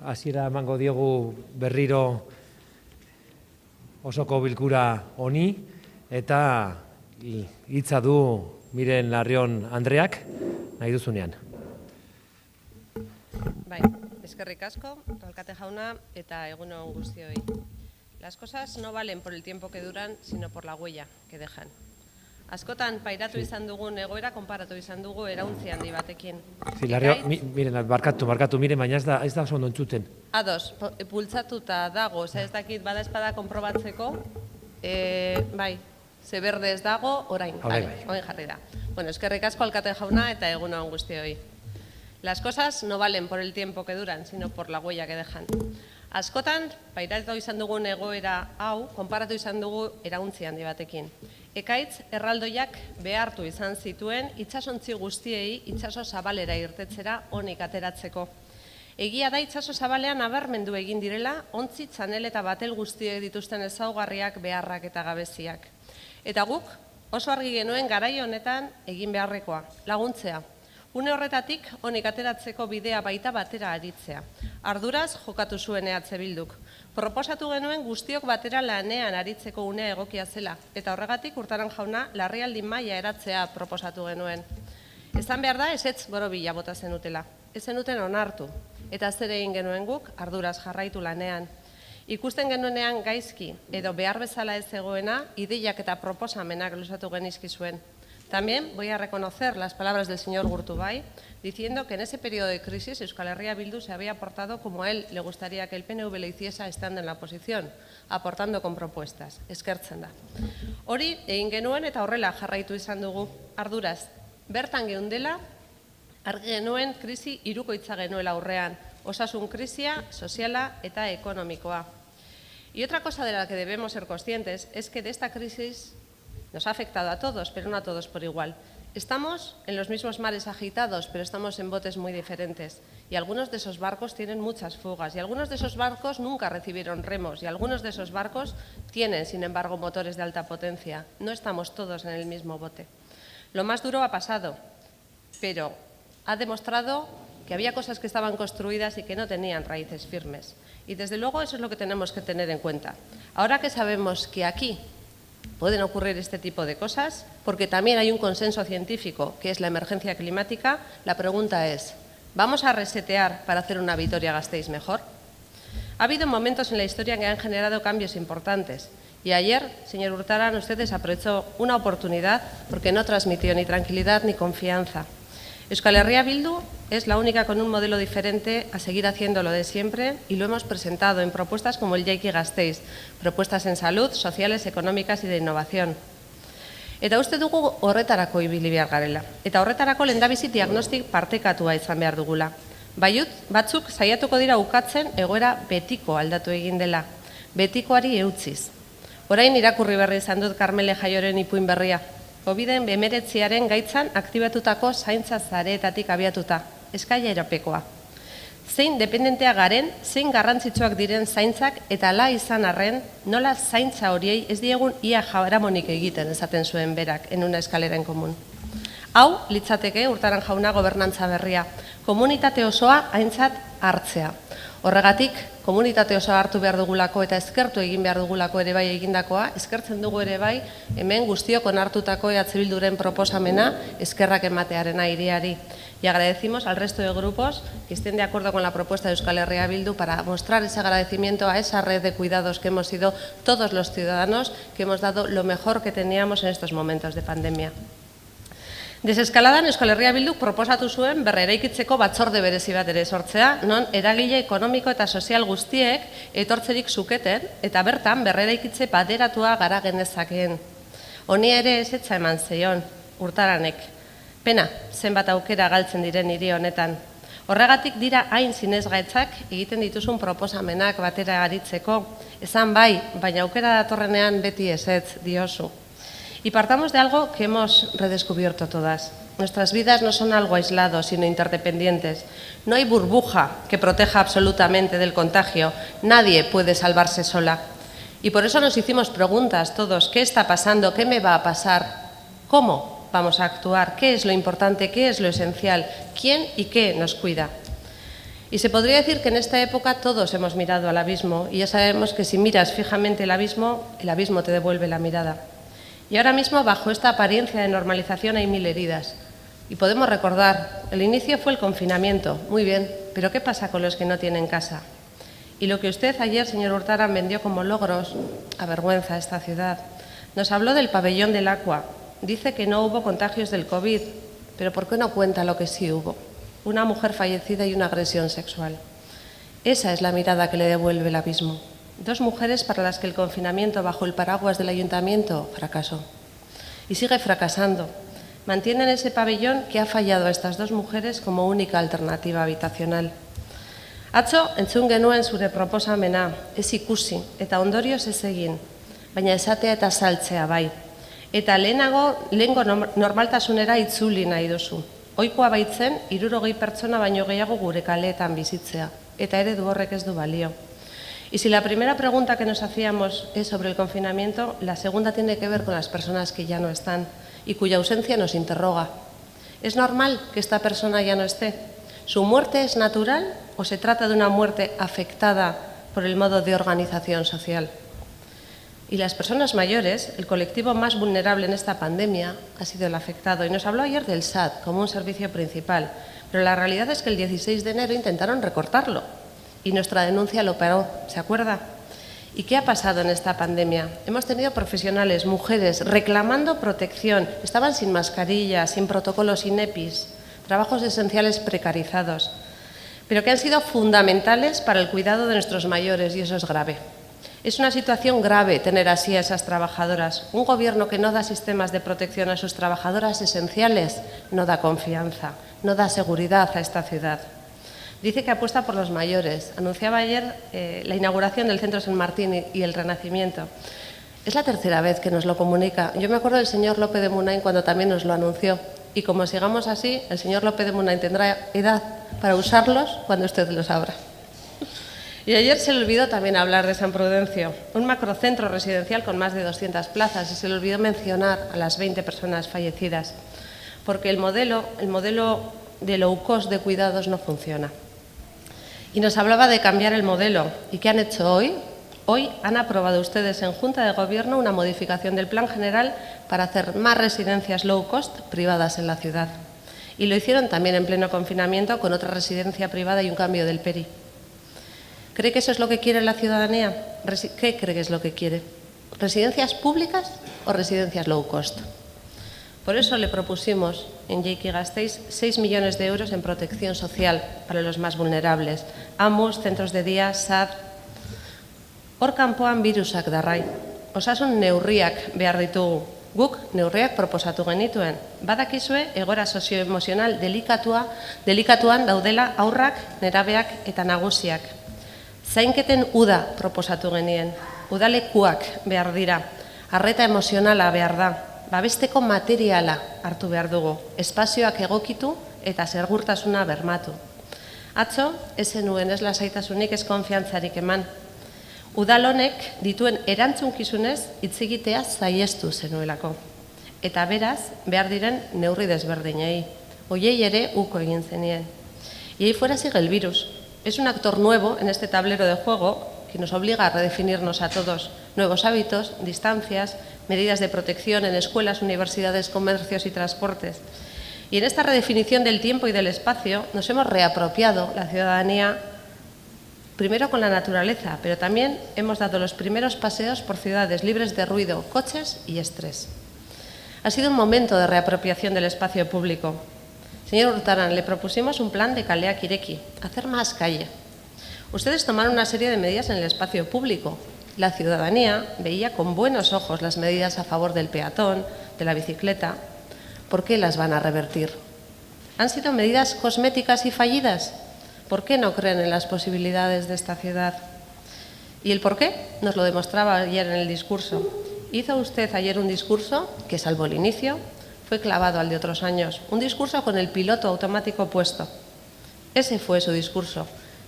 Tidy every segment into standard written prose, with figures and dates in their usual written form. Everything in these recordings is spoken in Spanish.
Hasiera emango diogu berriro osoko bilkura honi eta hitza du Miren Larrion Andreak nahi duzunean. Bai, eskerrik asko, alkate jauna eta egun on guztioi. Las cosas no valen por el tiempo que duran, sino por la huella que dejan. Askotan pairatu izan dugun egoera konparatu izan dugu erauntzi handi batekin. Larrion, miren, barkatu, miren, baina ez da oso ondo entzuten. Ados, pultzatuta dago, ez dakit bada espada konprobatzeko, bai, ze berde ez dago, orain jarri da. Bueno, eskerrik asko alkate jauna eta egun on guztioi. Las cosas no valen por el tiempo que duran, sino por la huella que dejan. Askotan, pairatu izan dugun egoera hau, konparatu izan dugu erauntzi handi batekin. Ekaitz erraldoiak behartu izan zituen itsasontzi guztiei itsaso zabalera irtetzera onik ateratzeko. Egia da itsaso zabalean nabarmendu egin direla ontzi, txanel eta batel guztiek dituzten ezaugarriak, beharrak eta gabeziak. Eta guk oso argi genuen garai honetan egin beharrekoa, laguntzea. Une horretatik onik ateratzeko bidea baita batera aritzea. Arduraz jokatu zuen EH Bilduk. Proposatu genuen guztiok batera lanean aritzeko unea egokia zela, eta horregatik Urtaran jauna larrialdi maila eratzea proposatu genuen. Esan behar da ezetz borobila bota zenutela, ez zenuten onartu, eta zer egin genuen guk arduraz jarraitu lanean. Ikusten genuenean gaizki edo behar bezala ez egoena, ideiak eta proposamenak luzatu genizkizuen. También voy a reconocer las palabras del señor Gurtubay, diciendo que en ese periodo de crisis Euskal Herria Bildu se había aportado como a él le gustaría que el PNV le hiciese estando en la oposición, aportando con propuestas. Eskertzen da. Hori egin genuen eta horrela jarraitu izan dugu arduraz. Bertan geundela, argi genuen krisi hirukoitza genuela aurrean, osasun krisia, soziala eta ekonomikoa. Y otra cosa de la que debemos ser conscientes es que de esta crisis nos ha afectado a todos, pero no a todos por igual. Estamos en los mismos mares agitados, pero estamos en botes muy diferentes. Y algunos de esos barcos tienen muchas fugas, y algunos de esos barcos nunca recibieron remos, y algunos de esos barcos tienen, sin embargo, motores de alta potencia. No estamos todos en el mismo bote. Lo más duro ha pasado, pero ha demostrado que había cosas que estaban construidas y que no tenían raíces firmes. Y desde luego eso es lo que tenemos que tener en cuenta. Ahora que sabemos que aquí pueden ocurrir este tipo de cosas, porque también hay un consenso científico que es la emergencia climática, la pregunta es, ¿vamos a resetear para hacer una Vitoria-Gasteiz mejor? Ha habido momentos en la historia que han generado cambios importantes y ayer, señor Urtaran, usted desaprovechó una oportunidad porque no transmitió ni tranquilidad ni confianza. Euskal Herria Bildu es la única con un modelo diferente a seguir haciendo lo de siempre y lo hemos presentado en propuestas como el Jaiki Gasteiz, propuestas en salud, sociales, económicas y de innovación. Eta uste dugu horretarako ibili behar garela. Eta horretarako lehendabizi diagnostik partekatua izan behar dugula. Batzuk saiatuko dira ukatzen egoera betiko aldatu egin dela, betikoari eutziz. Orain irakurri berri izan dut Karmele Jaioren ipuin berria. COVID-19 gaitzan aktibatutako zaintza zareetatik abiatuta, eskaia erapekoa. Zein dependentea garen, zein garrantzitsuak diren zaintzak eta la izan arren, nola zaintza horiei ez diegun ia jaramonik egiten esaten zuen berak en una eskalera en komun. Hau, litzateke Urtaran jauna gobernantza berria, komunitate osoa aintzat hartzea. Horregatik, komunitate osoa hartu behar dugulako eta eskertu egin behar dugulako ere bai egindakoa, eskertzen dugu ere bai, hemen guztiok onartutako EH Bilduren proposamena eskerrak ematearena hiriari. Y agradecimos al resto de grupos que estén de acuerdo con la propuesta de Euskal Herria Bildu para mostrar ese agradecimiento a esa red de cuidados que hemos sido todos los ciudadanos, que hemos dado lo mejor que teníamos en estos momentos de pandemia. Deseskaladan Euskal Herria Bilduk proposatu zuen berreraikitzeko batzorde berezi bat ere sortzea, non eragile ekonomiko eta sozial guztiek etortzerik zuketen eta bertan berreraikitze baderatua gara genezakeen. Honi ere ezetza eman zeion, Urtaranek. Pena, zenbat aukera galtzen diren hiri honetan. Horregatik dira hain zinezgaitzak egiten dituzun proposamenak batera aritzeko. Esan bai, baina aukera datorrenean beti ezetz diozu. Y partamos de algo que hemos redescubierto todas. Nuestras vidas no son algo aislado, sino interdependientes. No hay burbuja que proteja absolutamente del contagio. Nadie puede salvarse sola. Y por eso nos hicimos preguntas todos. ¿Qué está pasando? ¿Qué me va a pasar? ¿Cómo vamos a actuar? ¿Qué es lo importante? ¿Qué es lo esencial? ¿Quién y qué nos cuida? Y se podría decir que en esta época todos hemos mirado al abismo y ya sabemos que si miras fijamente el abismo te devuelve la mirada. Y ahora mismo, bajo esta apariencia de normalización, hay 1000 heridas. Y podemos recordar, el inicio fue el confinamiento, muy bien, pero ¿qué pasa con los que no tienen casa? Y lo que usted ayer, señor Urtaran, vendió como logros, avergüenza a esta ciudad. Nos habló del pabellón del Aqua, dice que no hubo contagios del COVID, pero ¿por qué no cuenta lo que sí hubo? Una mujer fallecida y una agresión sexual. Esa es la mirada que le devuelve el abismo. 2 mujeres para las que el confinamiento bajo el paraguas del ayuntamiento fracasó. Y sigue fracasando. Mantienen ese pabellón que ha fallado a estas 2 mujeres como única alternativa habitacional. Atzo, entzun genuen zure proposamena, ez ikusi, eta ondorioz ez egin, baina esatea eta saltzea bai. Eta lehengo normaltasunera itzuli nahi duzu. Ohikoa baitzen, 60 pertsona baino gehiago gure kaleetan bizitzea, eta eredu horrek ez du balio. Y si la primera pregunta que nos hacíamos es sobre el confinamiento, la segunda tiene que ver con las personas que ya no están y cuya ausencia nos interroga. ¿Es normal que esta persona ya no esté? ¿Su muerte es natural o se trata de una muerte afectada por el modo de organización social? Y las personas mayores, el colectivo más vulnerable en esta pandemia, ha sido el afectado. Y nos habló ayer del SAT como un servicio principal, pero la realidad es que el 16 de enero intentaron recortarlo y nuestra denuncia lo paró, ¿se acuerda? ¿Y qué ha pasado en esta pandemia? Hemos tenido profesionales, mujeres, reclamando protección, estaban sin mascarilla, sin protocolos, sin EPIs, trabajos esenciales precarizados, pero que han sido fundamentales para el cuidado de nuestros mayores, y eso es grave. Es una situación grave tener así a esas trabajadoras. Un gobierno que no da sistemas de protección a sus trabajadoras esenciales no da confianza, no da seguridad a esta ciudad. Dice que apuesta por los mayores. Anunciaba ayer la inauguración del Centro San Martín y el Renacimiento. Es la tercera vez que nos lo comunica. Yo me acuerdo del señor López de Munain cuando también nos lo anunció. Y como sigamos así, el señor López de Munain tendrá edad para usarlos cuando usted los abra. Y ayer se le olvidó también hablar de San Prudencio, un macrocentro residencial con más de 200 plazas, y se le olvidó mencionar a las 20 personas fallecidas, porque el modelo de low cost de cuidados no funciona. Y nos hablaba de cambiar el modelo. ¿Y qué han hecho hoy? Hoy han aprobado ustedes en Junta de Gobierno una modificación del Plan General para hacer más residencias low cost privadas en la ciudad. Y lo hicieron también en pleno confinamiento con otra residencia privada y un cambio del PERI. ¿Cree que eso es lo que quiere la ciudadanía? ¿Qué cree que es lo que quiere? ¿Residencias públicas o residencias low cost? Por eso le propusimos en Jeiki Gasteiz 6 millones de euros en protección social para los más vulnerables. AMUS, centros de día, SAD. Hor kanpoan virusak darrai. Osasun neurriak behar ditugu. Guk neurriak proposatu genituen. Badakizue egoera sozioemozional delikatuan daudela haurrak, nerabeak eta nagusiak. Zainketen uda proposatu genien. Udalekuak behar dira. Arreta emozionala behar da. Babesteko materiala hartu behar dugu. Espazioak egokitu eta segurtasuna bermatu. Atzo, ez zenuen ez lasaitasunik, ez konfiantzarik eman. Udal honek dituen erantzunkizunez hitz egitea saihestu zenuelako. Eta beraz, behar diren neurri desberdinei. Hoiei ere uko egin zenien. Y ahí fuera sigue el virus. Es un actor nuevo en este tablero de juego que nos obliga a redefinirnos a todos. Nuevos hábitos, distancias, medidas de protección en escuelas, universidades, comercios y transportes. Y en esta redefinición del tiempo y del espacio nos hemos reapropiado la ciudadanía, primero con la naturaleza, pero también hemos dado los primeros paseos por ciudades libres de ruido, coches y estrés. Ha sido un momento de reapropiación del espacio público. Señor Urtaran, le propusimos un plan de kaleak ireki, hacer más calle. Ustedes tomaron una serie de medidas en el espacio público. La ciudadanía veía con buenos ojos las medidas a favor del peatón, de la bicicleta. ¿Por qué las van a revertir? ¿Han sido medidas cosméticas y fallidas? ¿Por qué no creen en las posibilidades de esta ciudad? ¿Y el por qué? Nos lo demostraba ayer en el discurso. Hizo usted ayer un discurso que, salvo el inicio, fue clavado al de otros años. Un discurso con el piloto automático puesto. Ese fue su discurso.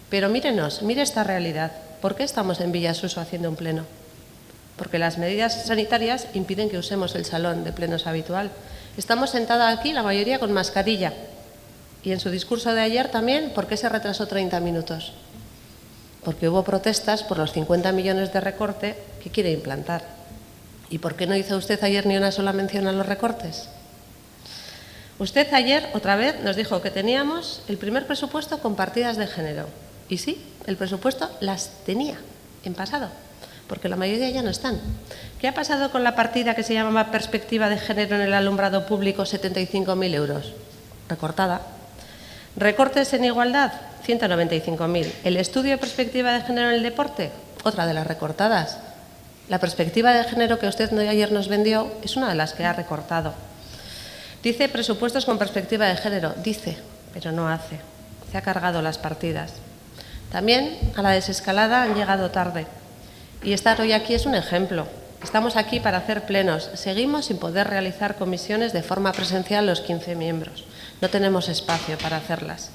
Pero mírenos, mire esta realidad. ¿Por qué estamos en Villasuso haciendo un pleno? Porque las medidas sanitarias impiden que usemos el salón de plenos habitual. Estamos sentados aquí, la mayoría con mascarilla. Y en su discurso de ayer también, ¿por qué se retrasó 30 minutos? Porque hubo protestas por los 50 millones de recorte que quiere implantar. ¿Y por qué no hizo usted ayer ni una sola mención a los recortes? Usted ayer, otra vez, nos dijo que teníamos el primer presupuesto con partidas de género. Y sí, el presupuesto las tenía en pasado, porque la mayoría ya no están. ¿Qué ha pasado con la partida que se llamaba Perspectiva de Género en el alumbrado público, 75.000 euros? Recortada. Recortes en igualdad, 195.000. El estudio de perspectiva de género en el deporte, otra de las recortadas. La perspectiva de género que usted ayer nos vendió es una de las que ha recortado. Dice presupuestos con perspectiva de género, dice, pero no hace. Se ha cargado las partidas. También a la desescalada han llegado tarde. Y estar hoy aquí es un ejemplo. Estamos aquí para hacer plenos. Seguimos sin poder realizar comisiones de forma presencial los 15 miembros. No tenemos espacio para hacerlas.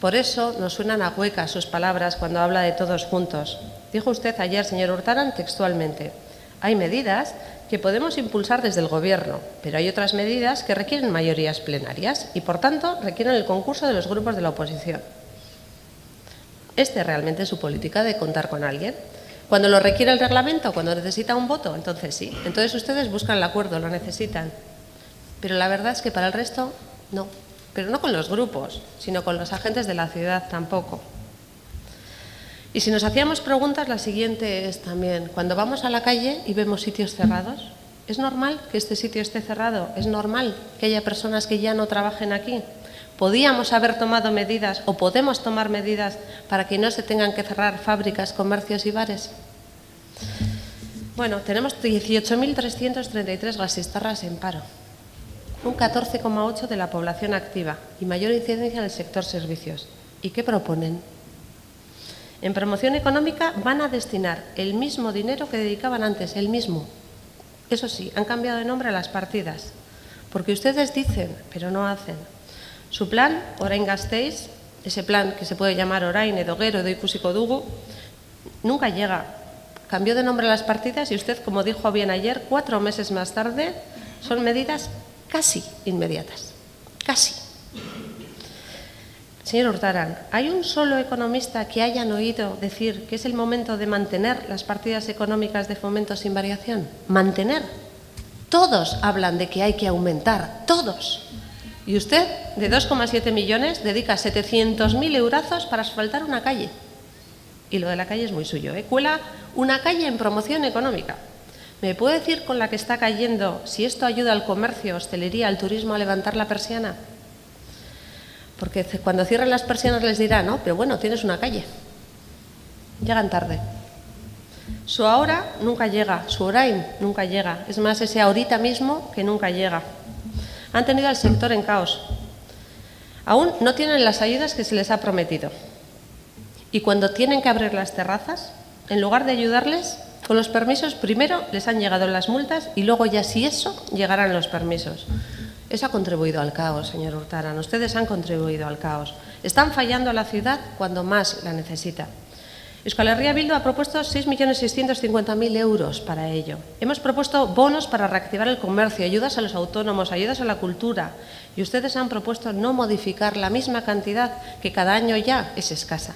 Por eso nos suenan a huecas sus palabras cuando habla de todos juntos. Dijo usted ayer, señor Hurtaran, textualmente: hay medidas que podemos impulsar desde el Gobierno, pero hay otras medidas que requieren mayorías plenarias y, por tanto, requieren el concurso de los grupos de la oposición. ¿Este realmente es su política de contar con alguien? Cuando lo requiere el reglamento, cuando necesita un voto, entonces sí. Entonces ustedes buscan el acuerdo, lo necesitan. Pero la verdad es que para el resto, no. Pero no con los grupos, sino con los agentes de la ciudad tampoco. Y si nos hacíamos preguntas, la siguiente es también, cuando vamos a la calle y vemos sitios cerrados, ¿es normal que este sitio esté cerrado? ¿Es normal que haya personas que ya no trabajen aquí? ¿Podíamos haber tomado medidas o podemos tomar medidas para que no se tengan que cerrar fábricas, comercios y bares? Bueno, tenemos 18.333 gasistarras en paro, un 14,8% de la población activa y mayor incidencia en el sector servicios. ¿Y qué proponen? En promoción económica van a destinar el mismo dinero que dedicaban antes, el mismo. Eso sí, han cambiado de nombre a las partidas, porque ustedes dicen, pero no hacen. Su plan, Orain Gasteiz, ese plan que se puede llamar Orain, edo Gero, edo Ikusiko Dugu, nunca llega. Cambió de nombre a las partidas y usted, como dijo bien ayer, 4 meses más tarde, son medidas casi inmediatas. Casi. Señor Hurtaran, ¿hay un solo economista que hayan oído decir que es el momento de mantener las partidas económicas de fomento sin variación? Mantener. Todos hablan de que hay que aumentar, todos. Y usted, de 2,7 millones, dedica 700.000 eurazos para asfaltar una calle. Y lo de la calle es muy suyo, ¿eh? Cuela una calle en promoción económica. ¿Me puede decir con la que está cayendo si esto ayuda al comercio, hostelería, al turismo a levantar la persiana? Porque cuando cierren las persianas les dirá, no, pero bueno, tienes una calle. Llegan tarde. Su ahora nunca llega, su Orain nunca llega. Es más, ese ahorita mismo que nunca llega. Han tenido al sector en caos. Aún no tienen las ayudas que se les ha prometido. Y cuando tienen que abrir las terrazas, en lugar de ayudarles, con los permisos primero les han llegado las multas y luego ya si eso, llegarán los permisos. Eso ha contribuido al caos, señor Hurtaran. Ustedes han contribuido al caos. Están fallando a la ciudad cuando más la necesita. Euskal Herria Bildu ha propuesto 6.650.000 euros para ello. Hemos propuesto bonos para reactivar el comercio, ayudas a los autónomos, ayudas a la cultura. Y ustedes han propuesto no modificar la misma cantidad que cada año ya es escasa.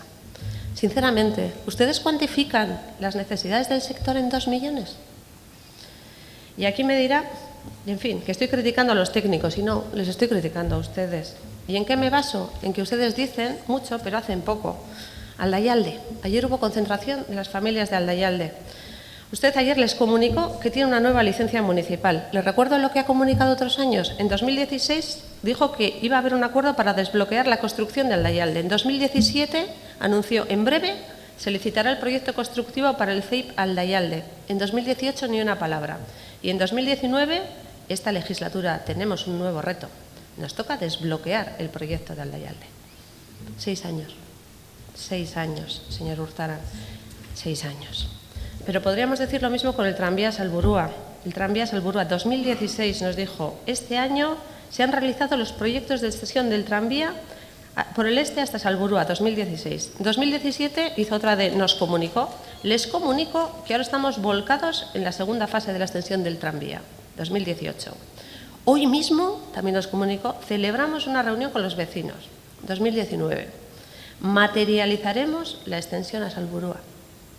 Sinceramente, ¿ustedes cuantifican las necesidades del sector en 2 millones? Y aquí me dirá, en fin, que estoy criticando a los técnicos y no, les estoy criticando a ustedes. ¿Y en qué me baso? En que ustedes dicen mucho, pero hacen poco. Aldaialde. Ayer hubo concentración de las familias de Aldaialde. Usted ayer les comunicó que tiene una nueva licencia municipal. ¿Les recuerdo lo que ha comunicado otros años? En 2016 dijo que iba a haber un acuerdo para desbloquear la construcción de Aldaialde. En 2017 anunció en breve se licitará el proyecto constructivo para el CEIP Aldaialde. En 2018 ni una palabra. Y en 2019, esta legislatura, tenemos un nuevo reto. Nos toca desbloquear el proyecto de Aldaialde. 6 años. 6 años, señor Hurtaran. 6 años. Pero podríamos decir lo mismo con el tranvía Salburua. El tranvía Salburua 2016 nos dijo, este año se han realizado los proyectos de extensión del tranvía por el este hasta Salburua, 2016. 2017 hizo otra de nos comunicó. Les comunico que ahora estamos volcados en la segunda fase de la extensión del tranvía, 2018. Hoy mismo, también os comunico, celebramos una reunión con los vecinos, 2019. Materializaremos la extensión a Salburua,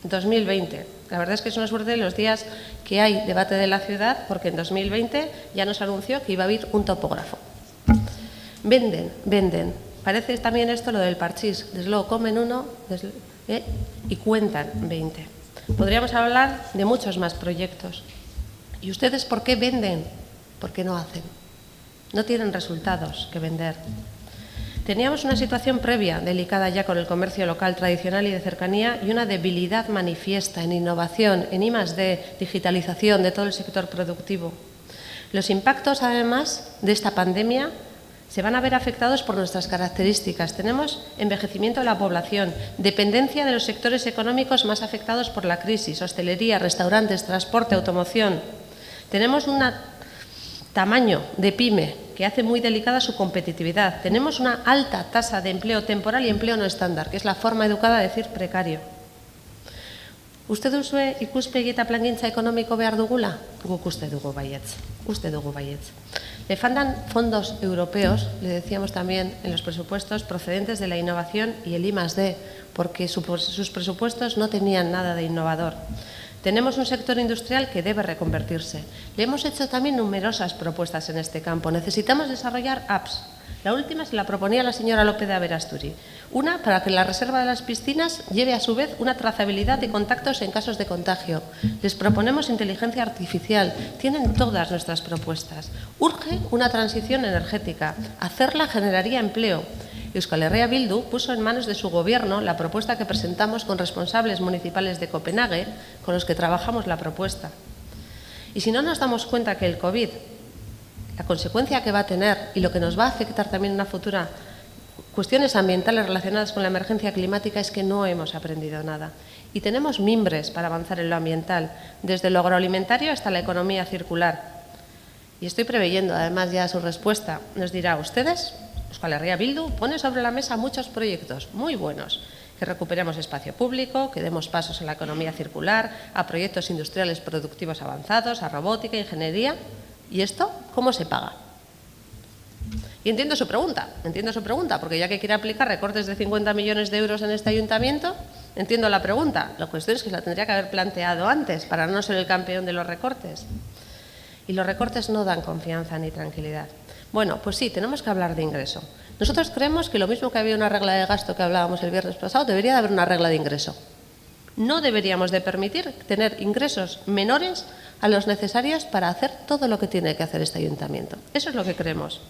2020. La verdad es que es una suerte los días que hay debate de la ciudad, porque en 2020 ya nos anunció que iba a haber un topógrafo. Venden. Parece también esto lo del parchís. Desde luego comen uno y cuentan 20. Podríamos hablar de muchos más proyectos. ¿Y ustedes por qué venden? Porque no hacen. No tienen resultados que vender. Teníamos una situación previa delicada ya con el comercio local tradicional y de cercanía y una debilidad manifiesta en innovación, en I+D, digitalización de todo el sector productivo. Los impactos, además, de esta pandemia se van a ver afectados por nuestras características. Tenemos envejecimiento de la población, dependencia de los sectores económicos más afectados por la crisis, hostelería, restaurantes, transporte, automoción. Tenemos un tamaño de pyme que hace muy delicada su competitividad. Tenemos una alta tasa de empleo temporal y empleo no estándar, que es la forma educada de decir precario. Uste duzue ikuspegi eta plangintza ekonomiko behar dugula? Guk uste dugu baietz. Le faltan fondos europeos, le decíamos también en los presupuestos, procedentes de la innovación y el I+D, porque sus presupuestos no tenían nada de innovador. Tenemos un sector industrial que debe reconvertirse. Le hemos hecho también numerosas propuestas en este campo. Necesitamos desarrollar apps. La última se la proponía la señora López de Aberasturi. Una para que la reserva de las piscinas lleve a su vez una trazabilidad de contactos en casos de contagio. Les proponemos inteligencia artificial. Tienen todas nuestras propuestas. Urge una transición energética. Hacerla generaría empleo. Euskal Herria Bildu puso en manos de su gobierno la propuesta que presentamos con responsables municipales de Copenhague, con los que trabajamos la propuesta. Y si no nos damos cuenta que el COVID, la consecuencia que va a tener y lo que nos va a afectar también en una futura cuestiones ambientales relacionadas con la emergencia climática, es que no hemos aprendido nada. Y tenemos mimbres para avanzar en lo ambiental, desde lo agroalimentario hasta la economía circular. Y estoy preveyendo, además, ya su respuesta. Nos dirá, ¿ustedes? Euskal Herria Bildu pone sobre la mesa muchos proyectos muy buenos, que recuperemos espacio público, que demos pasos en la economía circular, a proyectos industriales productivos avanzados, a robótica, ingeniería. ¿Y esto cómo se paga? Y entiendo su pregunta, porque ya que quiere aplicar recortes de 50 millones de euros en este ayuntamiento, entiendo la pregunta. La cuestión es que la tendría que haber planteado antes para no ser el campeón de los recortes. Y los recortes no dan confianza ni tranquilidad. Bueno, pues sí, tenemos que hablar de ingreso. Nosotros creemos que lo mismo que había una regla de gasto que hablábamos el viernes pasado, debería de haber una regla de ingreso. No deberíamos de permitir tener ingresos menores a los necesarios para hacer todo lo que tiene que hacer este ayuntamiento. Eso es lo que creemos.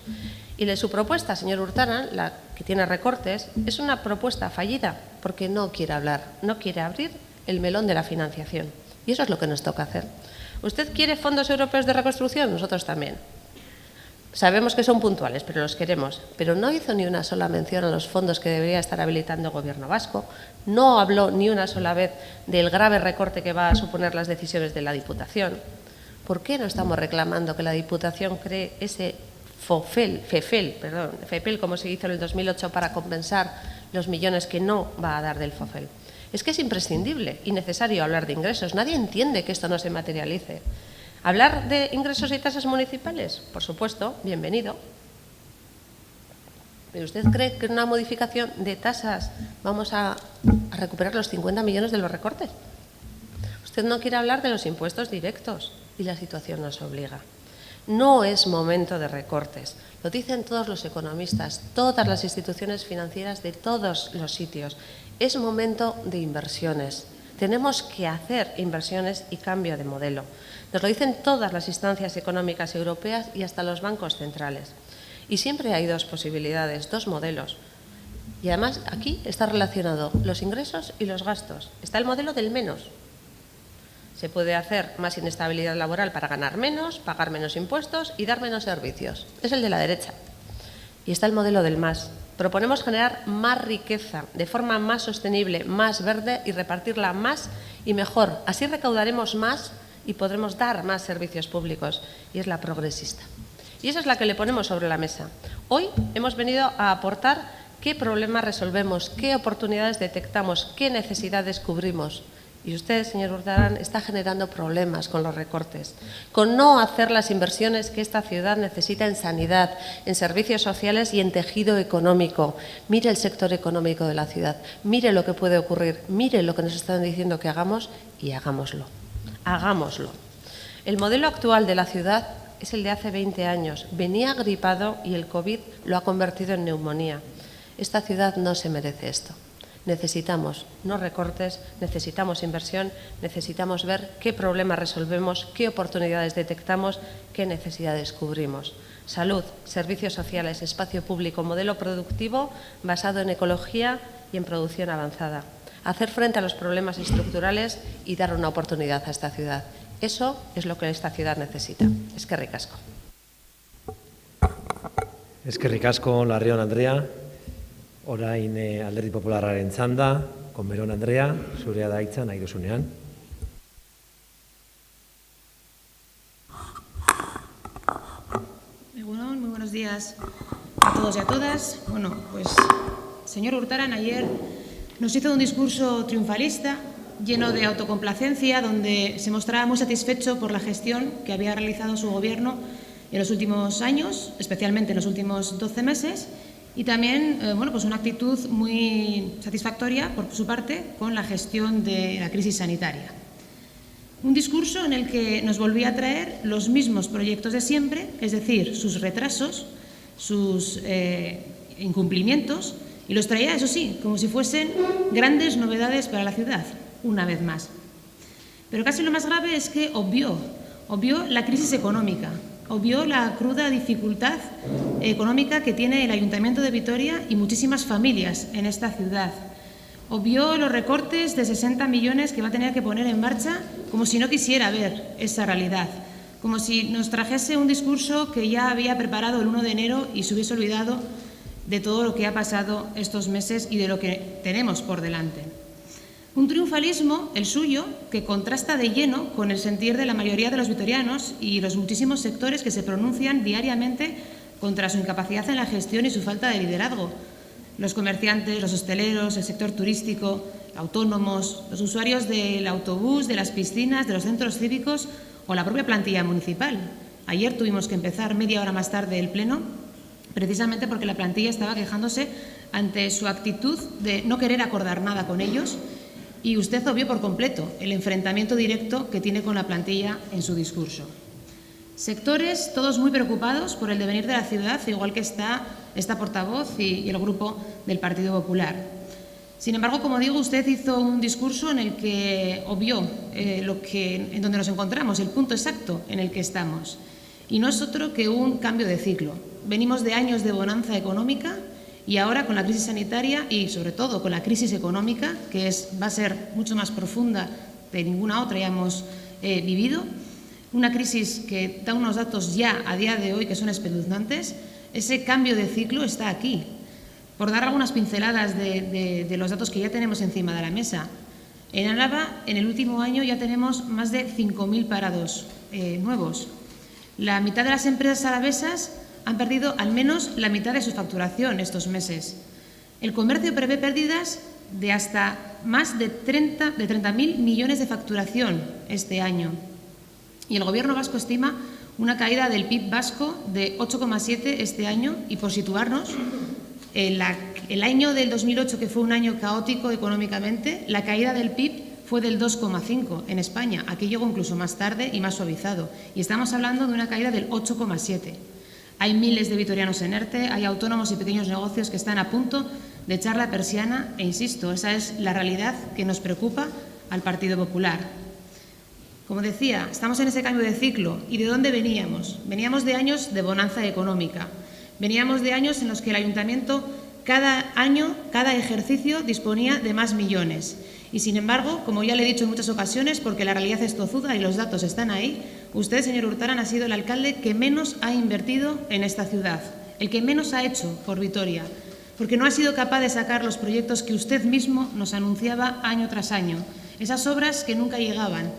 Y su propuesta, señor Urtaran, la que tiene recortes, es una propuesta fallida porque no quiere hablar, no quiere abrir el melón de la financiación. Y eso es lo que nos toca hacer. ¿Usted quiere fondos europeos de reconstrucción? Nosotros también. Sabemos que son puntuales, pero los queremos. Pero no hizo ni una sola mención a los fondos que debería estar habilitando el Gobierno vasco. No habló ni una sola vez del grave recorte que va a suponer las decisiones de la Diputación. ¿Por qué no estamos reclamando que la Diputación cree ese FEPEL, como se hizo en el 2008, para compensar los millones que no va a dar del FOFEL? Es que es imprescindible y necesario hablar de ingresos. Nadie entiende que esto no se materialice. ¿Hablar de ingresos y tasas municipales? Por supuesto, bienvenido. ¿Pero usted cree que en una modificación de tasas vamos a recuperar los 50 millones de los recortes? Usted no quiere hablar de los impuestos directos y la situación nos obliga. No es momento de recortes. Lo dicen todos los economistas, todas las instituciones financieras de todos los sitios. Es momento de inversiones. Tenemos que hacer inversiones y cambio de modelo. Nos lo dicen todas las instancias económicas europeas y hasta los bancos centrales. Y siempre hay dos posibilidades, dos modelos. Y además aquí está relacionado los ingresos y los gastos. Está el modelo del menos. Se puede hacer más inestabilidad laboral para ganar menos, pagar menos impuestos y dar menos servicios. Es el de la derecha. Y está el modelo del más. Proponemos generar más riqueza de forma más sostenible, más verde y repartirla más y mejor. Así recaudaremos más y podremos dar más servicios públicos. Y es la progresista. Y esa es la que le ponemos sobre la mesa. Hoy hemos venido a aportar qué problemas resolvemos, qué oportunidades detectamos, qué necesidades cubrimos. Y usted, señor Urtaran, está generando problemas con los recortes, con no hacer las inversiones que esta ciudad necesita en sanidad, en servicios sociales y en tejido económico. Mire el sector económico de la ciudad, mire lo que puede ocurrir, mire lo que nos están diciendo que hagamos y hagámoslo. Hagámoslo. El modelo actual de la ciudad es el de hace 20 años. Venía gripado y el COVID lo ha convertido en neumonía. Esta ciudad no se merece esto. Necesitamos no recortes, necesitamos inversión, necesitamos ver qué problemas resolvemos, qué oportunidades detectamos, qué necesidades cubrimos. Salud, servicios sociales, espacio público, modelo productivo basado en ecología y en producción avanzada. Hacer frente a los problemas estructurales y dar una oportunidad a esta ciudad. Eso es lo que esta ciudad necesita. Eskerrik asko. Eskerrik asko, Larrion Andrea. Orain Alderdi Popularraren txanda, Conmerón Andrea, zurea da hitza nahi duzunean. Egunon, muy buenos días a todos y a todas. Bueno, pues señor Urtaran ayer nos hizo un discurso triunfalista, lleno de autocomplacencia, donde se mostraba muy satisfecho por la gestión que había realizado su gobierno en los últimos años, especialmente en los últimos 12 meses, y también bueno, pues una actitud muy satisfactoria por su parte con la gestión de la crisis sanitaria. Un discurso en el que nos volvía a traer los mismos proyectos de siempre, es decir, sus retrasos, sus incumplimientos, y los traía, eso sí, como si fuesen grandes novedades para la ciudad, una vez más. Pero casi lo más grave es que obvió la crisis económica, obvió la cruda dificultad económica que tiene el Ayuntamiento de Vitoria y muchísimas familias en esta ciudad. Obvió los recortes de 60 millones que va a tener que poner en marcha como si no quisiera ver esa realidad, como si nos trajese un discurso que ya había preparado el 1 de enero y se hubiese olvidado de todo lo que ha pasado estos meses y de lo que tenemos por delante. Un triunfalismo, el suyo, que contrasta de lleno con el sentir de la mayoría de los vitorianos y los muchísimos sectores que se pronuncian diariamente contra su incapacidad en la gestión y su falta de liderazgo. Los comerciantes, los hosteleros, el sector turístico, autónomos, los usuarios del autobús, de las piscinas, de los centros cívicos o la propia plantilla municipal. Ayer tuvimos que empezar media hora más tarde el pleno, precisamente porque la plantilla estaba quejándose ante su actitud de no querer acordar nada con ellos. Y usted obvió por completo el enfrentamiento directo que tiene con la plantilla en su discurso. Sectores todos muy preocupados por el devenir de la ciudad, igual que está esta portavoz y el grupo del Partido Popular. Sin embargo, como digo, usted hizo un discurso en el que obvió en donde nos encontramos, el punto exacto en el que estamos. Y no es otro que un cambio de ciclo. Venimos de años de bonanza económica y ahora con la crisis sanitaria y sobre todo con la crisis económica, que va a ser mucho más profunda de ninguna otra que hayamos vivido, una crisis que da unos datos ya a día de hoy que son espeluznantes, ese cambio de ciclo está aquí. Por dar algunas pinceladas de los datos que ya tenemos encima de la mesa, en Álava en el último año ya tenemos más de 5.000 parados nuevos. La mitad de las empresas alavesas han perdido al menos la mitad de su facturación estos meses. El comercio prevé pérdidas de hasta más de 30.000 millones de facturación este año. Y el Gobierno vasco estima una caída del PIB vasco de 8,7 este año y, por situarnos, el año del 2008, que fue un año caótico económicamente, la caída del PIB fue del 2,5 en España. Aquí llegó incluso más tarde y más suavizado. Y estamos hablando de una caída del 8,7. Hay miles de vitorianos en ERTE, hay autónomos y pequeños negocios que están a punto de echar la persiana e, insisto, esa es la realidad que nos preocupa al Partido Popular. Como decía, estamos en ese cambio de ciclo. ¿Y de dónde veníamos? Veníamos de años de bonanza económica. Veníamos de años en los que el Ayuntamiento cada año, cada ejercicio disponía de más millones. Y sin embargo, como ya le he dicho en muchas ocasiones, porque la realidad es tozuda y los datos están ahí, usted, señor Urtaran, ha sido el alcalde que menos ha invertido en esta ciudad, el que menos ha hecho por Vitoria, porque no ha sido capaz de sacar los proyectos que usted mismo nos anunciaba año tras año, esas obras que nunca llegaban,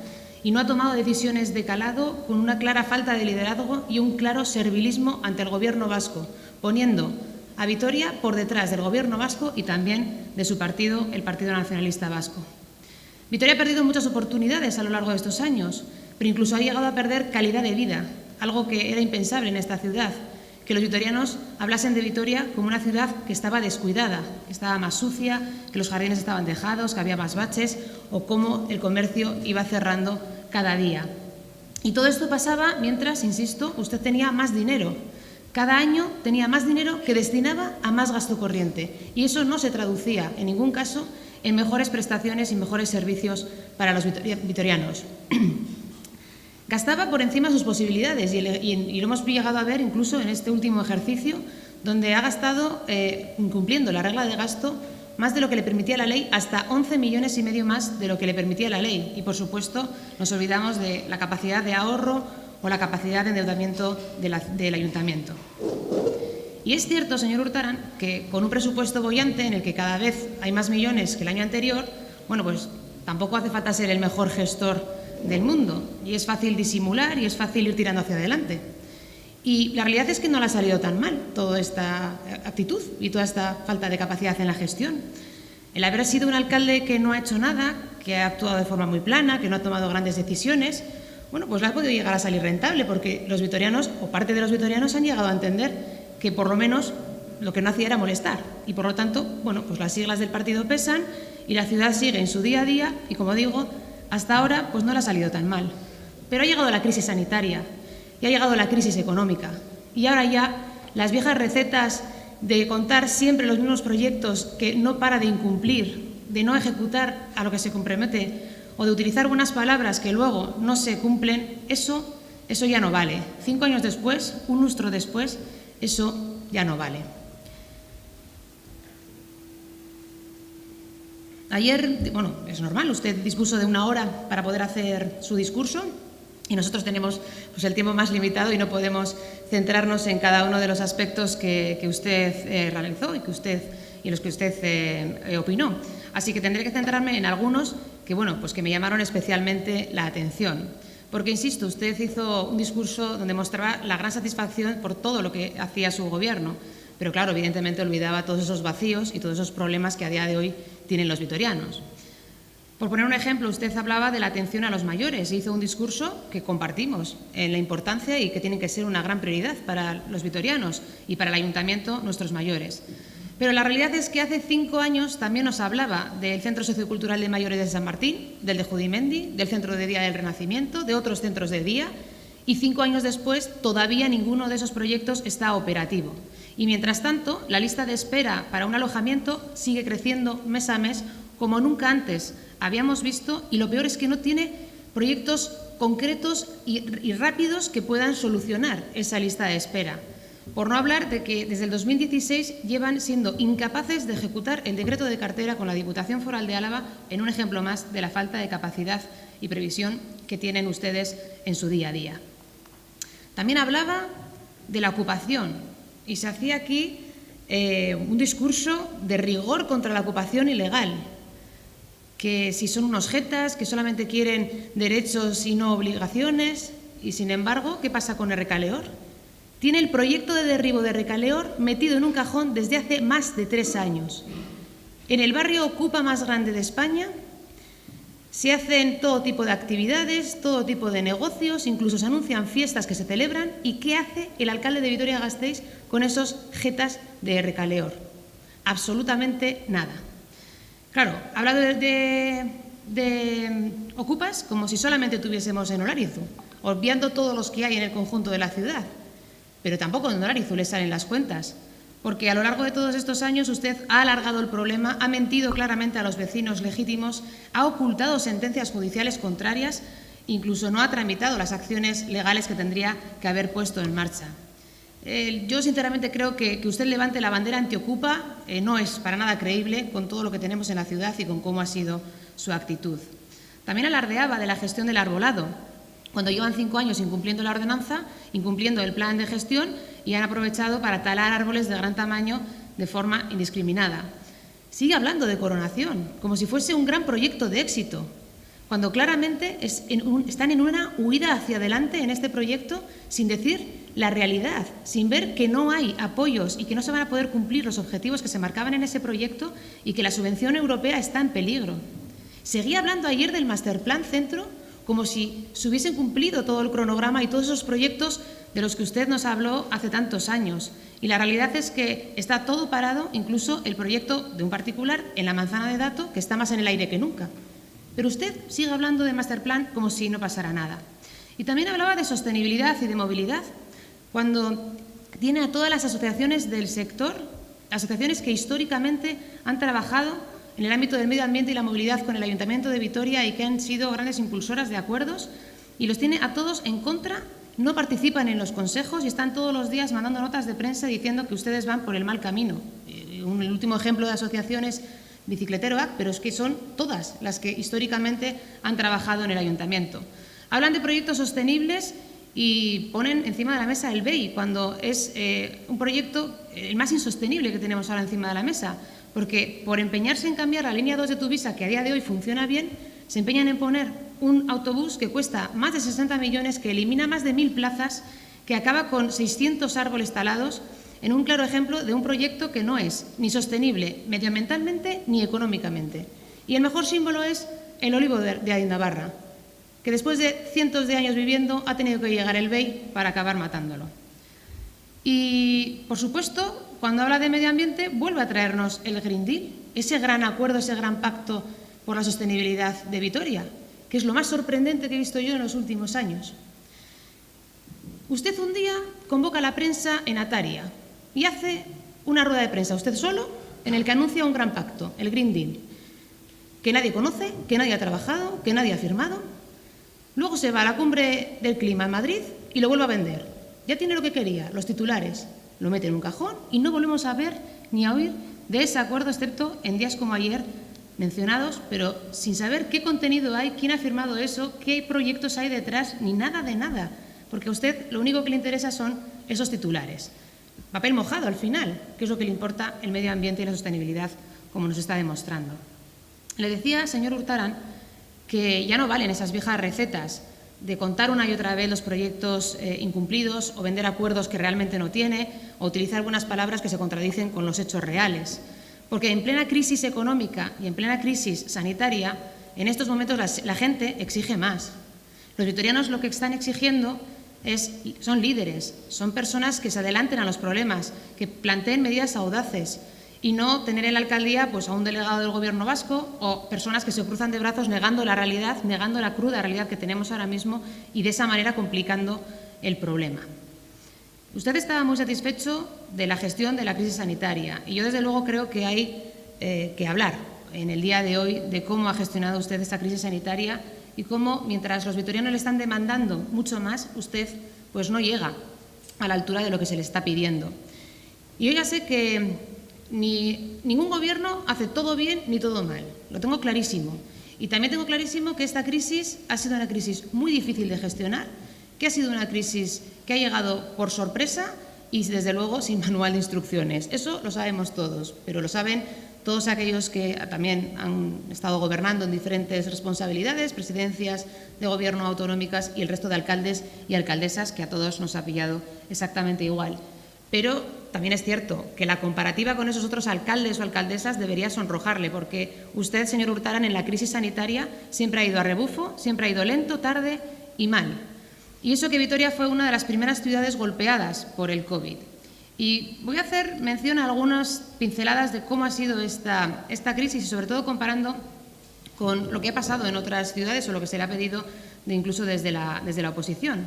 y no ha tomado decisiones de calado con una clara falta de liderazgo y un claro servilismo ante el Gobierno vasco, poniendo a Vitoria por detrás del Gobierno vasco y también de su partido, el Partido Nacionalista Vasco. Vitoria ha perdido muchas oportunidades a lo largo de estos años, pero incluso ha llegado a perder calidad de vida, algo que era impensable en esta ciudad, que los vitorianos hablasen de Vitoria como una ciudad que estaba descuidada, que estaba más sucia, que los jardines estaban dejados, que había más baches o cómo el comercio iba cerrando cada día. Y todo esto pasaba mientras, insisto, usted tenía más dinero. Cada año tenía más dinero que destinaba a más gasto corriente y eso no se traducía en ningún caso en mejores prestaciones y mejores servicios para los vitorianos. Gastaba por encima de sus posibilidades y lo hemos llegado a ver incluso en este último ejercicio, donde ha gastado, incumpliendo la regla de gasto, más de lo que le permitía la ley, hasta 11,5 millones más de lo que le permitía la ley. Y, por supuesto, nos olvidamos de la capacidad de ahorro o la capacidad de endeudamiento del ayuntamiento. Y es cierto, señor Urtaran, que con un presupuesto boyante en el que cada vez hay más millones que el año anterior, bueno, pues tampoco hace falta ser el mejor gestor del mundo y es fácil disimular y es fácil ir tirando hacia adelante. Y la realidad es que no le ha salido tan mal toda esta actitud y toda esta falta de capacidad en la gestión. El haber sido un alcalde que no ha hecho nada, que ha actuado de forma muy plana, que no ha tomado grandes decisiones, bueno, pues le ha podido llegar a salir rentable porque los vitorianos o parte de los vitorianos han llegado a entender que por lo menos lo que no hacía era molestar y por lo tanto, bueno, pues las siglas del partido pesan y la ciudad sigue en su día a día y, como digo, hasta ahora pues no le ha salido tan mal. Pero ha llegado la crisis sanitaria y ha llegado la crisis económica y ahora ya las viejas recetas de contar siempre los mismos proyectos que no para de incumplir, de no ejecutar a lo que se compromete o de utilizar buenas palabras que luego no se cumplen, eso ya no vale. 5 años después, un lustro después, eso ya no vale. Ayer, bueno, es normal, usted dispuso de 1 hora para poder hacer su discurso y nosotros tenemos pues, el tiempo más limitado y no podemos centrarnos en cada uno de los aspectos que usted realizó y en los que usted opinó. Así que tendré que centrarme en algunos que, bueno, pues que me llamaron especialmente la atención. Porque, insisto, usted hizo un discurso donde mostraba la gran satisfacción por todo lo que hacía su gobierno, pero, claro, evidentemente olvidaba todos esos vacíos y todos esos problemas que a día de hoy tienen los vitorianos. Por poner un ejemplo, usted hablaba de la atención a los mayores e hizo un discurso que compartimos en la importancia y que tienen que ser una gran prioridad para los vitorianos y para el ayuntamiento, nuestros mayores. Pero la realidad es que hace 5 años también nos hablaba del Centro Sociocultural de Mayores de San Martín, del de Judimendi, del Centro de Día del Renacimiento, de otros centros de día, y 5 años después todavía ninguno de esos proyectos está operativo. Y mientras tanto, la lista de espera para un alojamiento sigue creciendo mes a mes como nunca antes habíamos visto, y lo peor es que no tiene proyectos concretos y rápidos que puedan solucionar esa lista de espera. Por no hablar de que desde el 2016 llevan siendo incapaces de ejecutar el decreto de cartera con la Diputación Foral de Álava en un ejemplo más de la falta de capacidad y previsión que tienen ustedes en su día a día. También hablaba de la ocupación y se hacía aquí un discurso de rigor contra la ocupación ilegal, que si son unos jetas, que solamente quieren derechos y no obligaciones. Y, sin embargo, ¿qué pasa con Recaleor? Tiene el proyecto de derribo de Recaleor metido en un cajón desde hace más de 3 años. En el barrio Ocupa más grande de España se hacen todo tipo de actividades, todo tipo de negocios, incluso se anuncian fiestas que se celebran. ¿Y qué hace el alcalde de Vitoria-Gasteiz con esos jetas de Recaleor? Absolutamente nada. Claro, habla de Ocupas como si solamente tuviésemos en Olarizu, obviando todos los que hay en el conjunto de la ciudad. Pero tampoco en Olarizu le salen las cuentas, porque a lo largo de todos estos años usted ha alargado el problema, ha mentido claramente a los vecinos legítimos, ha ocultado sentencias judiciales contrarias, incluso no ha tramitado las acciones legales que tendría que haber puesto en marcha. Yo sinceramente creo que usted levante la bandera antiocupa no es para nada creíble con todo lo que tenemos en la ciudad y con cómo ha sido su actitud. También alardeaba de la gestión del arbolado, cuando llevan 5 años incumpliendo la ordenanza, incumpliendo el plan de gestión y han aprovechado para talar árboles de gran tamaño de forma indiscriminada. Sigue hablando de coronación, como si fuese un gran proyecto de éxito, cuando claramente están en una huida hacia adelante en este proyecto sin decir la realidad, sin ver que no hay apoyos y que no se van a poder cumplir los objetivos que se marcaban en ese proyecto y que la subvención europea está en peligro. Seguía hablando ayer del Masterplan Centro como si se hubiesen cumplido todo el cronograma y todos esos proyectos de los que usted nos habló hace tantos años. Y la realidad es que está todo parado, incluso el proyecto de un particular en la Manzana de Dato, que está más en el aire que nunca. Pero usted sigue hablando de Masterplan como si no pasara nada. Y también hablaba de sostenibilidad y de movilidad, cuando tiene a todas las asociaciones del sector, asociaciones que históricamente han trabajado en el ámbito del medio ambiente y la movilidad con el Ayuntamiento de Vitoria y que han sido grandes impulsoras de acuerdos, y los tiene a todos en contra, no participan en los consejos y están todos los días mandando notas de prensa diciendo que ustedes van por el mal camino. El último ejemplo de asociación es Bicicleteroac, pero es que son todas las que históricamente han trabajado en el Ayuntamiento. Hablan de proyectos sostenibles y ponen encima de la mesa el BEI, cuando es un proyecto el más insostenible que tenemos ahora encima de la mesa, porque por empeñarse en cambiar la línea 2 de Tuvisa, que a día de hoy funciona bien, se empeñan en poner un autobús que cuesta más de 60 millones, que elimina más de 1.000 plazas, que acaba con 600 árboles talados, en un claro ejemplo de un proyecto que no es ni sostenible medioambientalmente ni económicamente. Y el mejor símbolo es el olivo de Aindabarra, que después de cientos de años viviendo ha tenido que llegar el BEI para acabar matándolo. Y, por supuesto, cuando habla de medio ambiente, vuelve a traernos el Green Deal, ese gran acuerdo, ese gran pacto por la sostenibilidad de Vitoria, que es lo más sorprendente que he visto yo en los últimos años. Usted un día convoca a la prensa en Ataria y hace una rueda de prensa, usted solo, en el que anuncia un gran pacto, el Green Deal, que nadie conoce, que nadie ha trabajado, que nadie ha firmado. Luego se va a la cumbre del clima en Madrid y lo vuelve a vender. Ya tiene lo que quería, los titulares, lo mete en un cajón y no volvemos a ver ni a oír de ese acuerdo, excepto en días como ayer mencionados, pero sin saber qué contenido hay, quién ha firmado eso, qué proyectos hay detrás, ni nada de nada, porque a usted lo único que le interesa son esos titulares. Papel mojado al final, que es lo que le importa el medio ambiente y la sostenibilidad, como nos está demostrando. Le decía, señor Urtaran, que ya no valen esas viejas recetas de contar una y otra vez los proyectos incumplidos o vender acuerdos que realmente no tiene o utilizar buenas palabras que se contradicen con los hechos reales. Porque en plena crisis económica y en plena crisis sanitaria, en estos momentos la gente exige más. Los vitorianos lo que están exigiendo son líderes, son personas que se adelanten a los problemas, que planteen medidas audaces y no tener en la alcaldía pues, a un delegado del Gobierno vasco o personas que se cruzan de brazos negando la realidad, negando la cruda realidad que tenemos ahora mismo y de esa manera complicando el problema. Usted estaba muy satisfecho de la gestión de la crisis sanitaria y yo desde luego creo que hay que hablar en el día de hoy de cómo ha gestionado usted esta crisis sanitaria y cómo, mientras los vitorianos le están demandando mucho más, usted pues no llega a la altura de lo que se le está pidiendo. Y yo ya sé que ningún gobierno hace todo bien ni todo mal, lo tengo clarísimo. Y también tengo clarísimo que esta crisis ha sido una crisis muy difícil de gestionar, que ha sido una crisis que ha llegado por sorpresa y, desde luego, sin manual de instrucciones. Eso lo sabemos todos, pero lo saben todos aquellos que también han estado gobernando en diferentes responsabilidades, presidencias de gobierno autonómicas y el resto de alcaldes y alcaldesas, que a todos nos ha pillado exactamente igual. Pero también es cierto que la comparativa con esos otros alcaldes o alcaldesas debería sonrojarle, porque usted, señor Urtaran, en la crisis sanitaria siempre ha ido a rebufo, siempre ha ido lento, tarde y mal. Y eso que Vitoria fue una de las primeras ciudades golpeadas por el COVID. Y voy a hacer mención a algunas pinceladas de cómo ha sido esta crisis y sobre todo comparando con lo que ha pasado en otras ciudades o lo que se le ha pedido incluso desde la oposición.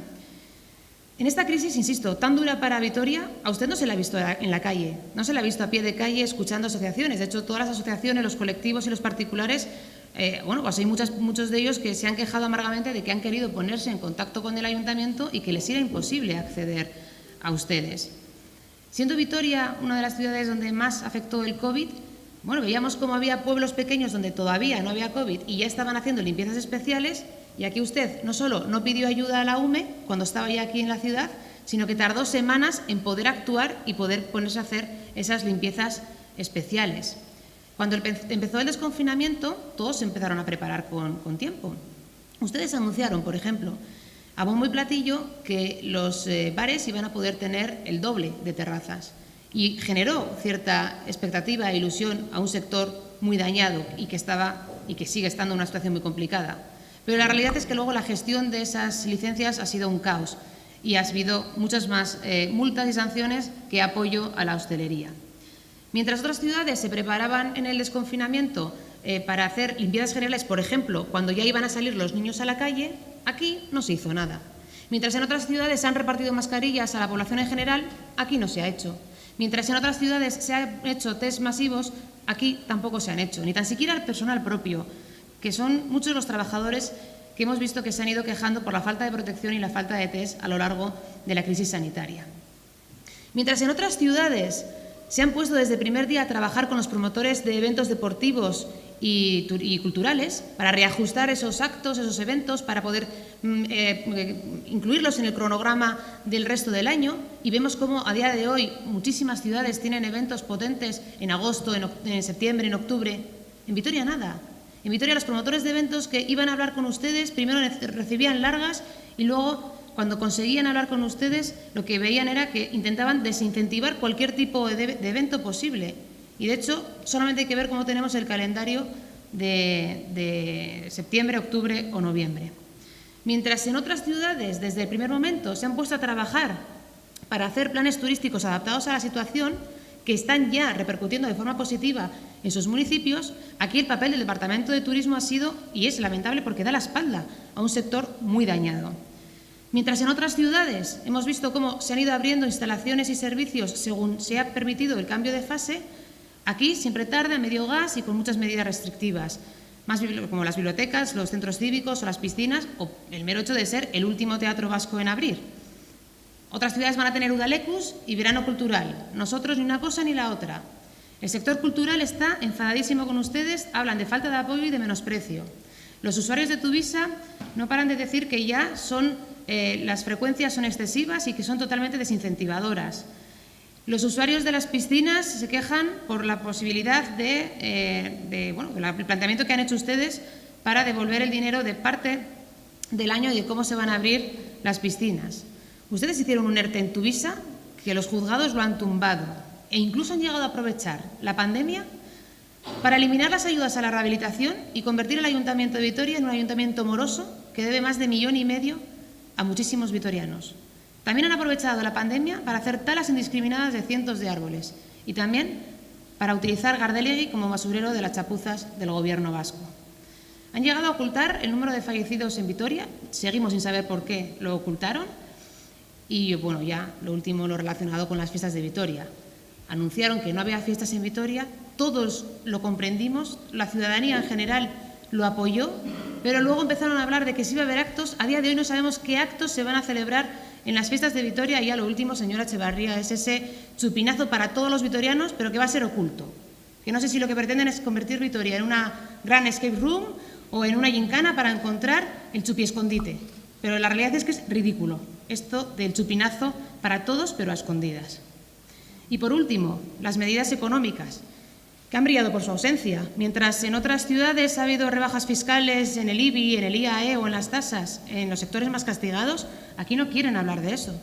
En esta crisis, insisto, tan dura para Vitoria, a usted no se la ha visto en la calle, no se la ha visto a pie de calle escuchando asociaciones. De hecho, todas las asociaciones, los colectivos y los particulares, pues hay muchos de ellos que se han quejado amargamente de que han querido ponerse en contacto con el ayuntamiento y que les era imposible acceder a ustedes. Siendo Vitoria una de las ciudades donde más afectó el COVID, veíamos cómo había pueblos pequeños donde todavía no había COVID y ya estaban haciendo limpiezas especiales. Y aquí usted no solo no pidió ayuda a la UME cuando estaba ya aquí en la ciudad, sino que tardó semanas en poder actuar y poder ponerse a hacer esas limpiezas especiales. Cuando empezó el desconfinamiento, todos se empezaron a preparar con tiempo. Ustedes anunciaron, por ejemplo, a bombo y platillo que los bares iban a poder tener el doble de terrazas y generó cierta expectativa e ilusión a un sector muy dañado y que estaba y que sigue estando en una situación muy complicada. Pero la realidad es que luego la gestión de esas licencias ha sido un caos y ha habido muchas más multas y sanciones que apoyo a la hostelería. Mientras otras ciudades se preparaban en el desconfinamiento para hacer limpiezas generales, por ejemplo, cuando ya iban a salir los niños a la calle, aquí no se hizo nada. Mientras en otras ciudades se han repartido mascarillas a la población en general, aquí no se ha hecho. Mientras en otras ciudades se han hecho test masivos, aquí tampoco se han hecho, ni tan siquiera el personal propio, que son muchos los trabajadores que hemos visto que se han ido quejando por la falta de protección y la falta de test a lo largo de la crisis sanitaria. Mientras en otras ciudades se han puesto desde el primer día a trabajar con los promotores de eventos deportivos y culturales para reajustar esos actos, esos eventos, para poder incluirlos en el cronograma del resto del año, y vemos cómo a día de hoy muchísimas ciudades tienen eventos potentes en agosto, en septiembre, en octubre. En Vitoria nada. En Vitoria los promotores de eventos que iban a hablar con ustedes primero recibían largas y luego, cuando conseguían hablar con ustedes, lo que veían era que intentaban desincentivar cualquier tipo de evento posible. Y, de hecho, solamente hay que ver cómo tenemos el calendario de septiembre, octubre o noviembre. Mientras en otras ciudades, desde el primer momento, se han puesto a trabajar para hacer planes turísticos adaptados a la situación, que están ya repercutiendo de forma positiva en sus municipios, aquí el papel del Departamento de Turismo ha sido, y es lamentable porque da la espalda a un sector muy dañado. Mientras en otras ciudades hemos visto cómo se han ido abriendo instalaciones y servicios según se ha permitido el cambio de fase, aquí siempre tarde, a medio gas y con muchas medidas restrictivas, como las bibliotecas, los centros cívicos o las piscinas, o el mero hecho de ser el último teatro vasco en abrir. Otras ciudades van a tener Udalecus y verano cultural. Nosotros ni una cosa ni la otra. El sector cultural está enfadadísimo con ustedes, hablan de falta de apoyo y de menosprecio. Los usuarios de Tuvisa no paran de decir que ya las frecuencias son excesivas y que son totalmente desincentivadoras. Los usuarios de las piscinas se quejan por la posibilidad del planteamiento que han hecho ustedes para devolver el dinero de parte del año y de cómo se van a abrir las piscinas. Ustedes hicieron un ERTE en Tuvisa que los juzgados lo han tumbado e incluso han llegado a aprovechar la pandemia para eliminar las ayudas a la rehabilitación y convertir el Ayuntamiento de Vitoria en un ayuntamiento moroso que debe más de 1,5 millones a muchísimos vitorianos. También han aprovechado la pandemia para hacer talas indiscriminadas de cientos de árboles y también para utilizar Gardelegui como basurero de las chapuzas del Gobierno vasco. Han llegado a ocultar el número de fallecidos en Vitoria, seguimos sin saber por qué lo ocultaron, y bueno, ya lo último, lo relacionado con las fiestas de Vitoria. Anunciaron que no había fiestas en Vitoria, todos lo comprendimos, la ciudadanía en general lo apoyó, pero luego empezaron a hablar de que sí iba a haber actos. A día de hoy no sabemos qué actos se van a celebrar en las fiestas de Vitoria, y ya lo último, señora Echevarría, es ese chupinazo para todos los vitorianos, pero que va a ser oculto. Que no sé si lo que pretenden es convertir Vitoria en una gran escape room o en una gincana para encontrar el chupi escondite. Pero la realidad es que es ridículo esto del chupinazo para todos, pero a escondidas. Y por último, las medidas económicas, que han brillado por su ausencia. Mientras en otras ciudades ha habido rebajas fiscales en el IBI, en el IAE o en las tasas, en los sectores más castigados, aquí no quieren hablar de eso.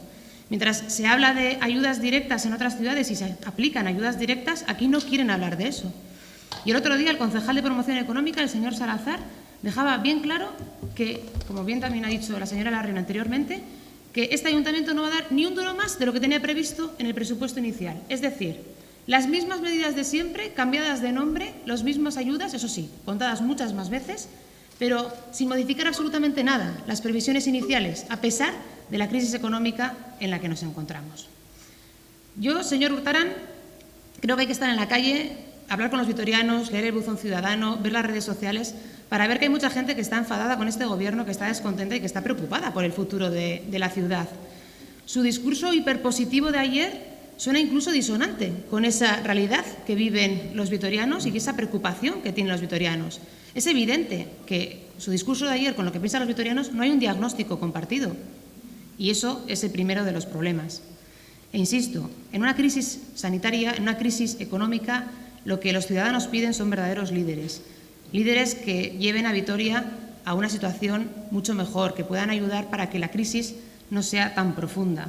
Mientras se habla de ayudas directas en otras ciudades y se aplican ayudas directas, aquí no quieren hablar de eso. Y el otro día el concejal de Promoción Económica, el señor Salazar, dejaba bien claro que, como bien también ha dicho la señora Larrion anteriormente, que este ayuntamiento no va a dar ni un duro más de lo que tenía previsto en el presupuesto inicial. Es decir, las mismas medidas de siempre, cambiadas de nombre, las mismas ayudas, eso sí, contadas muchas más veces, pero sin modificar absolutamente nada las previsiones iniciales, a pesar de la crisis económica en la que nos encontramos. Yo, señor Urtaran, creo que hay que estar en la calle, hablar con los vitorianos, leer el buzón ciudadano, ver las redes sociales, para ver que hay mucha gente que está enfadada con este Gobierno, que está descontenta y que está preocupada por el futuro de la ciudad. Su discurso hiperpositivo de ayer suena incluso disonante con esa realidad que viven los vitorianos y esa preocupación que tienen los vitorianos. Es evidente que su discurso de ayer con lo que piensan los vitorianos no hay un diagnóstico compartido, y eso es el primero de los problemas. E insisto, en una crisis sanitaria, en una crisis económica, lo que los ciudadanos piden son verdaderos líderes. Líderes que lleven a Vitoria a una situación mucho mejor, que puedan ayudar para que la crisis no sea tan profunda.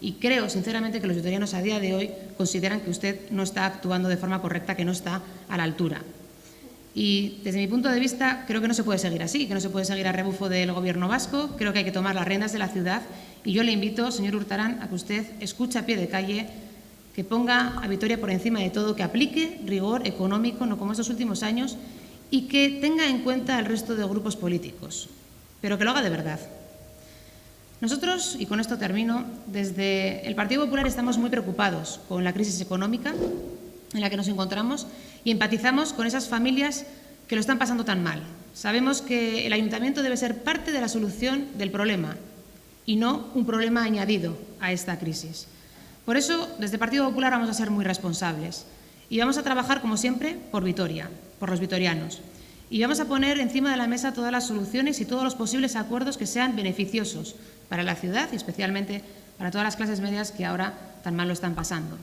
Y creo, sinceramente, que los vitorianos a día de hoy consideran que usted no está actuando de forma correcta, que no está a la altura. Y desde mi punto de vista creo que no se puede seguir así, que no se puede seguir a rebufo del Gobierno vasco. Creo que hay que tomar las riendas de la ciudad y yo le invito, señor Urtaran, a que usted escuche a pie de calle, que ponga a Vitoria por encima de todo, que aplique rigor económico, no como estos últimos años, y que tenga en cuenta el resto de grupos políticos, pero que lo haga de verdad. Nosotros, y con esto termino, desde el Partido Popular estamos muy preocupados con la crisis económica en la que nos encontramos y empatizamos con esas familias que lo están pasando tan mal. Sabemos que el Ayuntamiento debe ser parte de la solución del problema y no un problema añadido a esta crisis. Por eso, desde el Partido Popular vamos a ser muy responsables y vamos a trabajar, como siempre, por Vitoria, por los vitorianos. Y vamos a poner encima de la mesa todas las soluciones y todos los posibles acuerdos que sean beneficiosos para la ciudad y especialmente para todas las clases medias que ahora tan mal lo están pasando.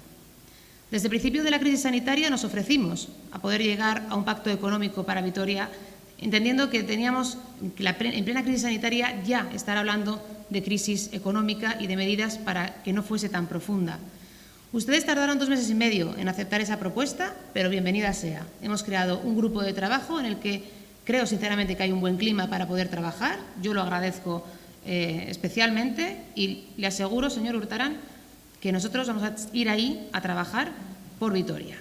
Desde el principio de la crisis sanitaria nos ofrecimos a poder llegar a un pacto económico para Vitoria, entendiendo que teníamos que en plena crisis sanitaria ya estar hablando de crisis económica y de medidas para que no fuese tan profunda. Ustedes tardaron 2 meses y medio en aceptar esa propuesta, pero bienvenida sea. Hemos creado un grupo de trabajo en el que creo sinceramente que hay un buen clima para poder trabajar. Yo lo agradezco especialmente y le aseguro, señor Urtaran, que nosotros vamos a ir ahí a trabajar por Vitoria.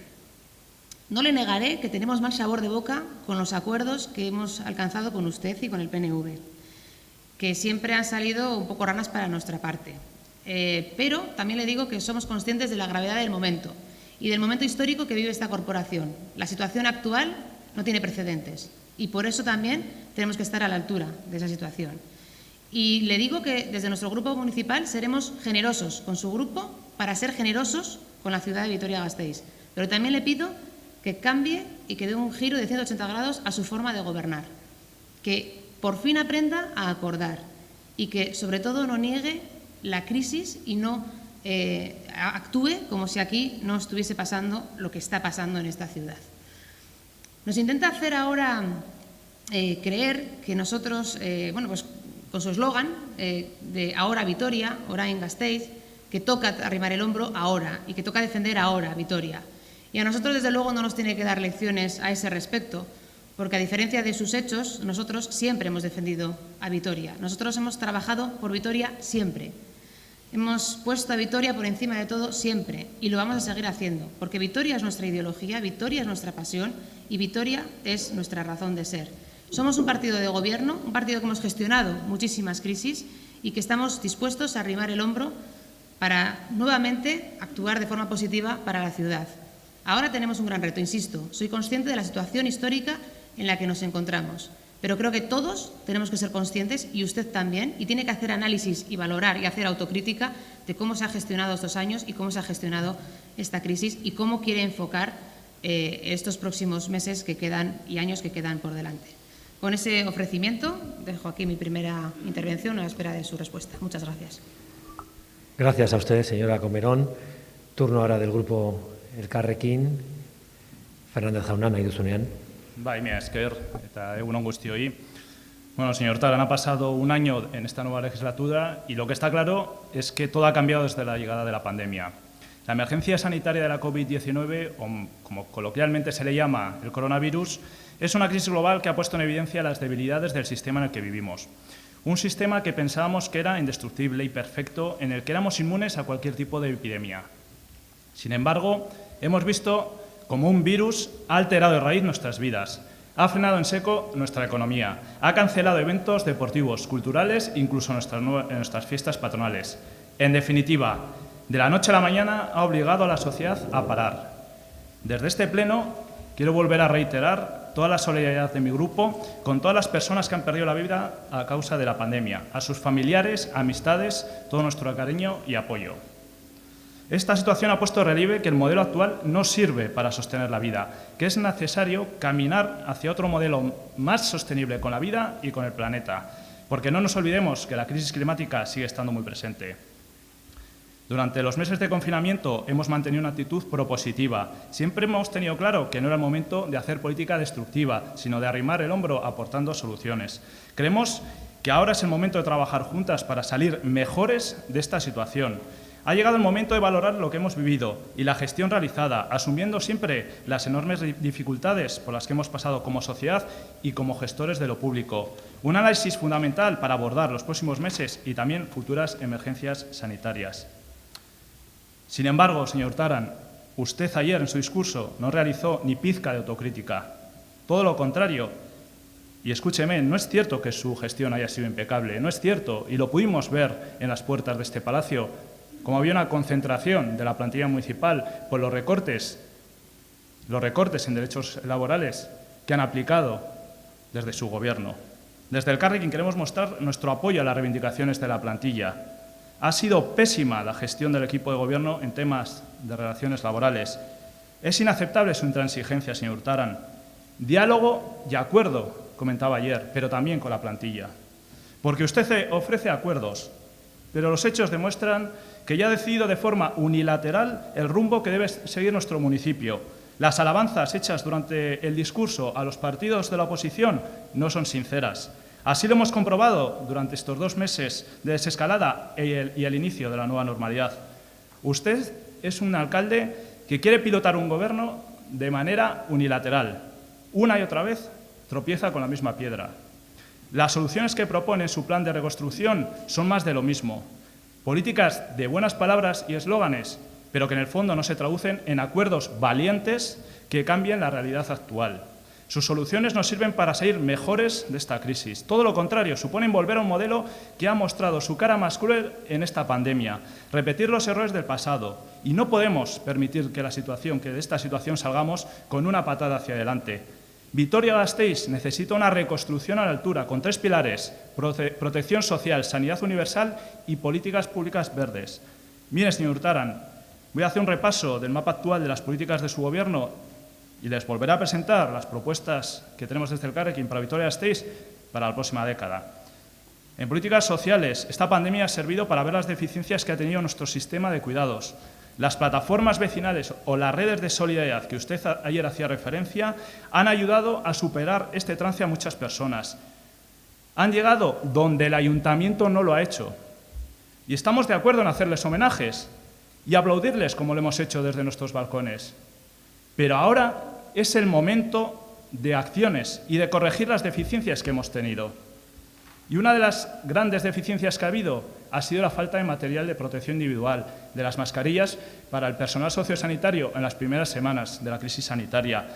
No le negaré que tenemos mal sabor de boca con los acuerdos que hemos alcanzado con usted y con el PNV, que siempre han salido un poco ranas para nuestra parte. Pero también le digo que somos conscientes de la gravedad del momento y del momento histórico que vive esta corporación. La situación actual no tiene precedentes y por eso también tenemos que estar a la altura de esa situación. Y le digo que desde nuestro grupo municipal seremos generosos con su grupo para ser generosos con la ciudad de Vitoria-Gasteiz. Pero también le pido que cambie y que dé un giro de 180 grados a su forma de gobernar, que por fin aprenda a acordar y que sobre todo no niegue la crisis y no actúe como si aquí no estuviese pasando lo que está pasando en esta ciudad. Nos intenta hacer ahora creer que nosotros, pues con su eslogan de ahora Vitoria, Orain Gasteiz, que toca arrimar el hombro ahora y que toca defender ahora Vitoria. Y a nosotros, desde luego, no nos tiene que dar lecciones a ese respecto, porque a diferencia de sus hechos, nosotros siempre hemos defendido a Vitoria. Nosotros hemos trabajado por Vitoria siempre. Hemos puesto a Vitoria por encima de todo siempre y lo vamos a seguir haciendo, porque Vitoria es nuestra ideología, Vitoria es nuestra pasión y Vitoria es nuestra razón de ser. Somos un partido de gobierno, un partido que hemos gestionado muchísimas crisis y que estamos dispuestos a arrimar el hombro para nuevamente actuar de forma positiva para la ciudad. Ahora tenemos un gran reto, insisto, soy consciente de la situación histórica en la que nos encontramos, pero creo que todos tenemos que ser conscientes, y usted también, y tiene que hacer análisis y valorar y hacer autocrítica de cómo se ha gestionado estos años y cómo se ha gestionado esta crisis y cómo quiere enfocar estos próximos meses que quedan y años que quedan por delante. Con ese ofrecimiento dejo aquí mi primera intervención a la espera de su respuesta. Muchas gracias. Gracias a usted, señora Comerón. Turno ahora del grupo Elkarrekin. Fernández Jauna, nahi duzunean. Bai, mila esker, eta egun on guztioi. Bueno, señor Urtaran, ha pasado un año en esta nueva legislatura y lo que está claro es que todo ha cambiado desde la llegada de la pandemia. La emergencia sanitaria de la COVID-19, o como coloquialmente se le llama el coronavirus, es una crisis global que ha puesto en evidencia las debilidades del sistema en el que vivimos. Un sistema que pensábamos que era indestructible y perfecto, en el que éramos inmunes a cualquier tipo de epidemia. Sin embargo, hemos visto cómo un virus ha alterado de raíz nuestras vidas, ha frenado en seco nuestra economía, ha cancelado eventos deportivos, culturales, incluso nuestras fiestas patronales. En definitiva, de la noche a la mañana ha obligado a la sociedad a parar. Desde este pleno quiero volver a reiterar toda la solidaridad de mi grupo con todas las personas que han perdido la vida a causa de la pandemia, a sus familiares, amistades, todo nuestro cariño y apoyo. Esta situación ha puesto en relieve que el modelo actual no sirve para sostener la vida, que es necesario caminar hacia otro modelo más sostenible con la vida y con el planeta, porque no nos olvidemos que la crisis climática sigue estando muy presente. Durante los meses de confinamiento hemos mantenido una actitud propositiva. Siempre hemos tenido claro que no era el momento de hacer política destructiva, sino de arrimar el hombro aportando soluciones. Creemos que ahora es el momento de trabajar juntas para salir mejores de esta situación. Ha llegado el momento de valorar lo que hemos vivido y la gestión realizada, asumiendo siempre las enormes dificultades por las que hemos pasado como sociedad y como gestores de lo público. Un análisis fundamental para abordar los próximos meses y también futuras emergencias sanitarias. Sin embargo, señor Urtaran, usted ayer en su discurso no realizó ni pizca de autocrítica. Todo lo contrario. Y escúcheme, no es cierto que su gestión haya sido impecable, no es cierto, y lo pudimos ver en las puertas de este palacio, como había una concentración de la plantilla municipal por los recortes en derechos laborales que han aplicado desde su gobierno. Desde Elkarrekin queremos mostrar nuestro apoyo a las reivindicaciones de la plantilla. Ha sido pésima la gestión del equipo de gobierno en temas de relaciones laborales. Es inaceptable su intransigencia, señor Urtaran. Diálogo y acuerdo, comentaba ayer, pero también con la plantilla. Porque usted ofrece acuerdos, pero los hechos demuestran que ya ha decidido de forma unilateral el rumbo que debe seguir nuestro municipio. Las alabanzas hechas durante el discurso a los partidos de la oposición no son sinceras. Así lo hemos comprobado durante estos 2 meses de desescalada y el inicio de la nueva normalidad. Usted es un alcalde que quiere pilotar un gobierno de manera unilateral. Una y otra vez tropieza con la misma piedra. Las soluciones que propone en su plan de reconstrucción son más de lo mismo. Políticas de buenas palabras y eslóganes, pero que en el fondo no se traducen en acuerdos valientes que cambien la realidad actual. Sus soluciones nos sirven para salir mejores de esta crisis. Todo lo contrario, suponen volver a un modelo que ha mostrado su cara más cruel en esta pandemia, repetir los errores del pasado. Y no podemos permitir que de esta situación salgamos con una patada hacia adelante. Vitoria-Gasteiz necesita una reconstrucción a la altura, con 3 pilares: protección social, sanidad universal y políticas públicas verdes. Mire, señor Urtaran, voy a hacer un repaso del mapa actual de las políticas de su gobierno y les volveré a presentar las propuestas que tenemos desde Elkarrekin para Vitoria-Gasteiz para la próxima década. En políticas sociales, esta pandemia ha servido para ver las deficiencias que ha tenido nuestro sistema de cuidados. Las plataformas vecinales o las redes de solidaridad que usted ayer hacía referencia han ayudado a superar este trance a muchas personas. Han llegado donde el ayuntamiento no lo ha hecho. Y estamos de acuerdo en hacerles homenajes y aplaudirles como lo hemos hecho desde nuestros balcones. Pero ahora es el momento de acciones y de corregir las deficiencias que hemos tenido. Y una de las grandes deficiencias que ha habido ha sido la falta de material de protección individual, de las mascarillas para el personal sociosanitario en las primeras semanas de la crisis sanitaria.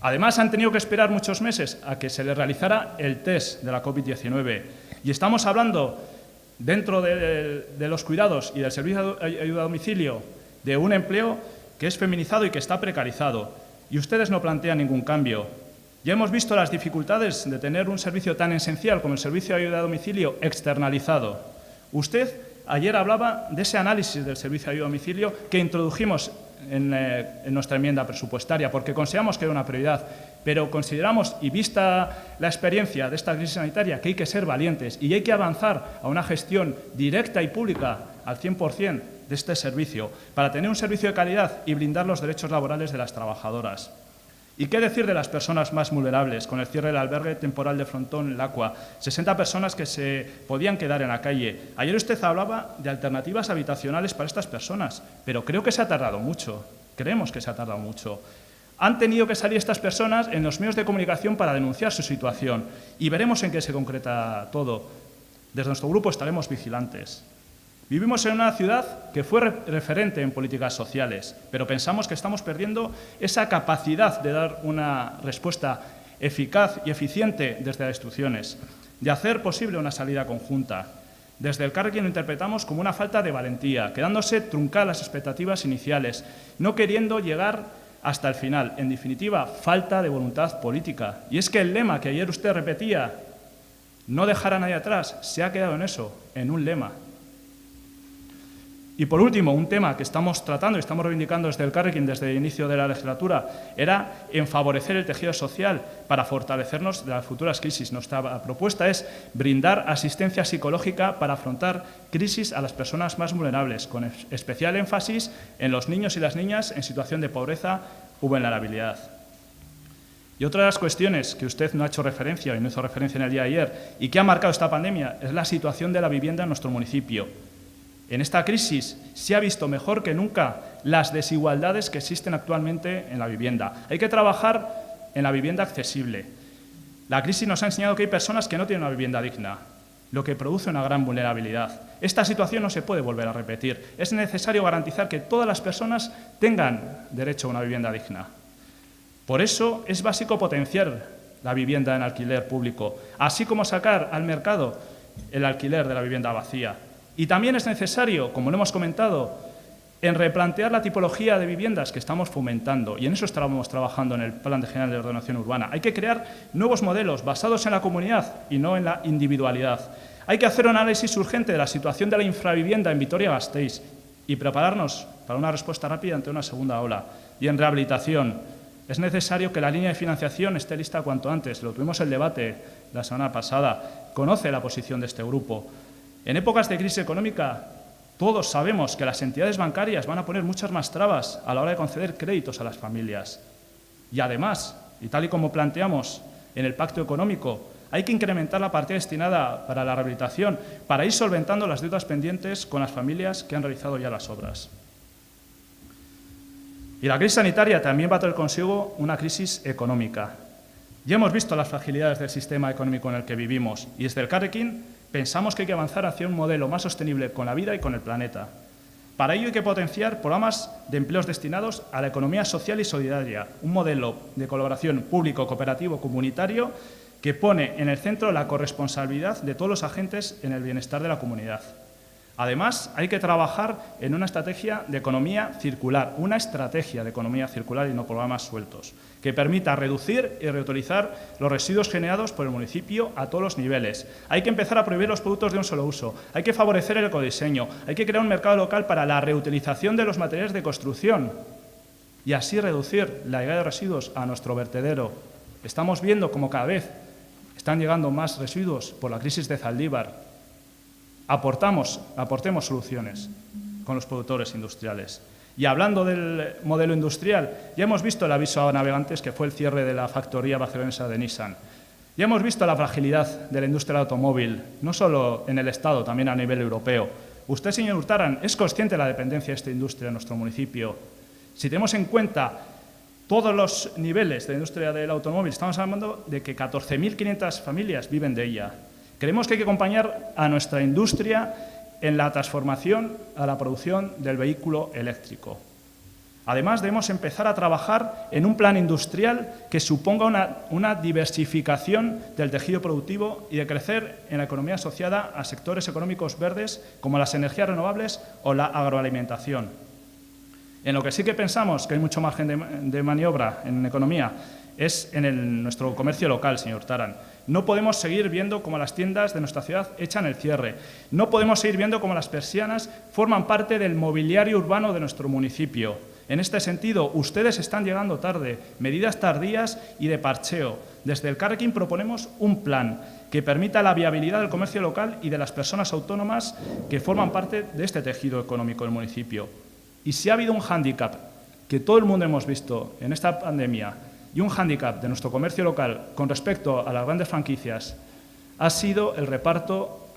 Además, han tenido que esperar muchos meses a que se les realizara el test de la COVID-19. Y estamos hablando, dentro de los cuidados y del servicio de ayuda a domicilio, de un empleo que es feminizado y que está precarizado. Y ustedes no plantean ningún cambio. Ya hemos visto las dificultades de tener un servicio tan esencial como el servicio de ayuda a domicilio externalizado. Usted ayer hablaba de ese análisis del servicio de ayuda a domicilio que introdujimos en nuestra enmienda presupuestaria, porque consideramos que era una prioridad, pero consideramos, y vista la experiencia de esta crisis sanitaria, que hay que ser valientes y hay que avanzar a una gestión directa y pública al 100% de este servicio, para tener un servicio de calidad y blindar los derechos laborales de las trabajadoras. ¿Y qué decir de las personas más vulnerables? Con el cierre del albergue temporal de Frontón Lacua, 60 personas que se podían quedar en la calle. Ayer usted hablaba de alternativas habitacionales para estas personas, pero creo que se ha tardado mucho, creemos que se ha tardado mucho. Han tenido que salir estas personas en los medios de comunicación para denunciar su situación y veremos en qué se concreta todo. Desde nuestro grupo estaremos vigilantes. Vivimos en una ciudad que fue referente en políticas sociales, pero pensamos que estamos perdiendo esa capacidad de dar una respuesta eficaz y eficiente desde las instituciones, de hacer posible una salida conjunta. Desde Elkarrekin lo interpretamos como una falta de valentía, quedándose truncadas las expectativas iniciales, no queriendo llegar hasta el final. En definitiva, falta de voluntad política. Y es que el lema que ayer usted repetía, no dejar a nadie atrás, se ha quedado en eso, en un lema. Y por último, un tema que estamos tratando y estamos reivindicando desde Elkarrekin desde el inicio de la legislatura era en favorecer el tejido social para fortalecernos de las futuras crisis. Nuestra propuesta es brindar asistencia psicológica para afrontar crisis a las personas más vulnerables, con especial énfasis en los niños y las niñas en situación de pobreza u vulnerabilidad. Y otra de las cuestiones que usted no ha hecho referencia y no hizo referencia en el día de ayer y que ha marcado esta pandemia es la situación de la vivienda en nuestro municipio. En esta crisis se ha visto mejor que nunca las desigualdades que existen actualmente en la vivienda. Hay que trabajar en la vivienda accesible. La crisis nos ha enseñado que hay personas que no tienen una vivienda digna, lo que produce una gran vulnerabilidad. Esta situación no se puede volver a repetir. Es necesario garantizar que todas las personas tengan derecho a una vivienda digna. Por eso es básico potenciar la vivienda en alquiler público, así como sacar al mercado el alquiler de la vivienda vacía. Y también es necesario, como lo hemos comentado, en replantear la tipología de viviendas que estamos fomentando, y en eso estábamos trabajando en el Plan General de Ordenación Urbana. Hay que crear nuevos modelos basados en la comunidad y no en la individualidad. Hay que hacer un análisis urgente de la situación de la infravivienda en Vitoria-Gasteiz y prepararnos para una respuesta rápida ante una segunda ola. Y en rehabilitación, es necesario que la línea de financiación esté lista cuanto antes. Lo tuvimos el debate la semana pasada. Conoce la posición de este grupo. En épocas de crisis económica, todos sabemos que las entidades bancarias van a poner muchas más trabas a la hora de conceder créditos a las familias. Y además, y tal y como planteamos en el Pacto Económico, hay que incrementar la partida destinada para la rehabilitación para ir solventando las deudas pendientes con las familias que han realizado ya las obras. Y la crisis sanitaria también va a traer consigo una crisis económica. Ya hemos visto las fragilidades del sistema económico en el que vivimos y desde Elkarrekin pensamos que hay que avanzar hacia un modelo más sostenible con la vida y con el planeta. Para ello hay que potenciar programas de empleos destinados a la economía social y solidaria, un modelo de colaboración público, cooperativo, comunitario, que pone en el centro la corresponsabilidad de todos los agentes en el bienestar de la comunidad. Además, hay que trabajar en una estrategia de economía circular, y no programas sueltos, que permita reducir y reutilizar los residuos generados por el municipio a todos los niveles. Hay que empezar a prohibir los productos de un solo uso, hay que favorecer el ecodiseño, hay que crear un mercado local para la reutilización de los materiales de construcción y así reducir la llegada de residuos a nuestro vertedero. Estamos viendo cómo cada vez están llegando más residuos por la crisis de Zaldívar. Aportemos soluciones con los productores industriales. Y hablando del modelo industrial, ya hemos visto el aviso a navegantes que fue el cierre de la factoría barcelonesa de Nissan. Ya hemos visto la fragilidad de la industria del automóvil, no solo en el Estado, también a nivel europeo. Usted, señor Urtaran, es consciente de la dependencia de esta industria en nuestro municipio. Si tenemos en cuenta todos los niveles de la industria del automóvil, estamos hablando de que 14.500 familias viven de ella. Creemos que hay que acompañar a nuestra industria en la transformación a la producción del vehículo eléctrico. Además, debemos empezar a trabajar en un plan industrial que suponga una diversificación del tejido productivo y de crecer en la economía asociada a sectores económicos verdes como las energías renovables o la agroalimentación. En lo que sí que pensamos que hay mucho margen de maniobra en economía es en nuestro comercio local, señor Urtaran. No podemos seguir viendo cómo las tiendas de nuestra ciudad echan el cierre. No podemos seguir viendo cómo las persianas forman parte del mobiliario urbano de nuestro municipio. En este sentido, ustedes están llegando tarde, medidas tardías y de parcheo. Desde Elkarrekin proponemos un plan que permita la viabilidad del comercio local y de las personas autónomas que forman parte de este tejido económico del municipio. Y si ha habido un hándicap que todo el mundo hemos visto en esta pandemia y un hándicap de nuestro comercio local con respecto a las grandes franquicias ha sido el reparto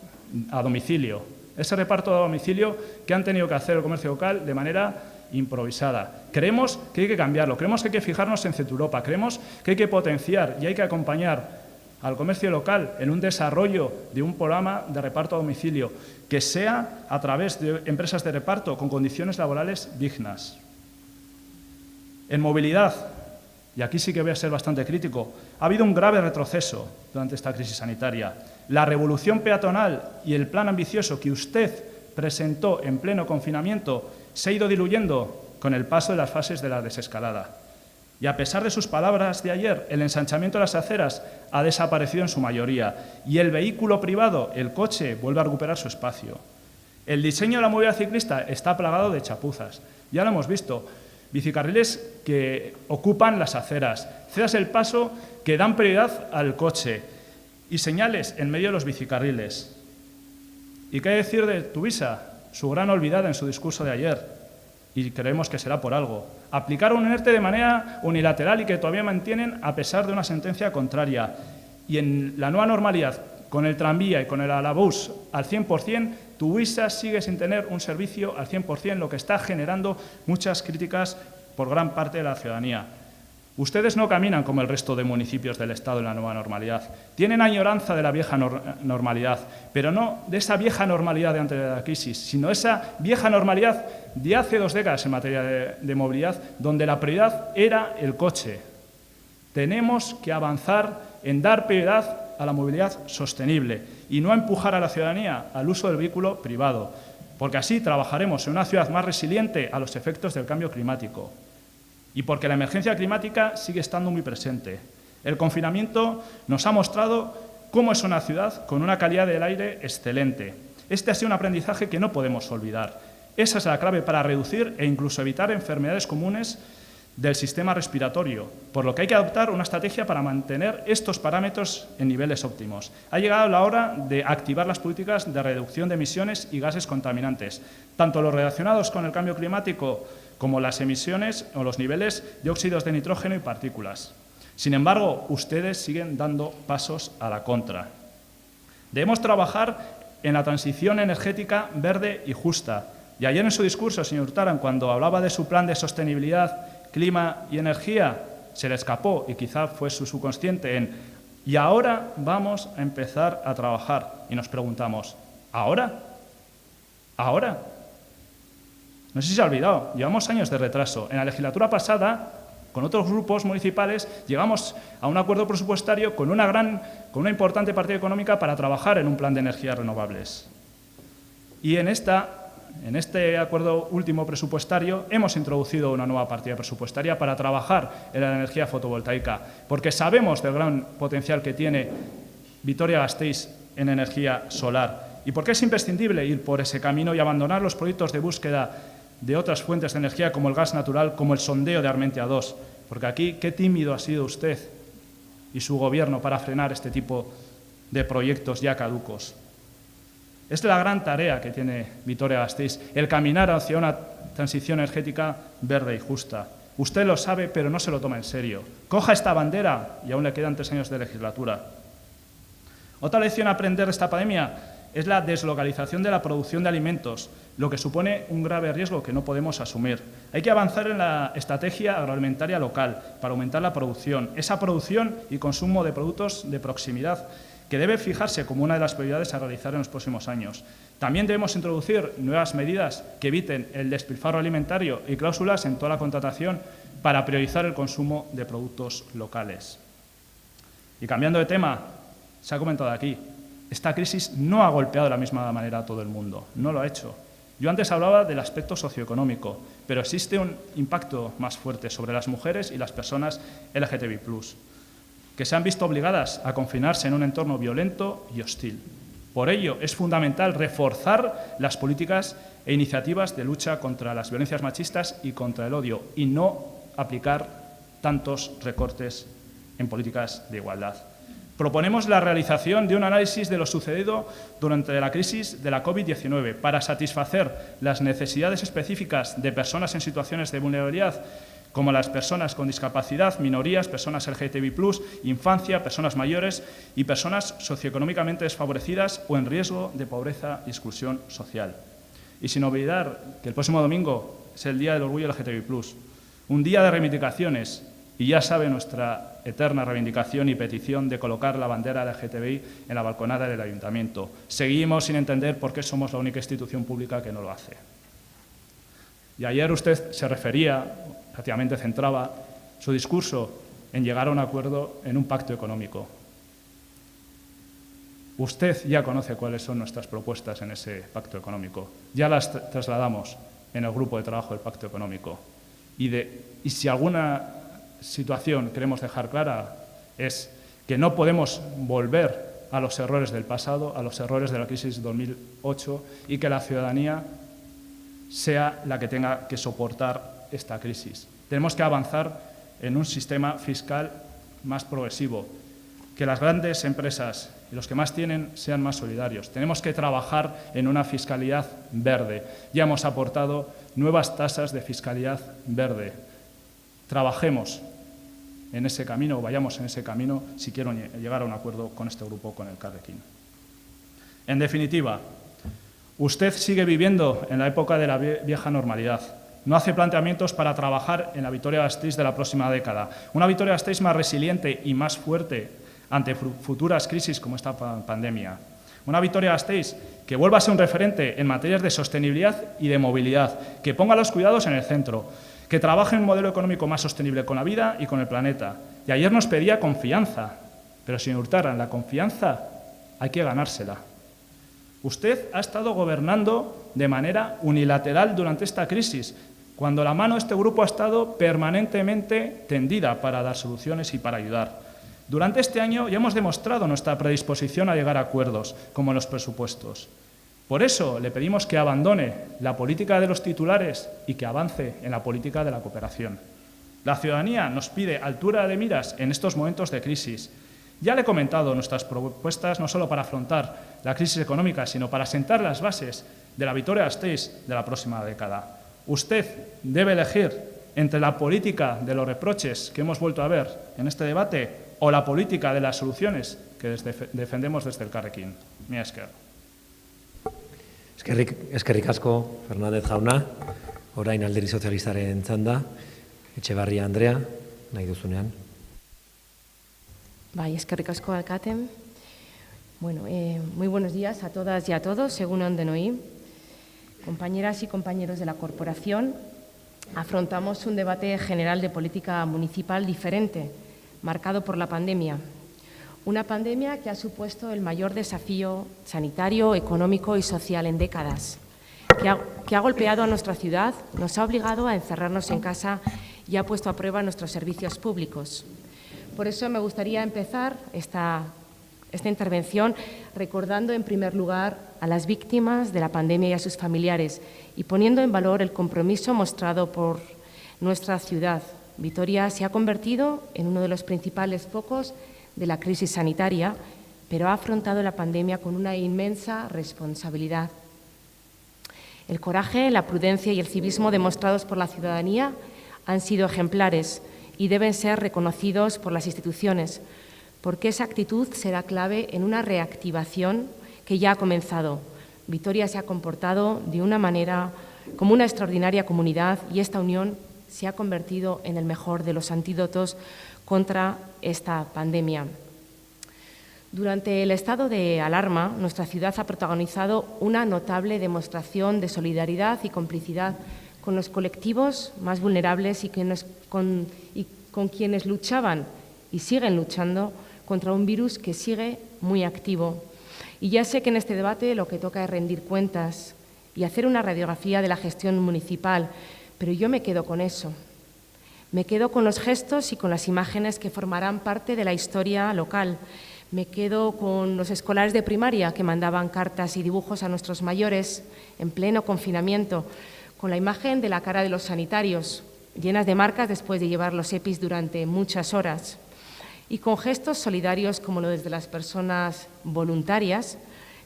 a domicilio. Ese reparto a domicilio que han tenido que hacer el comercio local de manera improvisada. Creemos que hay que cambiarlo, creemos que hay que fijarnos en Centroeuropa, creemos que hay que potenciar y hay que acompañar al comercio local en un desarrollo de un programa de reparto a domicilio que sea a través de empresas de reparto con condiciones laborales dignas. En movilidad, y aquí sí que voy a ser bastante crítico, ha habido un grave retroceso durante esta crisis sanitaria. La revolución peatonal y el plan ambicioso que usted presentó en pleno confinamiento se ha ido diluyendo con el paso de las fases de la desescalada. Y a pesar de sus palabras de ayer, el ensanchamiento de las aceras ha desaparecido en su mayoría y el vehículo privado, el coche, vuelve a recuperar su espacio. El diseño de la movilidad ciclista está plagado de chapuzas. Ya lo hemos visto. Bicicarriles que ocupan las aceras, cedas el paso que dan prioridad al coche y señales en medio de los bicicarriles. ¿Y qué decir de Tuvisa? Su gran olvidada en su discurso de ayer, y creemos que será por algo. Aplicar un ERTE de manera unilateral y que todavía mantienen a pesar de una sentencia contraria. Y en la nueva normalidad, con el tranvía y con el Alabús al 100%, Tuvisa sigue sin tener un servicio al 100%, lo que está generando muchas críticas por gran parte de la ciudadanía. Ustedes no caminan como el resto de municipios del Estado en la nueva normalidad. Tienen añoranza de la vieja normalidad, pero no de esa vieja normalidad de antes de la crisis, sino esa vieja normalidad de hace 2 décadas en materia de movilidad, donde la prioridad era el coche. Tenemos que avanzar en dar prioridad a la movilidad sostenible y no empujar a la ciudadanía al uso del vehículo privado, porque así trabajaremos en una ciudad más resiliente a los efectos del cambio climático. Y porque la emergencia climática sigue estando muy presente. El confinamiento nos ha mostrado cómo es una ciudad con una calidad del aire excelente. Este ha sido un aprendizaje que no podemos olvidar. Esa es la clave para reducir e incluso evitar enfermedades comunes del sistema respiratorio, por lo que hay que adoptar una estrategia para mantener estos parámetros en niveles óptimos. Ha llegado la hora de activar las políticas de reducción de emisiones y gases contaminantes, tanto los relacionados con el cambio climático como las emisiones o los niveles de óxidos de nitrógeno y partículas. Sin embargo, ustedes siguen dando pasos a la contra. Debemos trabajar en la transición energética verde y justa. Y ayer en su discurso, señor Urtaran, cuando hablaba de su plan de sostenibilidad, clima y energía, se le escapó, y quizá fue su subconsciente, en «y ahora vamos a empezar a trabajar». Y nos preguntamos, ¿ahora? ¿Ahora? No sé si se ha olvidado, llevamos años de retraso. En la legislatura pasada, con otros grupos municipales, llegamos a un acuerdo presupuestario con una importante partida económica para trabajar en un plan de energías renovables. Y en este acuerdo último presupuestario hemos introducido una nueva partida presupuestaria para trabajar en la energía fotovoltaica, porque sabemos del gran potencial que tiene Vitoria-Gasteiz en energía solar y porque es imprescindible ir por ese camino y abandonar los proyectos de búsqueda de otras fuentes de energía como el gas natural, como el sondeo de Armentia 2, porque aquí qué tímido ha sido usted y su gobierno para frenar este tipo de proyectos ya caducos. Es la gran tarea que tiene Vitoria-Gasteiz, el caminar hacia una transición energética verde y justa. Usted lo sabe, pero no se lo toma en serio. Coja esta bandera y aún le quedan 3 años de legislatura. Otra lección a aprender de esta pandemia es la deslocalización de la producción de alimentos, lo que supone un grave riesgo que no podemos asumir. Hay que avanzar en la estrategia agroalimentaria local para aumentar la producción, esa producción y consumo de productos de proximidad, que debe fijarse como una de las prioridades a realizar en los próximos años. También debemos introducir nuevas medidas que eviten el despilfarro alimentario y cláusulas en toda la contratación para priorizar el consumo de productos locales. Y cambiando de tema, se ha comentado aquí, esta crisis no ha golpeado de la misma manera a todo el mundo, no lo ha hecho. Yo antes hablaba del aspecto socioeconómico, pero existe un impacto más fuerte sobre las mujeres y las personas LGTBI+, que se han visto obligadas a confinarse en un entorno violento y hostil. Por ello, es fundamental reforzar las políticas e iniciativas de lucha contra las violencias machistas y contra el odio, y no aplicar tantos recortes en políticas de igualdad. Proponemos la realización de un análisis de lo sucedido durante la crisis de la COVID-19 para satisfacer las necesidades específicas de personas en situaciones de vulnerabilidad, como las personas con discapacidad, minorías, personas LGTBI+, infancia, personas mayores y personas socioeconómicamente desfavorecidas o en riesgo de pobreza y exclusión social. Y sin olvidar que el próximo domingo es el Día del Orgullo LGTBI+, un día de reivindicaciones, y ya sabe nuestra eterna reivindicación y petición de colocar la bandera LGTBI en la balconada del Ayuntamiento. Seguimos sin entender por qué somos la única institución pública que no lo hace. Y ayer usted se refería, prácticamente centraba su discurso en llegar a un acuerdo en un pacto económico. Usted ya conoce cuáles son nuestras propuestas en ese pacto económico. Ya las trasladamos en el grupo de trabajo del pacto económico. Y si alguna situación queremos dejar clara es que no podemos volver a los errores del pasado, a los errores de la crisis de 2008 y que la ciudadanía sea la que tenga que soportar esta crisis. Tenemos que avanzar en un sistema fiscal más progresivo, que las grandes empresas y los que más tienen sean más solidarios. Tenemos que trabajar en una fiscalidad verde. Ya hemos aportado nuevas tasas de fiscalidad verde. Trabajemos en ese camino, o vayamos en ese camino, si quiero llegar a un acuerdo con este grupo, con el Carrequín. En definitiva, Usted sigue viviendo en la época de la vieja normalidad. No hace planteamientos para trabajar en la Vitoria-Gasteiz de la próxima década. Una Vitoria-Gasteiz más resiliente y más fuerte ante futuras crisis como esta pandemia. Una Vitoria-Gasteiz que vuelva a ser un referente en materias de sostenibilidad y de movilidad, que ponga los cuidados en el centro, que trabaje en un modelo económico más sostenible con la vida y con el planeta. Y ayer nos pedía confianza, pero señor Urtaran, la confianza hay que ganársela. Usted ha estado gobernando de manera unilateral durante esta crisis, cuando la mano de este grupo ha estado permanentemente tendida para dar soluciones y para ayudar. Durante este año ya hemos demostrado nuestra predisposición a llegar a acuerdos, como en los presupuestos. Por eso le pedimos que abandone la política de los titulares y que avance en la política de la cooperación. La ciudadanía nos pide altura de miras en estos momentos de crisis. Ya le he comentado nuestras propuestas no solo para afrontar la crisis económica, sino para sentar las bases de la Vitoria-Gasteiz de la próxima década. Usted debe elegir entre la política de los reproches que hemos vuelto a ver en este debate o la política de las soluciones que defendemos desde Elkarrekin. Mila esker. Eskerrik asko, Fernández jauna. Orain Alderdi Sozialistaren txanda. Etxebarria Andrea, nahi duzunean. Bai, eskerrik asko alkate. Bueno, muy buenos días a todas y a todos, egun on denoi. Compañeras y compañeros de la corporación, afrontamos un debate general de política municipal diferente, marcado por la pandemia. Una pandemia que ha supuesto el mayor desafío sanitario, económico y social en décadas, que ha golpeado a nuestra ciudad, nos ha obligado a encerrarnos en casa y ha puesto a prueba nuestros servicios públicos. Por eso me gustaría empezar esta intervención recordando en primer lugar a las víctimas de la pandemia y a sus familiares y poniendo en valor el compromiso mostrado por nuestra ciudad. Vitoria se ha convertido en uno de los principales focos de la crisis sanitaria, pero ha afrontado la pandemia con una inmensa responsabilidad. El coraje, la prudencia y el civismo demostrados por la ciudadanía han sido ejemplares y deben ser reconocidos por las instituciones, porque esa actitud será clave en una reactivación que ya ha comenzado. Vitoria se ha comportado de una manera como una extraordinaria comunidad y esta unión se ha convertido en el mejor de los antídotos contra esta pandemia. Durante el estado de alarma, nuestra ciudad ha protagonizado una notable demostración de solidaridad y complicidad con los colectivos más vulnerables y con quienes luchaban y siguen luchando contra un virus que sigue muy activo. Y ya sé que en este debate lo que toca es rendir cuentas y hacer una radiografía de la gestión municipal, pero yo me quedo con eso. Me quedo con los gestos y con las imágenes que formarán parte de la historia local. Me quedo con los escolares de primaria que mandaban cartas y dibujos a nuestros mayores en pleno confinamiento, con la imagen de la cara de los sanitarios, llenas de marcas después de llevar los EPIs durante muchas horas, y con gestos solidarios como los de las personas voluntarias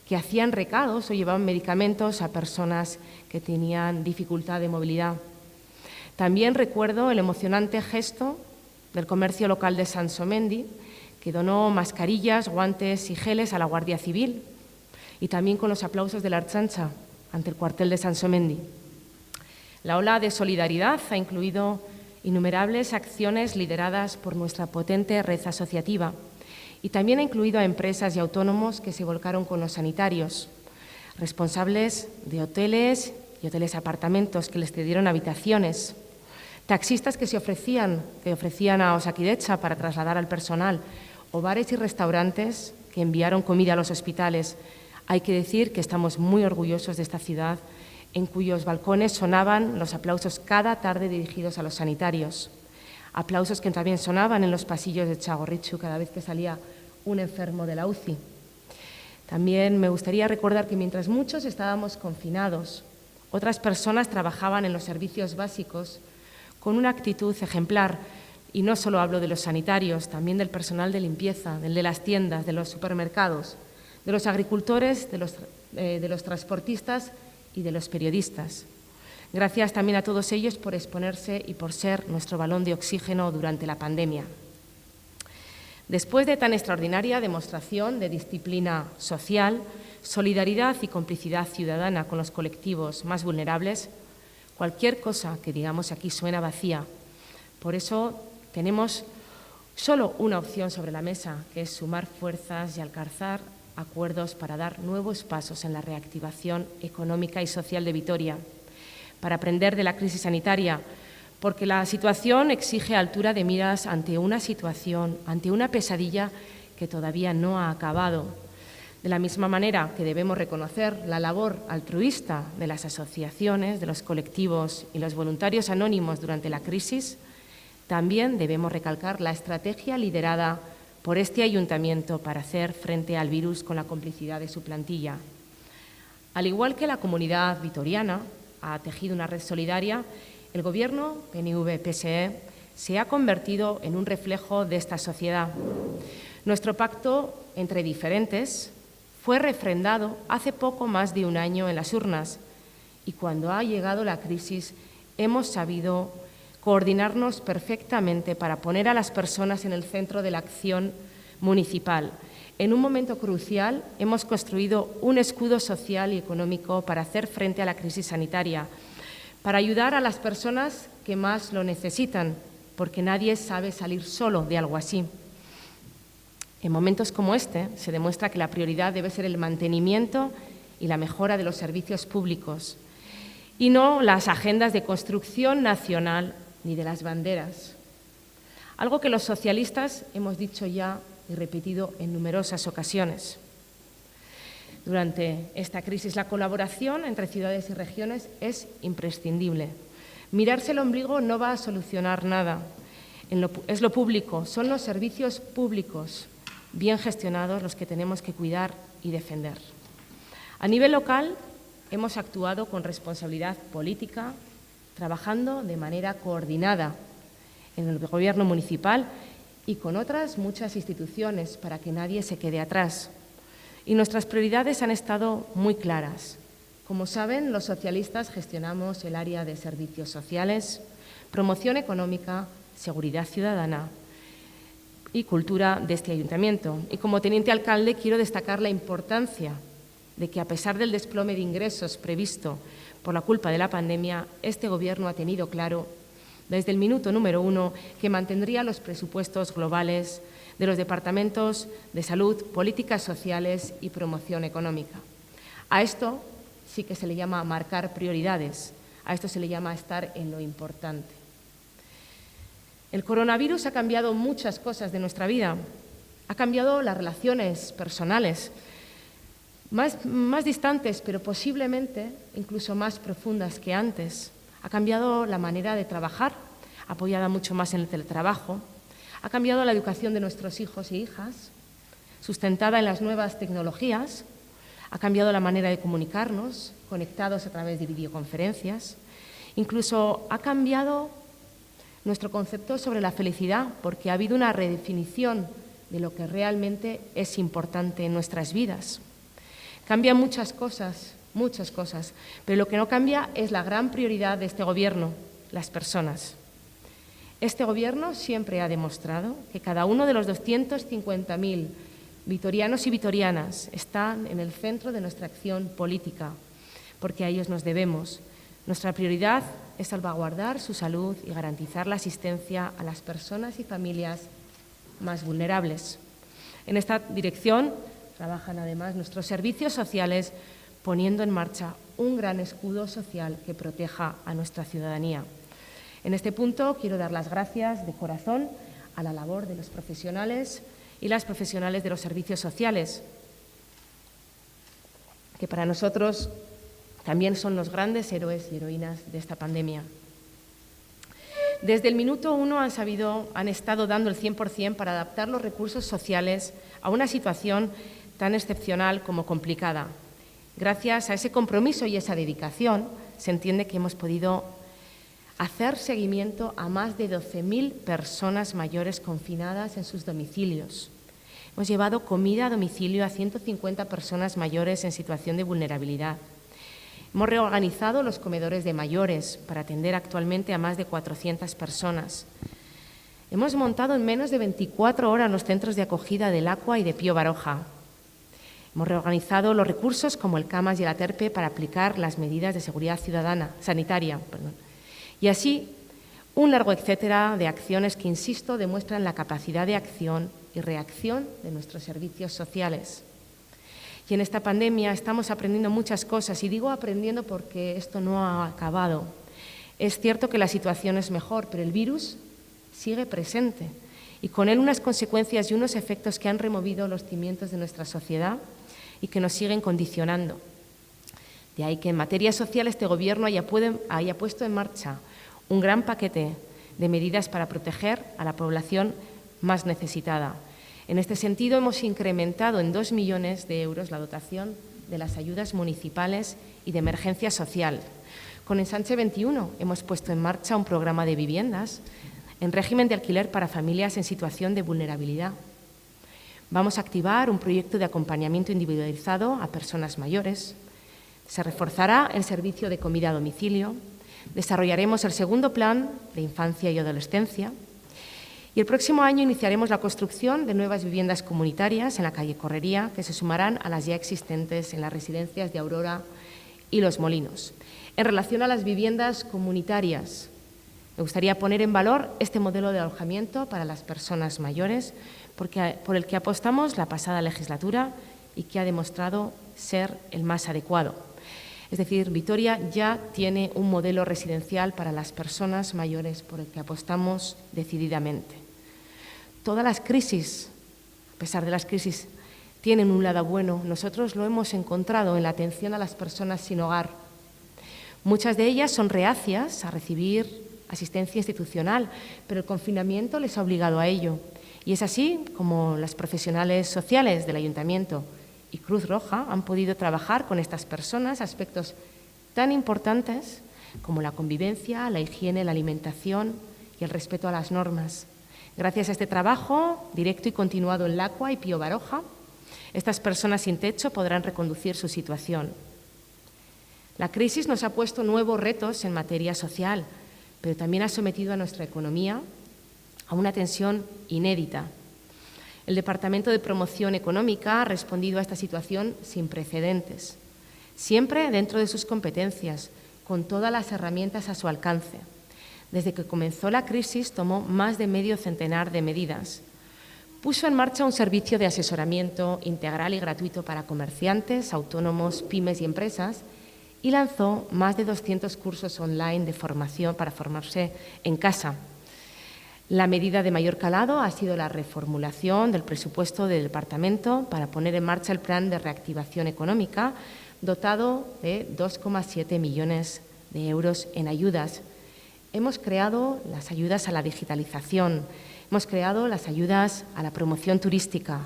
que hacían recados o llevaban medicamentos a personas que tenían dificultad de movilidad. También recuerdo el emocionante gesto del comercio local de Sansomendi, que donó mascarillas, guantes y geles a la Guardia Civil, y también con los aplausos de la Ertzaintza ante el cuartel de Sansomendi. La ola de solidaridad ha incluido innumerables acciones lideradas por nuestra potente red asociativa y también ha incluido a empresas y autónomos que se volcaron con los sanitarios, responsables de hoteles y hoteles apartamentos que les cedieron habitaciones, taxistas que ofrecían a Osakidetza para trasladar al personal, o bares y restaurantes que enviaron comida a los hospitales. Hay que decir que estamos muy orgullosos de esta ciudad, en cuyos balcones sonaban los aplausos cada tarde dirigidos a los sanitarios. Aplausos que también sonaban en los pasillos de Txagorritxu cada vez que salía un enfermo de la UCI. También me gustaría recordar que mientras muchos estábamos confinados, otras personas trabajaban en los servicios básicos con una actitud ejemplar. Y no solo hablo de los sanitarios, también del personal de limpieza, del de las tiendas, de los supermercados, de los agricultores, de los transportistas y de los periodistas. Gracias también a todos ellos por exponerse y por ser nuestro balón de oxígeno durante la pandemia. Después de tan extraordinaria demostración de disciplina social, solidaridad y complicidad ciudadana con los colectivos más vulnerables, cualquier cosa que digamos aquí suena vacía. Por eso tenemos solo una opción sobre la mesa, que es sumar fuerzas y alcanzar acuerdos para dar nuevos pasos en la reactivación económica y social de Vitoria, para aprender de la crisis sanitaria, porque la situación exige altura de miras ante una situación, ante una pesadilla que todavía no ha acabado. De la misma manera que debemos reconocer la labor altruista de las asociaciones, de los colectivos y los voluntarios anónimos durante la crisis, también debemos recalcar la estrategia liderada por este ayuntamiento para hacer frente al virus con la complicidad de su plantilla. Al igual que la comunidad vitoriana ha tejido una red solidaria, el Gobierno PNV-PSE se ha convertido en un reflejo de esta sociedad. Nuestro pacto entre diferentes fue refrendado hace poco más de un año en las urnas y cuando ha llegado la crisis hemos sabido coordinarnos perfectamente para poner a las personas en el centro de la acción municipal. En un momento crucial hemos construido un escudo social y económico para hacer frente a la crisis sanitaria, para ayudar a las personas que más lo necesitan, porque nadie sabe salir solo de algo así. En momentos como este se demuestra que la prioridad debe ser el mantenimiento y la mejora de los servicios públicos y no las agendas de construcción nacional ni de las banderas. Algo que los socialistas hemos dicho ya y repetido en numerosas ocasiones. Durante esta crisis, la colaboración entre ciudades y regiones es imprescindible. Mirarse el ombligo no va a solucionar nada. Es lo público, son los servicios públicos bien gestionados los que tenemos que cuidar y defender. A nivel local, hemos actuado con responsabilidad política, trabajando de manera coordinada en el Gobierno municipal y con otras muchas instituciones para que nadie se quede atrás. Y nuestras prioridades han estado muy claras. Como saben, los socialistas gestionamos el área de servicios sociales, promoción económica, seguridad ciudadana y cultura de este ayuntamiento. Y como teniente alcalde quiero destacar la importancia de que, a pesar del desplome de ingresos previsto por la culpa de la pandemia, este Gobierno ha tenido claro desde el minuto número 1 que mantendría los presupuestos globales de los departamentos de salud, políticas sociales y promoción económica. A esto sí que se le llama marcar prioridades, a esto se le llama estar en lo importante. El coronavirus ha cambiado muchas cosas de nuestra vida, ha cambiado las relaciones personales, más distantes, pero posiblemente incluso más profundas que antes. Ha cambiado la manera de trabajar, apoyada mucho más en el teletrabajo. Ha cambiado la educación de nuestros hijos e hijas, sustentada en las nuevas tecnologías. Ha cambiado la manera de comunicarnos, conectados a través de videoconferencias. Incluso ha cambiado nuestro concepto sobre la felicidad, porque ha habido una redefinición de lo que realmente es importante en nuestras vidas. Cambian muchas cosas, pero lo que no cambia es la gran prioridad de este Gobierno, las personas. Este Gobierno siempre ha demostrado que cada uno de los 250.000 vitorianos y vitorianas están en el centro de nuestra acción política, porque a ellos nos debemos. Nuestra prioridad es salvaguardar su salud y garantizar la asistencia a las personas y familias más vulnerables. En esta dirección trabajan además nuestros servicios sociales, poniendo en marcha un gran escudo social que proteja a nuestra ciudadanía. En este punto quiero dar las gracias de corazón a la labor de los profesionales y las profesionales de los servicios sociales, que para nosotros también son los grandes héroes y heroínas de esta pandemia. Desde el minuto 1 han estado dando el 100% para adaptar los recursos sociales a una situación tan excepcional como complicada. Gracias a ese compromiso y esa dedicación, se entiende que hemos podido hacer seguimiento a más de 12.000 personas mayores confinadas en sus domicilios. Hemos llevado comida a domicilio a 150 personas mayores en situación de vulnerabilidad. Hemos reorganizado los comedores de mayores para atender actualmente a más de 400 personas. Hemos montado en menos de 24 horas los centros de acogida del Aqua y de Pío Baroja. Hemos reorganizado los recursos como el CAMAS y el ATERPE para aplicar las medidas de seguridad sanitaria. Y así, un largo etcétera de acciones que, insisto, demuestran la capacidad de acción y reacción de nuestros servicios sociales. Y en esta pandemia estamos aprendiendo muchas cosas, y digo aprendiendo porque esto no ha acabado. Es cierto que la situación es mejor, pero el virus sigue presente y con él unas consecuencias y unos efectos que han removido los cimientos de nuestra sociedad y que nos siguen condicionando. De ahí que en materia social este Gobierno haya puesto en marcha un gran paquete de medidas para proteger a la población más necesitada. En este sentido, hemos incrementado en 2 millones de euros la dotación de las ayudas municipales y de emergencia social. Con Ensanche 21 hemos puesto en marcha un programa de viviendas en régimen de alquiler para familias en situación de vulnerabilidad. Vamos a activar un proyecto de acompañamiento individualizado a personas mayores. Se reforzará el servicio de comida a domicilio. Desarrollaremos el segundo plan de infancia y adolescencia. Y el próximo año iniciaremos la construcción de nuevas viviendas comunitarias en la calle Correría, que se sumarán a las ya existentes en las residencias de Aurora y Los Molinos. En relación a las viviendas comunitarias, me gustaría poner en valor este modelo de alojamiento para las personas mayores, por el que apostamos la pasada legislatura y que ha demostrado ser el más adecuado. Es decir, Vitoria ya tiene un modelo residencial para las personas mayores por el que apostamos decididamente. Todas las crisis, a pesar de las crisis, tienen un lado bueno. Nosotros lo hemos encontrado en la atención a las personas sin hogar. Muchas de ellas son reacias a recibir asistencia institucional, pero el confinamiento les ha obligado a ello. Y es así como las profesionales sociales del Ayuntamiento y Cruz Roja han podido trabajar con estas personas aspectos tan importantes como la convivencia, la higiene, la alimentación y el respeto a las normas. Gracias a este trabajo directo y continuado en Lacua y Pío Baroja, estas personas sin techo podrán reconducir su situación. La crisis nos ha puesto nuevos retos en materia social, pero también ha sometido a nuestra economía a una tensión inédita. El Departamento de Promoción Económica ha respondido a esta situación sin precedentes, siempre dentro de sus competencias, con todas las herramientas a su alcance. Desde que comenzó la crisis tomó más de medio centenar de medidas. Puso en marcha un servicio de asesoramiento integral y gratuito para comerciantes, autónomos, pymes y empresas, y lanzó más de 200 cursos online de formación para formarse en casa. La medida de mayor calado ha sido la reformulación del presupuesto del Departamento para poner en marcha el Plan de Reactivación Económica, dotado de 2,7 millones de euros en ayudas. Hemos creado las ayudas a la digitalización, hemos creado las ayudas a la promoción turística,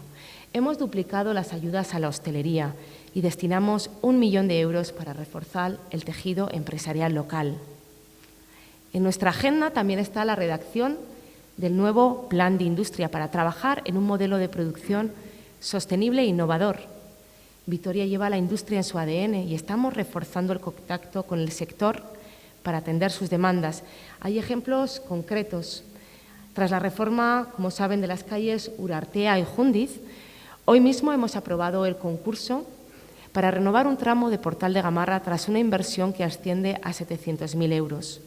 hemos duplicado las ayudas a la hostelería y destinamos 1 millón de euros para reforzar el tejido empresarial local. En nuestra agenda también está la redacción del nuevo Plan de Industria para trabajar en un modelo de producción sostenible e innovador. Vitoria lleva la industria en su ADN y estamos reforzando el contacto con el sector para atender sus demandas. Hay ejemplos concretos. Tras la reforma, como saben, de las calles Urartea y Jundiz, hoy mismo hemos aprobado el concurso para renovar un tramo de Portal de Gamarra tras una inversión que asciende a 700.000 euros.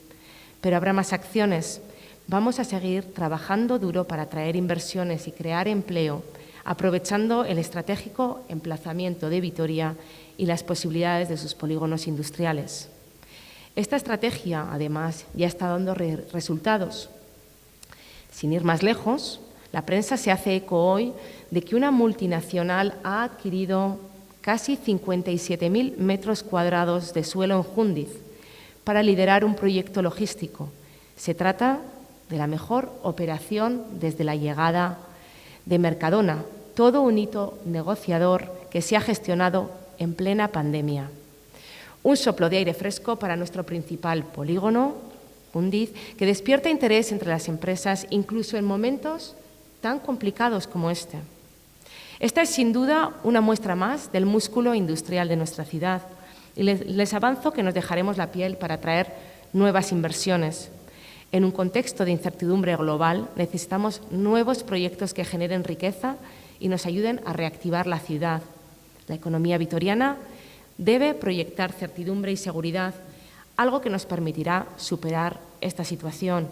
Pero habrá más acciones. Vamos a seguir trabajando duro para atraer inversiones y crear empleo, aprovechando el estratégico emplazamiento de Vitoria y las posibilidades de sus polígonos industriales. Esta estrategia, además, ya está dando resultados. Sin ir más lejos, la prensa se hace eco hoy de que una multinacional ha adquirido casi 57.000 metros cuadrados de suelo en Jundiz para liderar un proyecto logístico. Se trata de la mejor operación desde la llegada de Mercadona, todo un hito negociador que se ha gestionado en plena pandemia. Un soplo de aire fresco para nuestro principal polígono, Jundiz, que despierta interés entre las empresas incluso en momentos tan complicados como este. Esta es sin duda una muestra más del músculo industrial de nuestra ciudad y les avanzo que nos dejaremos la piel para atraer nuevas inversiones. En un contexto de incertidumbre global, necesitamos nuevos proyectos que generen riqueza y nos ayuden a reactivar la ciudad. La economía vitoriana debe proyectar certidumbre y seguridad, algo que nos permitirá superar esta situación,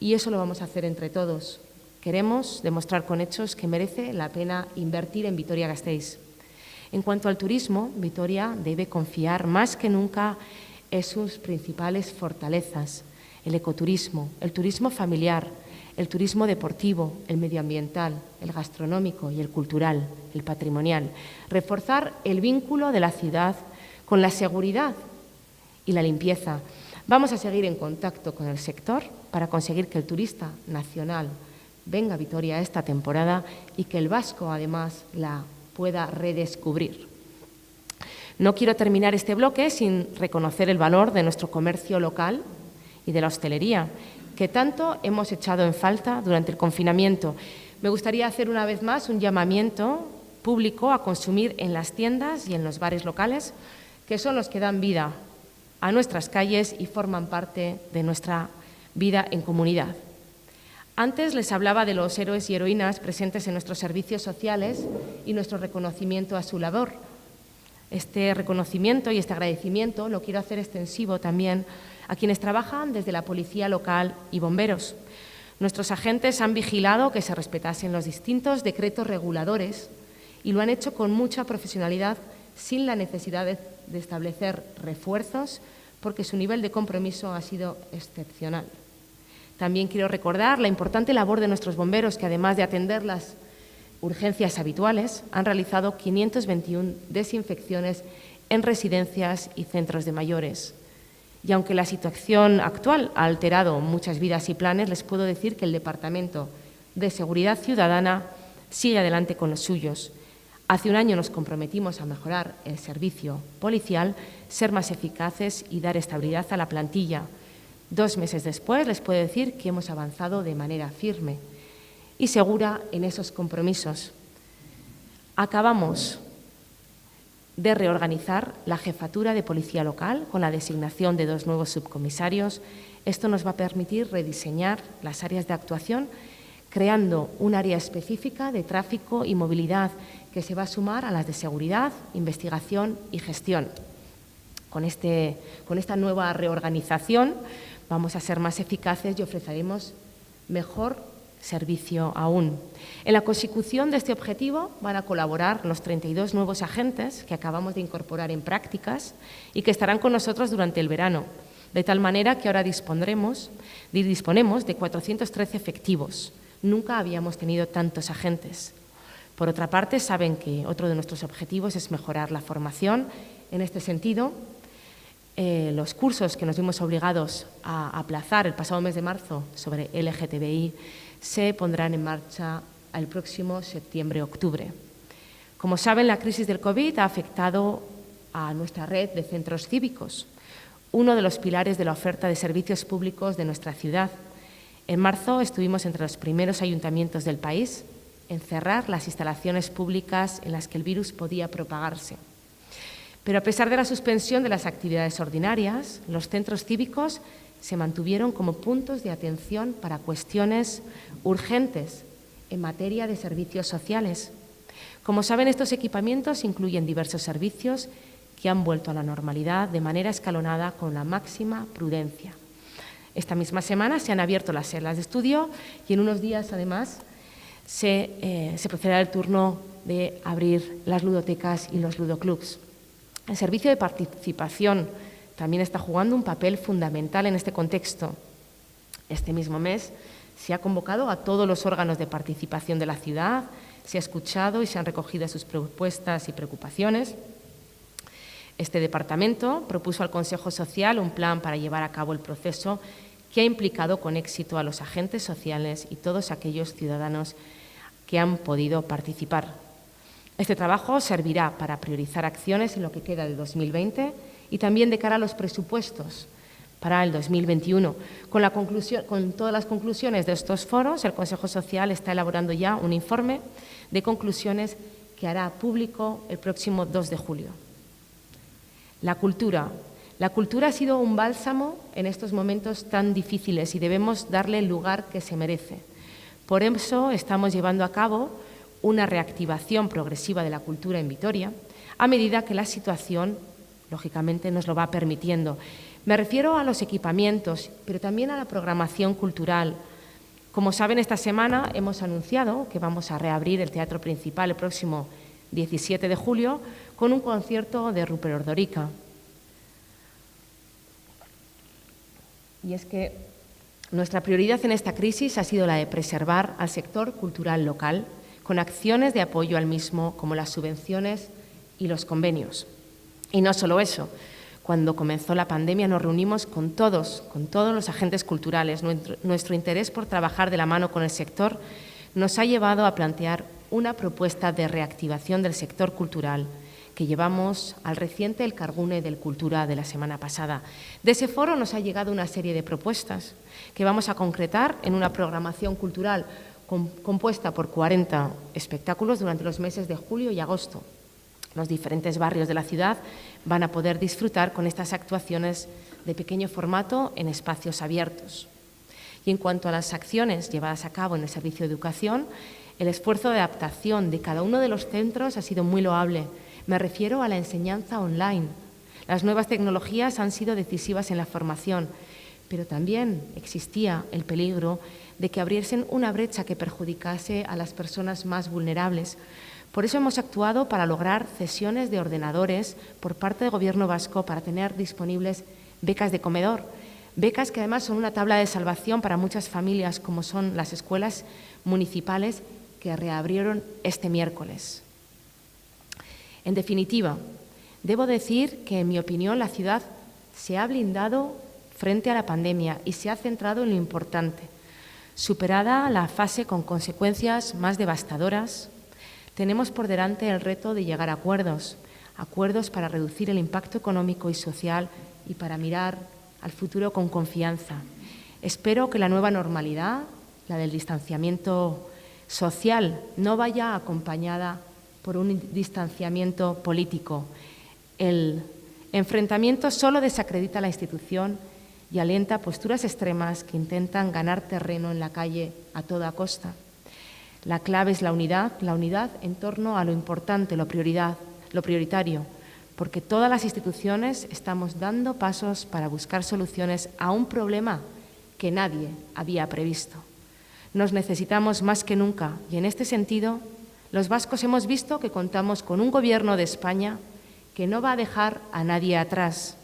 y eso lo vamos a hacer entre todos. Queremos demostrar con hechos que merece la pena invertir en Vitoria-Gasteiz. En cuanto al turismo, Vitoria debe confiar más que nunca en sus principales fortalezas: el ecoturismo, el turismo familiar, el turismo deportivo, el medioambiental, el gastronómico y el cultural, el patrimonial. Reforzar el vínculo de la ciudad con la seguridad y la limpieza. Vamos a seguir en contacto con el sector para conseguir que el turista nacional venga a Vitoria esta temporada y que el vasco, además, la pueda redescubrir. No quiero terminar este bloque sin reconocer el valor de nuestro comercio local y de la hostelería, que tanto hemos echado en falta durante el confinamiento. Me gustaría hacer una vez más un llamamiento público a consumir en las tiendas y en los bares locales, que son los que dan vida a nuestras calles y forman parte de nuestra vida en comunidad. Antes les hablaba de los héroes y heroínas presentes en nuestros servicios sociales y nuestro reconocimiento a su labor. Este reconocimiento y este agradecimiento lo quiero hacer extensivo también a quienes trabajan desde la policía local y bomberos. Nuestros agentes han vigilado que se respetasen los distintos decretos reguladores y lo han hecho con mucha profesionalidad, sin la necesidad de establecer refuerzos, porque su nivel de compromiso ha sido excepcional. También quiero recordar la importante labor de nuestros bomberos, que además de atender las urgencias habituales, han realizado 521 desinfecciones en residencias y centros de mayores. Y aunque la situación actual ha alterado muchas vidas y planes, les puedo decir que el Departamento de Seguridad Ciudadana sigue adelante con los suyos. Hace un año nos comprometimos a mejorar el servicio policial, ser más eficaces y dar estabilidad a la plantilla. 2 meses después les puedo decir que hemos avanzado de manera firme y segura en esos compromisos. Acabamos de reorganizar la jefatura de policía local con la designación de 2 nuevos subcomisarios. Esto nos va a permitir rediseñar las áreas de actuación, creando un área específica de tráfico y movilidad que se va a sumar a las de seguridad, investigación y gestión. Con esta nueva reorganización vamos a ser más eficaces y ofreceremos mejor servicio aún. En la consecución de este objetivo van a colaborar los 32 nuevos agentes que acabamos de incorporar en prácticas y que estarán con nosotros durante el verano, de tal manera que ahora disponemos de 413 efectivos. Nunca habíamos tenido tantos agentes. Por otra parte, saben que otro de nuestros objetivos es mejorar la formación. En este sentido, los cursos que nos vimos obligados a aplazar el pasado mes de marzo sobre LGTBI se pondrán en marcha el próximo septiembre-octubre. Como saben, la crisis del COVID ha afectado a nuestra red de centros cívicos, uno de los pilares de la oferta de servicios públicos de nuestra ciudad. En marzo estuvimos entre los primeros ayuntamientos del país en cerrar las instalaciones públicas en las que el virus podía propagarse. Pero a pesar de la suspensión de las actividades ordinarias, los centros cívicos se mantuvieron como puntos de atención para cuestiones urgentes en materia de servicios sociales. Como saben, estos equipamientos incluyen diversos servicios que han vuelto a la normalidad de manera escalonada con la máxima prudencia. Esta misma semana se han abierto las salas de estudio y en unos días, además, se procederá al turno de abrir las ludotecas y los ludoclubs. El servicio de participación también está jugando un papel fundamental en este contexto. Este mismo mes se ha convocado a todos los órganos de participación de la ciudad, se ha escuchado y se han recogido sus propuestas y preocupaciones. Este departamento propuso al Consejo Social un plan para llevar a cabo el proceso que ha implicado con éxito a los agentes sociales y todos aquellos ciudadanos que han podido participar. Este trabajo servirá para priorizar acciones en lo que queda de 2020 y también de cara a los presupuestos para el 2021. Con todas las conclusiones de estos foros, el Consejo Social está elaborando ya un informe de conclusiones que hará público el próximo 2 de julio. La cultura La cultura ha sido un bálsamo en estos momentos tan difíciles y debemos darle el lugar que se merece. Por eso estamos llevando a cabo una reactivación progresiva de la cultura en Vitoria, a medida que la situación, lógicamente, nos lo va permitiendo. Me refiero a los equipamientos, pero también a la programación cultural. Como saben, esta semana hemos anunciado que vamos a reabrir el Teatro Principal el próximo 17 de julio con un concierto de Rupert Ordorica. Y es que nuestra prioridad en esta crisis ha sido la de preservar al sector cultural local con acciones de apoyo al mismo, como las subvenciones y los convenios. Y no solo eso, cuando comenzó la pandemia nos reunimos con todos los agentes culturales. Nuestro interés por trabajar de la mano con el sector nos ha llevado a plantear una propuesta de reactivación del sector cultural que llevamos al reciente El Cargune del Cultura de la semana pasada. De ese foro nos ha llegado una serie de propuestas que vamos a concretar en una programación cultural compuesta por 40 espectáculos durante los meses de julio y agosto. Los diferentes barrios de la ciudad van a poder disfrutar con estas actuaciones de pequeño formato en espacios abiertos. Y en cuanto a las acciones llevadas a cabo en el Servicio de Educación, el esfuerzo de adaptación de cada uno de los centros ha sido muy loable. Me refiero a la enseñanza online. Las nuevas tecnologías han sido decisivas en la formación, pero también existía el peligro de que abriesen una brecha que perjudicase a las personas más vulnerables. Por eso hemos actuado para lograr cesiones de ordenadores por parte del Gobierno vasco para tener disponibles becas de comedor, becas que además son una tabla de salvación para muchas familias, como son las escuelas municipales que reabrieron este miércoles. En definitiva, debo decir que, en mi opinión, la ciudad se ha blindado frente a la pandemia y se ha centrado en lo importante. Superada la fase con consecuencias más devastadoras, tenemos por delante el reto de llegar a acuerdos para reducir el impacto económico y social y para mirar al futuro con confianza. Espero que la nueva normalidad, la del distanciamiento social, no vaya acompañada por un distanciamiento político. El enfrentamiento solo desacredita la institución y alienta posturas extremas que intentan ganar terreno en la calle a toda costa. La clave es la unidad en torno a lo importante, lo prioritario, porque todas las instituciones estamos dando pasos para buscar soluciones a un problema que nadie había previsto. Nos necesitamos más que nunca y, en este sentido, los vascos hemos visto que contamos con un Gobierno de España que no va a dejar a nadie atrás.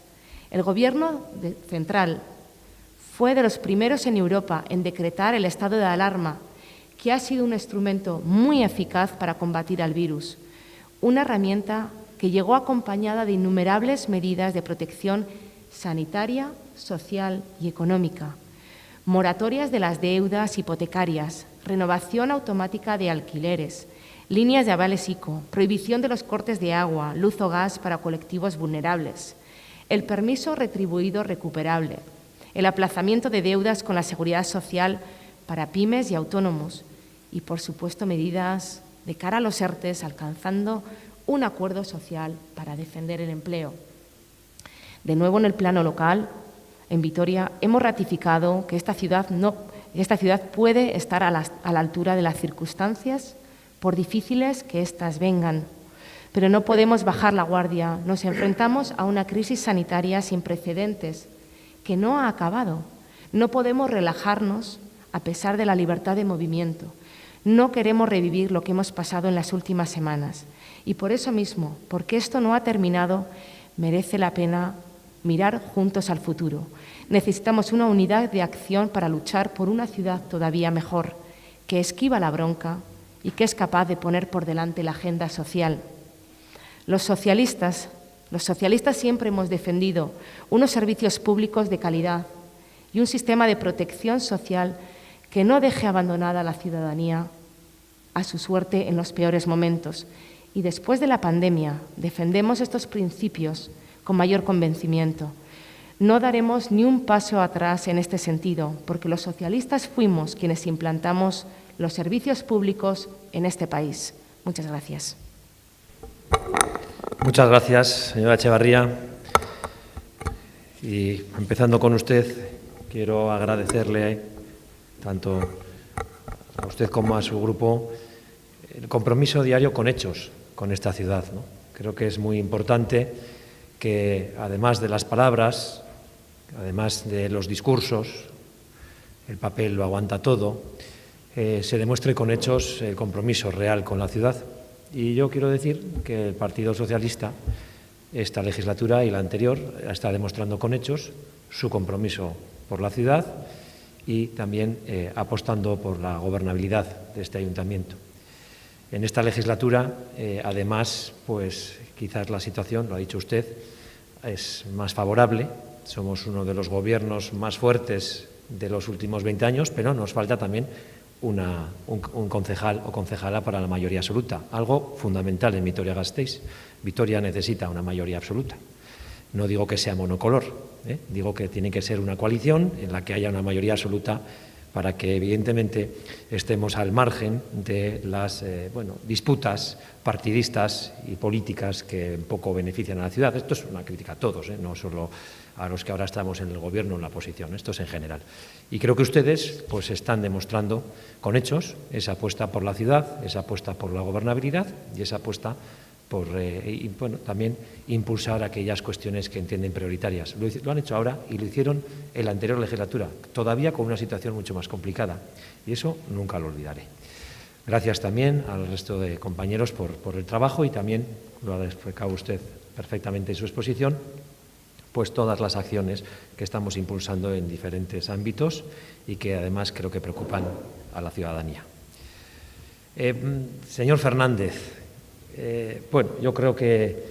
El Gobierno central fue de los primeros en Europa en decretar el estado de alarma, que ha sido un instrumento muy eficaz para combatir al virus, una herramienta que llegó acompañada de innumerables medidas de protección sanitaria, social y económica, moratorias de las deudas hipotecarias, renovación automática de alquileres, líneas de avales ICO, prohibición de los cortes de agua, luz o gas para colectivos vulnerables, el permiso retribuido recuperable, el aplazamiento de deudas con la seguridad social para pymes y autónomos y, por supuesto, medidas de cara a los ERTEs, alcanzando un acuerdo social para defender el empleo. De nuevo, en el plano local, en Vitoria, hemos ratificado que esta ciudad puede estar a la altura de las circunstancias, por difíciles que éstas vengan. Pero no podemos bajar la guardia. Nos enfrentamos a una crisis sanitaria sin precedentes, que no ha acabado. No podemos relajarnos a pesar de la libertad de movimiento. No queremos revivir lo que hemos pasado en las últimas semanas. Y por eso mismo, porque esto no ha terminado, merece la pena mirar juntos al futuro. Necesitamos una unidad de acción para luchar por una ciudad todavía mejor, que esquiva la bronca y que es capaz de poner por delante la agenda social. Los socialistas siempre hemos defendido unos servicios públicos de calidad y un sistema de protección social que no deje abandonada a la ciudadanía a su suerte en los peores momentos. Y después de la pandemia defendemos estos principios con mayor convencimiento. No daremos ni un paso atrás en este sentido, porque los socialistas fuimos quienes implantamos los servicios públicos en este país. Muchas gracias. Muchas gracias, señora Echevarría. Y empezando con usted, quiero agradecerle tanto a usted como a su grupo el compromiso diario con hechos con esta ciudad, ¿no? Creo que es muy importante que, además de las palabras, además de los discursos, el papel lo aguanta todo, se demuestre con hechos el compromiso real con la ciudad. Y yo quiero decir que el Partido Socialista, esta legislatura y la anterior, está demostrando con hechos su compromiso por la ciudad y también apostando por la gobernabilidad de este ayuntamiento. En esta legislatura, además, pues quizás la situación, lo ha dicho usted, es más favorable. Somos uno de los gobiernos más fuertes de los últimos 20 años, pero nos falta también un concejal o concejala para la mayoría absoluta, algo fundamental en Vitoria-Gasteiz. Vitoria necesita una mayoría absoluta. No digo que sea monocolor, digo que tiene que ser una coalición en la que haya una mayoría absoluta para que, evidentemente, estemos al margen de las disputas partidistas y políticas que poco benefician a la ciudad. Esto es una crítica a todos, no solo a los que ahora estamos en el Gobierno o en la oposición, esto es en general. Y creo que ustedes pues están demostrando con hechos esa apuesta por la ciudad, esa apuesta por la gobernabilidad y esa apuesta por también impulsar aquellas cuestiones que entienden prioritarias. Lo han hecho ahora y lo hicieron en la anterior legislatura, todavía con una situación mucho más complicada, y eso nunca lo olvidaré. Gracias también al resto de compañeros por el trabajo y también, lo ha explicado usted perfectamente en su exposición, pues todas las acciones que estamos impulsando en diferentes ámbitos y que además creo que preocupan a la ciudadanía. Señor Fernández, yo creo que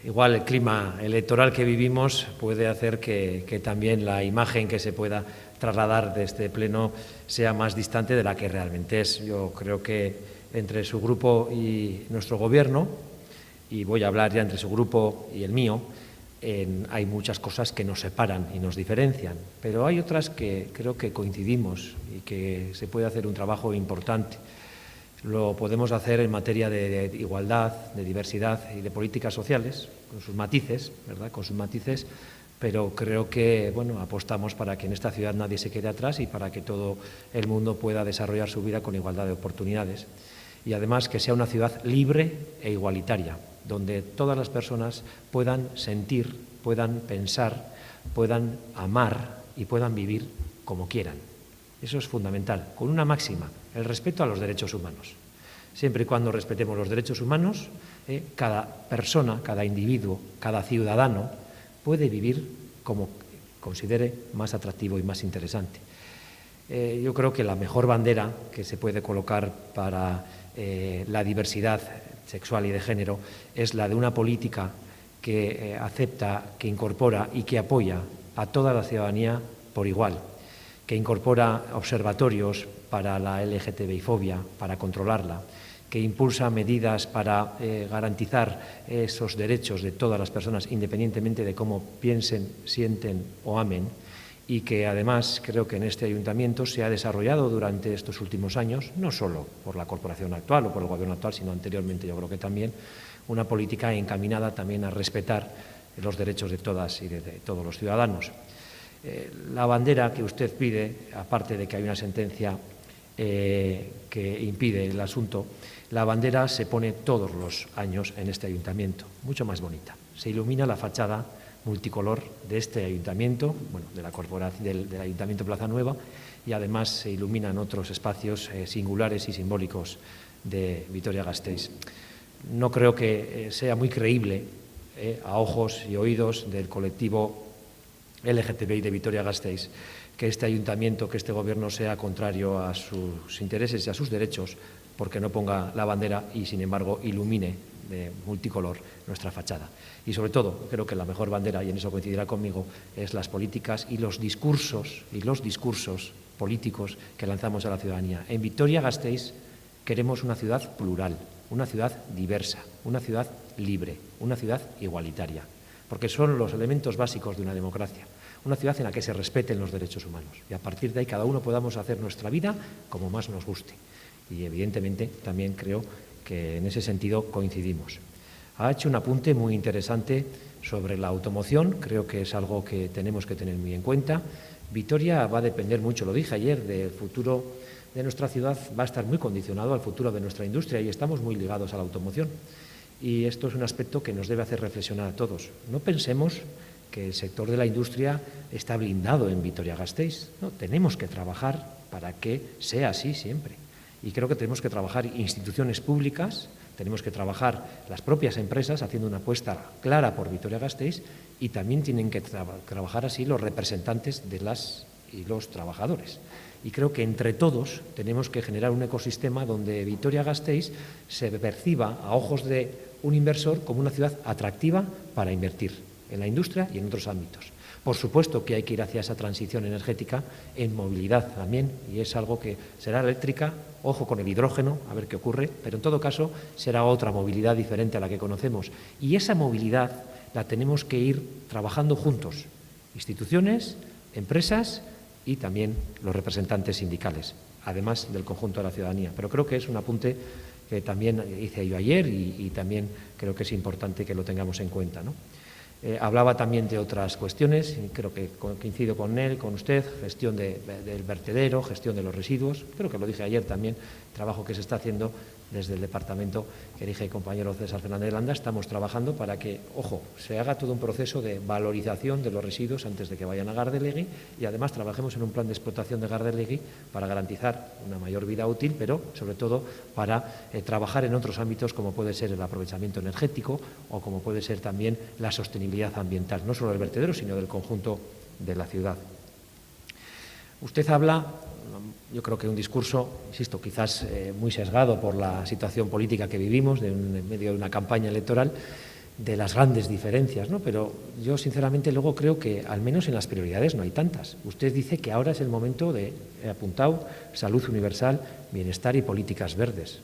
igual el clima electoral que vivimos puede hacer que también la imagen que se pueda trasladar de este pleno sea más distante de la que realmente es. Yo creo que entre su grupo y nuestro Gobierno, y voy a hablar ya entre su grupo y el mío, hay muchas cosas que nos separan y nos diferencian, pero hay otras que creo que coincidimos y que se puede hacer un trabajo importante. Lo podemos hacer en materia de igualdad, de diversidad y de políticas sociales, con sus matices, ¿verdad? Con sus matices, pero creo que apostamos para que en esta ciudad nadie se quede atrás y para que todo el mundo pueda desarrollar su vida con igualdad de oportunidades. Y además que sea una ciudad libre e igualitaria, donde todas las personas puedan sentir, puedan pensar, puedan amar y puedan vivir como quieran. Eso es fundamental, con una máxima, el respeto a los derechos humanos. Siempre y cuando respetemos los derechos humanos, cada persona, cada individuo, cada ciudadano puede vivir como considere más atractivo y más interesante. Yo creo que la mejor bandera que se puede colocar para la diversidad sexual y de género es la de una política que acepta, que incorpora y que apoya a toda la ciudadanía por igual, que incorpora observatorios para la LGTBI-fobia, para controlarla, que impulsa medidas para garantizar esos derechos de todas las personas, independientemente de cómo piensen, sienten o amen, y que además creo que en este ayuntamiento se ha desarrollado durante estos últimos años, no solo por la corporación actual o por el Gobierno actual, sino anteriormente yo creo que también, una política encaminada también a respetar los derechos de todas y de todos los ciudadanos. La bandera que usted pide, aparte de que hay una sentencia que impide el asunto, la bandera se pone todos los años en este ayuntamiento, mucho más bonita. Se ilumina la fachada multicolor de este ayuntamiento, de la corporación del Ayuntamiento Plaza Nueva, y además se iluminan otros espacios singulares y simbólicos de Vitoria-Gasteiz. No creo que sea muy creíble a ojos y oídos del colectivo LGTBI de Vitoria-Gasteiz que este ayuntamiento, que este Gobierno sea contrario a sus intereses y a sus derechos porque no ponga la bandera y, sin embargo, ilumine de multicolor nuestra fachada. Y, sobre todo, creo que la mejor bandera, y en eso coincidirá conmigo, es las políticas y los discursos políticos que lanzamos a la ciudadanía. En Vitoria-Gasteiz queremos una ciudad plural, una ciudad diversa, una ciudad libre, una ciudad igualitaria, porque son los elementos básicos de una democracia. Una ciudad en la que se respeten los derechos humanos y a partir de ahí cada uno podamos hacer nuestra vida como más nos guste. Y evidentemente también creo que en ese sentido coincidimos. Ha hecho un apunte muy interesante sobre la automoción, creo que es algo que tenemos que tener muy en cuenta. Vitoria va a depender mucho, lo dije ayer, del futuro de nuestra ciudad, va a estar muy condicionado al futuro de nuestra industria y estamos muy ligados a la automoción. Y esto es un aspecto que nos debe hacer reflexionar a todos. No pensemos que el sector de la industria está blindado en Vitoria-Gasteiz. No, tenemos que trabajar para que sea así siempre. Y creo que tenemos que trabajar instituciones públicas, tenemos que trabajar las propias empresas haciendo una apuesta clara por Vitoria-Gasteiz y también tienen que trabajar así los representantes de las y los trabajadores. Y creo que entre todos tenemos que generar un ecosistema donde Vitoria-Gasteiz se perciba a ojos de un inversor como una ciudad atractiva para invertir en la industria y en otros ámbitos. Por supuesto que hay que ir hacia esa transición energética en movilidad también, y es algo que será eléctrica, ojo con el hidrógeno, a ver qué ocurre, pero en todo caso será otra movilidad diferente a la que conocemos. Y esa movilidad la tenemos que ir trabajando juntos, instituciones, empresas y también los representantes sindicales, además del conjunto de la ciudadanía. Pero creo que es un apunte que también hice yo ayer y también creo que es importante que lo tengamos en cuenta, ¿no? Hablaba también de otras cuestiones, y creo que coincido con él, con usted, gestión del vertedero, gestión de los residuos, creo que lo dije ayer también, trabajo que se está haciendo desde el departamento que dirige el compañero César Fernández de Landa. Estamos trabajando para que, ojo, se haga todo un proceso de valorización de los residuos antes de que vayan a Gardelegui y además trabajemos en un plan de explotación de Gardelegui para garantizar una mayor vida útil, pero sobre todo para trabajar en otros ámbitos como puede ser el aprovechamiento energético o como puede ser también la sostenibilidad ambiental, no solo del vertedero, sino del conjunto de la ciudad. Usted habla, yo creo que un discurso, insisto, quizás muy sesgado por la situación política que vivimos, en medio de una campaña electoral, de las grandes diferencias, ¿no? Pero yo sinceramente luego creo que al menos en las prioridades no hay tantas. Usted dice que ahora es el momento de, he apuntado, salud universal, bienestar y políticas verdes.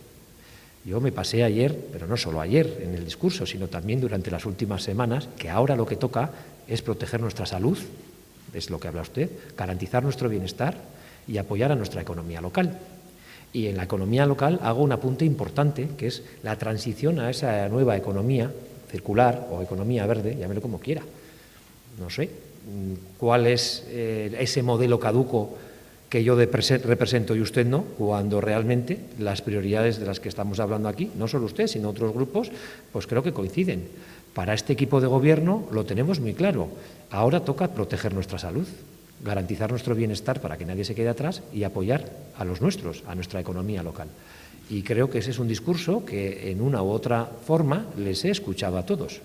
Yo me pasé ayer, pero no solo ayer en el discurso, sino también durante las últimas semanas, que ahora lo que toca es proteger nuestra salud, es lo que habla usted, garantizar nuestro bienestar y apoyar a nuestra economía local. Y en la economía local hago un apunte importante, que es la transición a esa nueva economía circular o economía verde, llámelo como quiera. No sé cuál es ese modelo caduco que yo represento y usted no, cuando realmente las prioridades de las que estamos hablando aquí, no solo usted, sino otros grupos, pues creo que coinciden. Para este equipo de gobierno lo tenemos muy claro. Ahora toca proteger nuestra salud, garantizar nuestro bienestar para que nadie se quede atrás y apoyar a los nuestros, a nuestra economía local. Y creo que ese es un discurso que en una u otra forma les he escuchado a todos.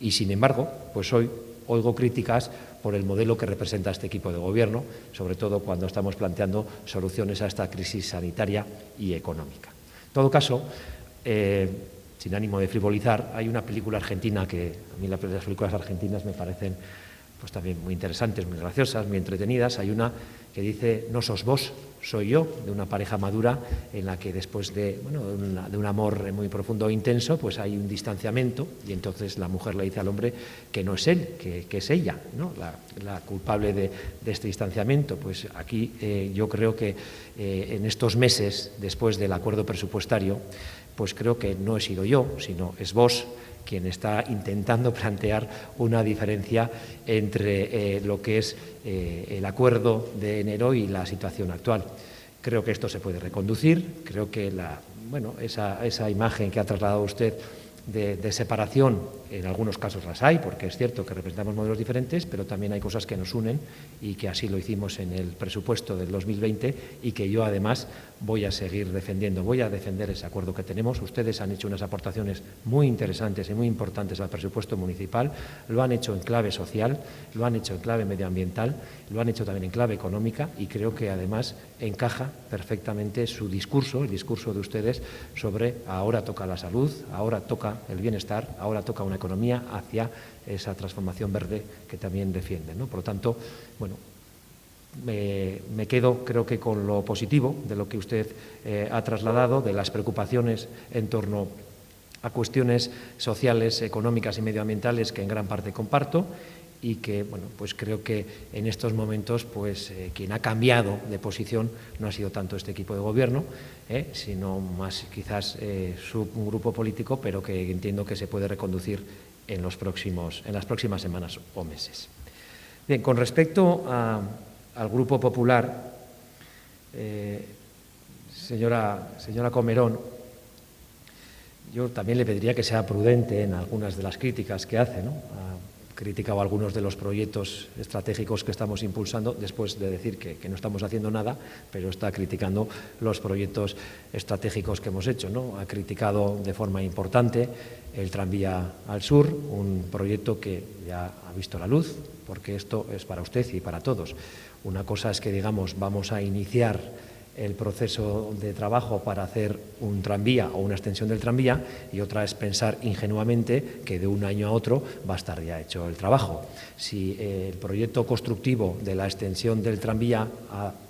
Y sin embargo, pues hoy oigo críticas por el modelo que representa este equipo de gobierno, sobre todo cuando estamos planteando soluciones a esta crisis sanitaria y económica. En todo caso, sin ánimo de frivolizar, hay una película argentina que a mí las películas argentinas me parecen pues también muy interesantes, muy graciosas, muy entretenidas. Hay una que dice "No sos vos, soy yo", de una pareja madura en la que después de un amor muy profundo e intenso, pues hay un distanciamiento y entonces la mujer le dice al hombre que no es él, que es ella, ¿no? la culpable de este distanciamiento. Pues aquí yo creo que en estos meses, después del acuerdo presupuestario, pues creo que no he sido yo, sino es vos quien está intentando plantear una diferencia entre lo que es el acuerdo de enero y la situación actual. Creo que esto se puede reconducir, creo que esa imagen que ha trasladado usted de separación, en algunos casos las hay, porque es cierto que representamos modelos diferentes, pero también hay cosas que nos unen y que así lo hicimos en el presupuesto del 2020 y que yo además voy a seguir defendiendo, voy a defender ese acuerdo que tenemos. Ustedes han hecho unas aportaciones muy interesantes y muy importantes al presupuesto municipal, lo han hecho en clave social, lo han hecho en clave medioambiental, lo han hecho también en clave económica y creo que además encaja perfectamente su discurso, el discurso de ustedes sobre ahora toca la salud, ahora toca el bienestar, ahora toca una economía hacia esa transformación verde que también defienden, ¿no? Por lo tanto, me quedo creo que con lo positivo de lo que usted ha trasladado, de las preocupaciones en torno a cuestiones sociales, económicas y medioambientales que en gran parte comparto y que, bueno, pues creo que en estos momentos pues, quien ha cambiado de posición no ha sido tanto este equipo de gobierno, sino más quizás un grupo político, pero que entiendo que se puede reconducir en las próximas semanas o meses. Bien, con respecto al Grupo Popular, señora Comerón, yo también le pediría que sea prudente en algunas de las críticas que hace, ¿no? Ha criticado algunos de los proyectos estratégicos que estamos impulsando, después de decir que no estamos haciendo nada, pero está criticando los proyectos estratégicos que hemos hecho, ¿no? Ha criticado de forma importante el tranvía al sur, un proyecto que ya ha visto la luz, porque esto es para usted y para todos. Una cosa es que, digamos, vamos a iniciar el proceso de trabajo para hacer un tranvía o una extensión del tranvía, y otra es pensar ingenuamente que de un año a otro va a estar ya hecho el trabajo. Si el proyecto constructivo de la extensión del tranvía,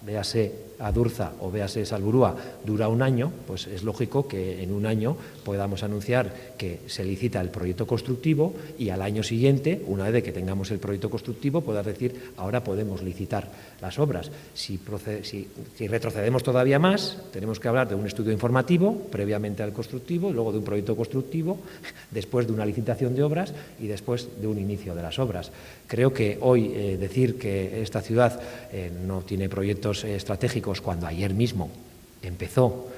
véase Adurza o véase Salburua, dura un año, pues es lógico que en un año podamos anunciar que se licita el proyecto constructivo y al año siguiente, una vez que tengamos el proyecto constructivo, podamos decir ahora podemos licitar las obras. Si retrocedemos todavía más, tenemos que hablar de un estudio informativo previamente al constructivo, luego de un proyecto constructivo, después de una licitación de obras y después de un inicio de las obras. Creo que hoy decir que esta ciudad no tiene proyectos estratégicos cuando ayer mismo empezaron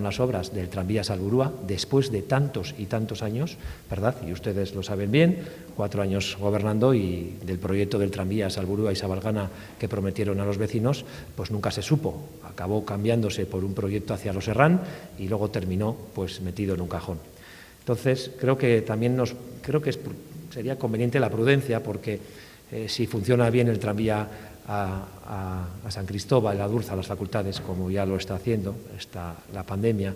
las obras del tranvía Salburua, después de tantos y tantos años, ¿verdad? Y ustedes lo saben bien, 4 años gobernando, y del proyecto del tranvía Salburua y Sabalgana que prometieron a los vecinos, pues nunca se supo. Acabó cambiándose por un proyecto hacia Los Herrán y luego terminó pues metido en un cajón. Entonces, creo que también sería conveniente la prudencia, porque si funciona bien el tranvía a San Cristóbal, a Adurza, a las facultades, como ya lo está haciendo la pandemia,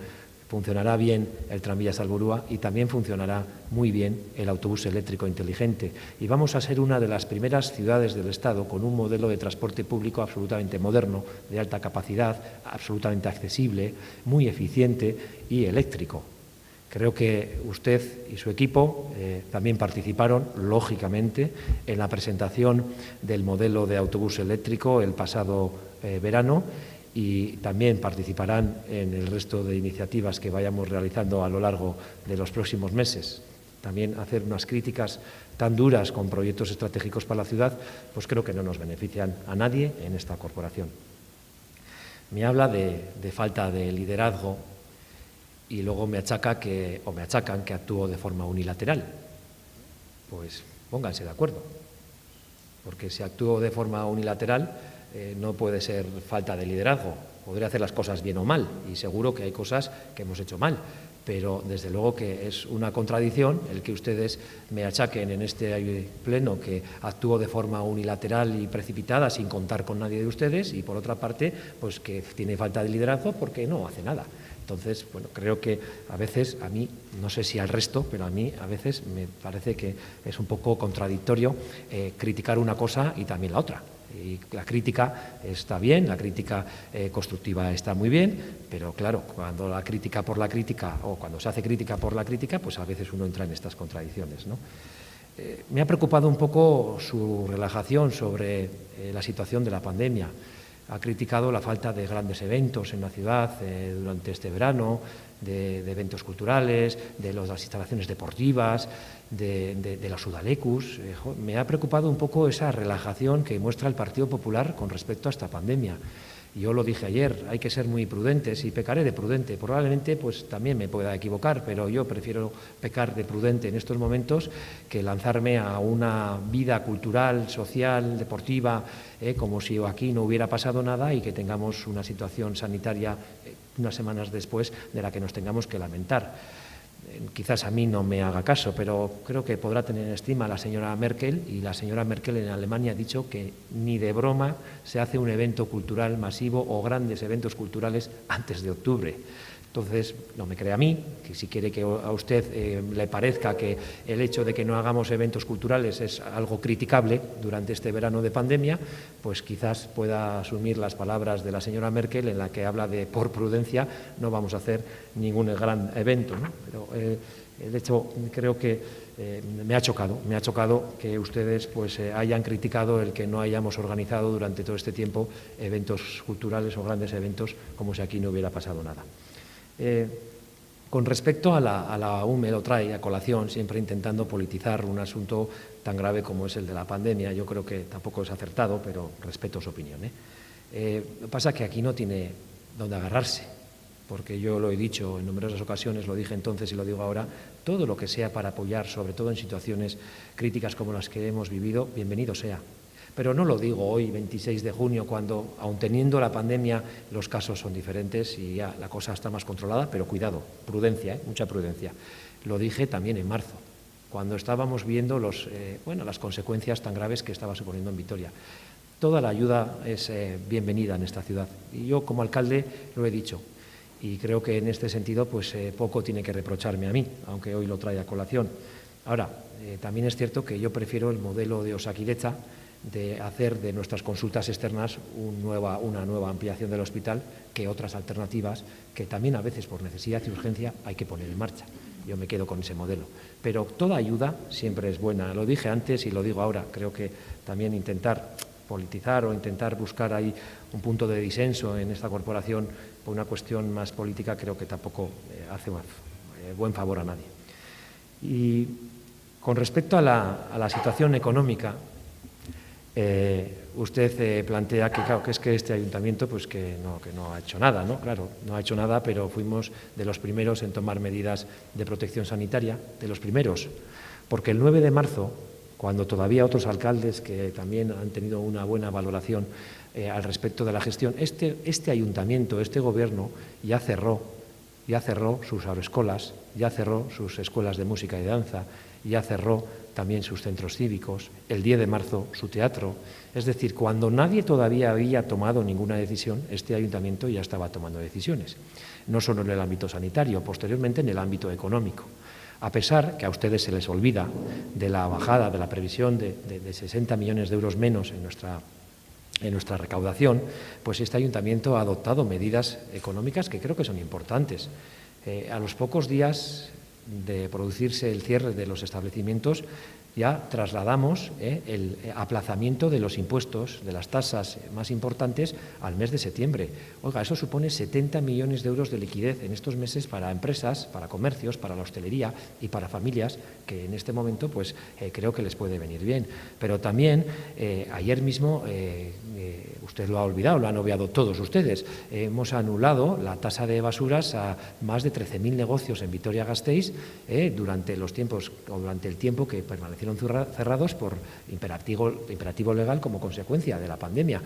funcionará bien el tranvía Salburua y también funcionará muy bien el autobús eléctrico inteligente. Y vamos a ser una de las primeras ciudades del Estado con un modelo de transporte público absolutamente moderno, de alta capacidad, absolutamente accesible, muy eficiente y eléctrico. Creo que usted y su equipo también participaron, lógicamente, en la presentación del modelo de autobús eléctrico el pasado verano, y también participarán en el resto de iniciativas que vayamos realizando a lo largo de los próximos meses. También hacer unas críticas tan duras con proyectos estratégicos para la ciudad, pues creo que no nos benefician a nadie en esta corporación. Me habla de falta de liderazgo, y luego me achacan que actúo de forma unilateral. Pues pónganse de acuerdo, porque si actúo de forma unilateral no puede ser falta de liderazgo. Podría hacer las cosas bien o mal, y seguro que hay cosas que hemos hecho mal, pero desde luego que es una contradicción el que ustedes me achaquen en este pleno que actúo de forma unilateral y precipitada sin contar con nadie de ustedes, y por otra parte pues que tiene falta de liderazgo porque no hace nada. Entonces, bueno, creo que a veces, a mí, no sé si al resto, pero a mí a veces me parece que es un poco contradictorio criticar una cosa y también la otra. Y la crítica está bien, la crítica constructiva está muy bien, pero claro, cuando la crítica por la crítica, o cuando se hace crítica por la crítica, pues a veces uno entra en estas contradicciones, ¿no? Me ha preocupado un poco su relajación sobre la situación de la pandemia. Ha criticado la falta de grandes eventos en la ciudad durante este verano, de eventos culturales, de las instalaciones deportivas, de los Udalecus. Me ha preocupado un poco esa relajación que muestra el Partido Popular con respecto a esta pandemia. Yo lo dije ayer, hay que ser muy prudentes, y pecaré de prudente. Probablemente pues también me pueda equivocar, pero yo prefiero pecar de prudente en estos momentos que lanzarme a una vida cultural, social, deportiva, como si aquí no hubiera pasado nada y que tengamos una situación sanitaria unas semanas después de la que nos tengamos que lamentar. Quizás a mí no me haga caso, pero creo que podrá tener en estima a la señora Merkel, y la señora Merkel en Alemania ha dicho que ni de broma se hace un evento cultural masivo o grandes eventos culturales antes de octubre. Entonces, no me crea a mí, que si quiere que a usted le parezca que el hecho de que no hagamos eventos culturales es algo criticable durante este verano de pandemia, pues quizás pueda asumir las palabras de la señora Merkel en la que habla de, por prudencia, no vamos a hacer ningún gran evento, ¿no? Pero, de hecho, creo que me ha chocado que ustedes pues, hayan criticado el que no hayamos organizado durante todo este tiempo eventos culturales o grandes eventos como si aquí no hubiera pasado nada. Con respecto a la UME, lo trae a colación, siempre intentando politizar un asunto tan grave como es el de la pandemia. Yo creo que tampoco es acertado, pero respeto su opinión. Lo que pasa es que aquí no tiene dónde agarrarse, porque yo lo he dicho en numerosas ocasiones, lo dije entonces y lo digo ahora, todo lo que sea para apoyar, sobre todo en situaciones críticas como las que hemos vivido, bienvenido sea. Pero no lo digo hoy, 26 de junio, cuando, aun teniendo la pandemia, los casos son diferentes y ya la cosa está más controlada, pero cuidado, prudencia, mucha prudencia. Lo dije también en marzo, cuando estábamos viendo las consecuencias tan graves que estaba suponiendo en Vitoria. Toda la ayuda es bienvenida en esta ciudad. Y yo, como alcalde, lo he dicho. Y creo que en este sentido, pues poco tiene que reprocharme a mí, aunque hoy lo trae a colación. Ahora, también es cierto que yo prefiero el modelo de Osakidetza, de hacer de nuestras consultas externas una nueva ampliación del hospital que otras alternativas que también a veces por necesidad y urgencia hay que poner en marcha. Yo me quedo con ese modelo. Pero toda ayuda siempre es buena. Lo dije antes y lo digo ahora. Creo que también intentar politizar o intentar buscar ahí un punto de disenso en esta corporación por una cuestión más política creo que tampoco hace buen favor a nadie. Y con respecto a la situación económica, usted plantea que, claro, que es que este ayuntamiento pues que no ha hecho nada, ¿no? Claro, no ha hecho nada, pero fuimos de los primeros en tomar medidas de protección sanitaria, de los primeros, porque el 9 de marzo, cuando todavía otros alcaldes que también han tenido una buena valoración al respecto de la gestión, este ayuntamiento, este gobierno ya cerró sus agroescolas, ya cerró sus escuelas de música y danza, ya cerró también sus centros cívicos, el 10 de marzo su teatro. Es decir, cuando nadie todavía había tomado ninguna decisión, este ayuntamiento ya estaba tomando decisiones, no solo en el ámbito sanitario, posteriormente en el ámbito económico. A pesar que a ustedes se les olvida de la bajada, de la previsión de 60 millones de euros menos en nuestra recaudación, pues este ayuntamiento ha adoptado medidas económicas que creo que son importantes. A los pocos días de producirse el cierre de los establecimientos, ya trasladamos el aplazamiento de los impuestos, de las tasas más importantes, al mes de septiembre. Oiga, eso supone 70 millones de euros de liquidez en estos meses para empresas, para comercios, para la hostelería y para familias, que en este momento pues creo que les puede venir bien. Pero también, ayer mismo, usted lo ha olvidado, lo han obviado todos ustedes, hemos anulado la tasa de basuras a más de 13.000 negocios en Vitoria-Gasteiz durante el tiempo que permanecieron cerrados por imperativo legal como consecuencia de la pandemia.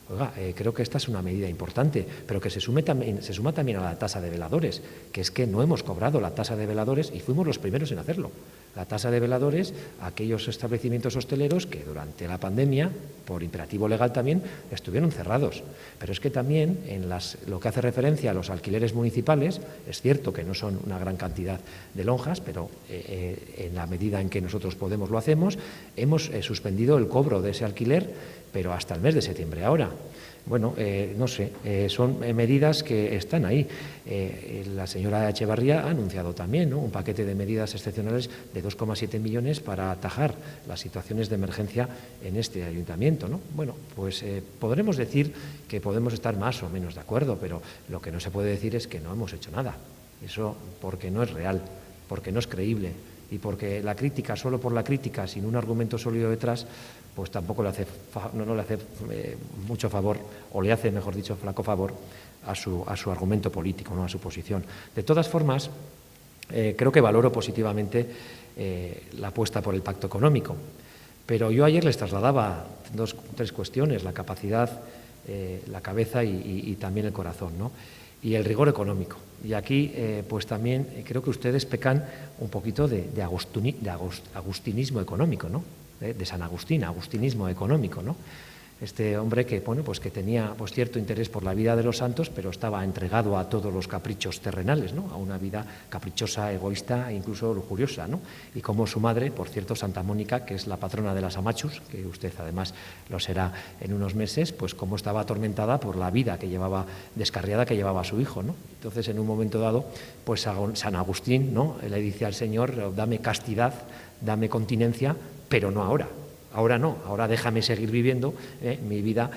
Oiga, creo que esta es una medida importante, pero que se suma también a la tasa de veladores, que es que no hemos cobrado la tasa de veladores y fuimos los primeros en hacerlo. La tasa de veladores a aquellos establecimientos hosteleros que durante la pandemia, por imperativo legal también, estuvieron cerrados. Pero es que también en lo que hace referencia a los alquileres municipales, es cierto que no son una gran cantidad de lonjas, pero en la medida en que nosotros podemos lo hacemos, hemos suspendido el cobro de ese alquiler, pero hasta el mes de septiembre ahora. Bueno, no sé, son medidas que están ahí. La señora Echevarría ha anunciado también, ¿no?, un paquete de medidas excepcionales de 2,7 millones para atajar las situaciones de emergencia en este ayuntamiento, ¿no? Bueno, pues podremos decir que podemos estar más o menos de acuerdo, pero lo que no se puede decir es que no hemos hecho nada. Eso porque no es real, porque no es creíble y porque la crítica, solo por la crítica, sin un argumento sólido detrás, pues tampoco le hace mucho favor, o le hace, mejor dicho, flaco favor a su argumento político, ¿no?, a su posición. De todas formas, creo que valoro positivamente la apuesta por el pacto económico, pero yo ayer les trasladaba tres cuestiones: la capacidad, la cabeza y también el corazón, ¿no?, y el rigor económico. Y aquí, pues también creo que ustedes pecan un poquito de agustinismo económico, ¿no?, de San Agustín, agustinismo económico, ¿no? Este hombre que, bueno, pues que tenía pues, cierto interés por la vida de los santos, pero estaba entregado a todos los caprichos terrenales, ¿no? A una vida caprichosa, egoísta e incluso lujuriosa, ¿no? Y como su madre, por cierto, Santa Mónica, que es la patrona de las Amachus, que usted además lo será en unos meses, pues cómo estaba atormentada por la vida que llevaba, descarriada que llevaba su hijo, ¿no? Entonces, en un momento dado, pues San Agustín, ¿no?, le dice al Señor: dame castidad, dame continencia, pero no ahora. Ahora no, ahora déjame seguir viviendo mi vida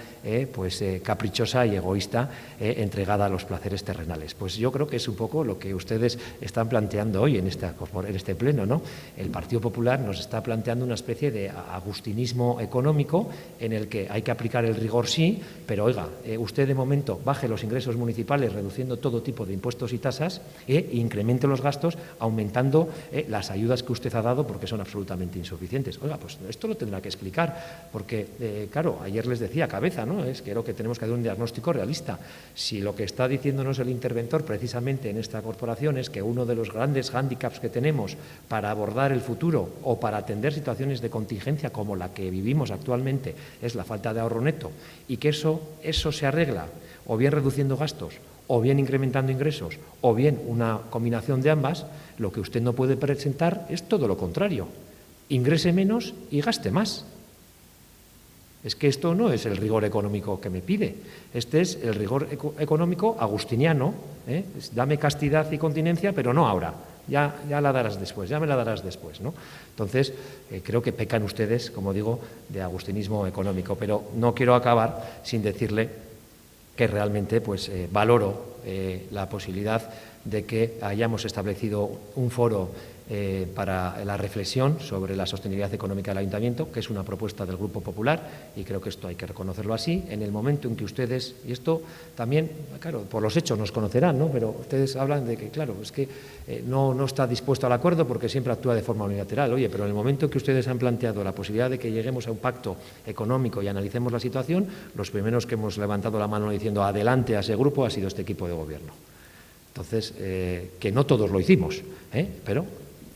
caprichosa y egoísta, entregada a los placeres terrenales. Pues yo creo que es un poco lo que ustedes están planteando hoy en este pleno, ¿no? El Partido Popular nos está planteando una especie de agustinismo económico en el que hay que aplicar el rigor, sí, pero oiga, usted de momento baje los ingresos municipales reduciendo todo tipo de impuestos y tasas e incremente los gastos aumentando las ayudas que usted ha dado porque son absolutamente insuficientes. Oiga, pues esto lo tendrá que explicar, porque, claro, ayer les decía Cabeza, ¿no? Creo que tenemos que hacer un diagnóstico realista. Si lo que está diciéndonos el interventor precisamente en esta corporación es que uno de los grandes hándicaps que tenemos para abordar el futuro o para atender situaciones de contingencia como la que vivimos actualmente es la falta de ahorro neto, y que eso se arregla o bien reduciendo gastos o bien incrementando ingresos o bien una combinación de ambas, lo que usted no puede presentar es todo lo contrario: ingrese menos y gaste más. Es que esto no es el rigor económico que me pide, este es el rigor económico agustiniano, dame castidad y continencia, pero no ahora, ya la darás después, ya me la darás después, ¿no? Entonces, creo que pecan ustedes, como digo, de agustinismo económico, pero no quiero acabar sin decirle que realmente pues, valoro la posibilidad de que hayamos establecido un foro para la reflexión sobre la sostenibilidad económica del Ayuntamiento, que es una propuesta del Grupo Popular, y creo que esto hay que reconocerlo así. En el momento en que ustedes, y esto también, claro, por los hechos nos conocerán, ¿no?, pero ustedes hablan de que, claro, es que no está dispuesto al acuerdo porque siempre actúa de forma unilateral. Oye, pero en el momento en que ustedes han planteado la posibilidad de que lleguemos a un pacto económico y analicemos la situación, los primeros que hemos levantado la mano diciendo adelante a ese grupo ha sido este equipo de gobierno. Entonces, que no todos lo hicimos, pero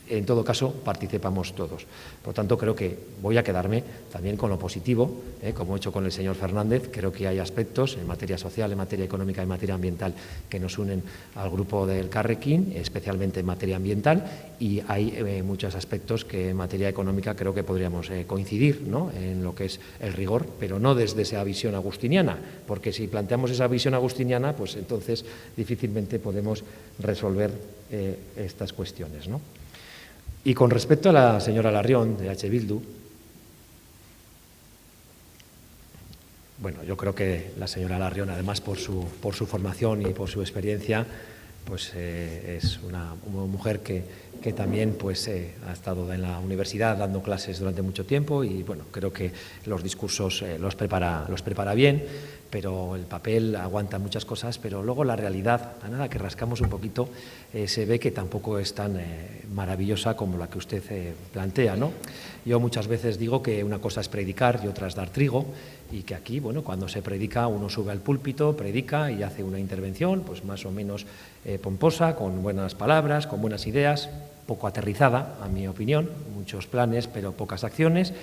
en todo caso participamos todos. Por tanto, creo que voy a quedarme también con lo positivo, como he hecho con el señor Fernández. Creo que hay aspectos en materia social, en materia económica y en materia ambiental que nos unen al grupo del Carrequín, especialmente en materia ambiental, y hay muchos aspectos que en materia económica creo que podríamos coincidir, ¿no?, en lo que es el rigor, pero no desde esa visión agustiniana, porque si planteamos esa visión agustiniana, pues entonces difícilmente podemos resolver estas cuestiones, ¿no? Y con respecto a la señora Larrión, de H. Bildu, bueno, yo creo que la señora Larrión, además por su formación y por su experiencia, pues es una mujer que también pues, ha estado en la universidad dando clases durante mucho tiempo y, bueno, creo que los discursos los prepara bien, pero el papel aguanta muchas cosas, pero luego la realidad, a nada que rascamos un poquito, se ve que tampoco es tan maravillosa como la que usted plantea, ¿no? Yo muchas veces digo que una cosa es predicar y otra es dar trigo, y que aquí, bueno, cuando se predica uno sube al púlpito, predica y hace una intervención pues más o menos pomposa, con buenas palabras, con buenas ideas, poco aterrizada, a mi opinión, muchos planes pero pocas acciones,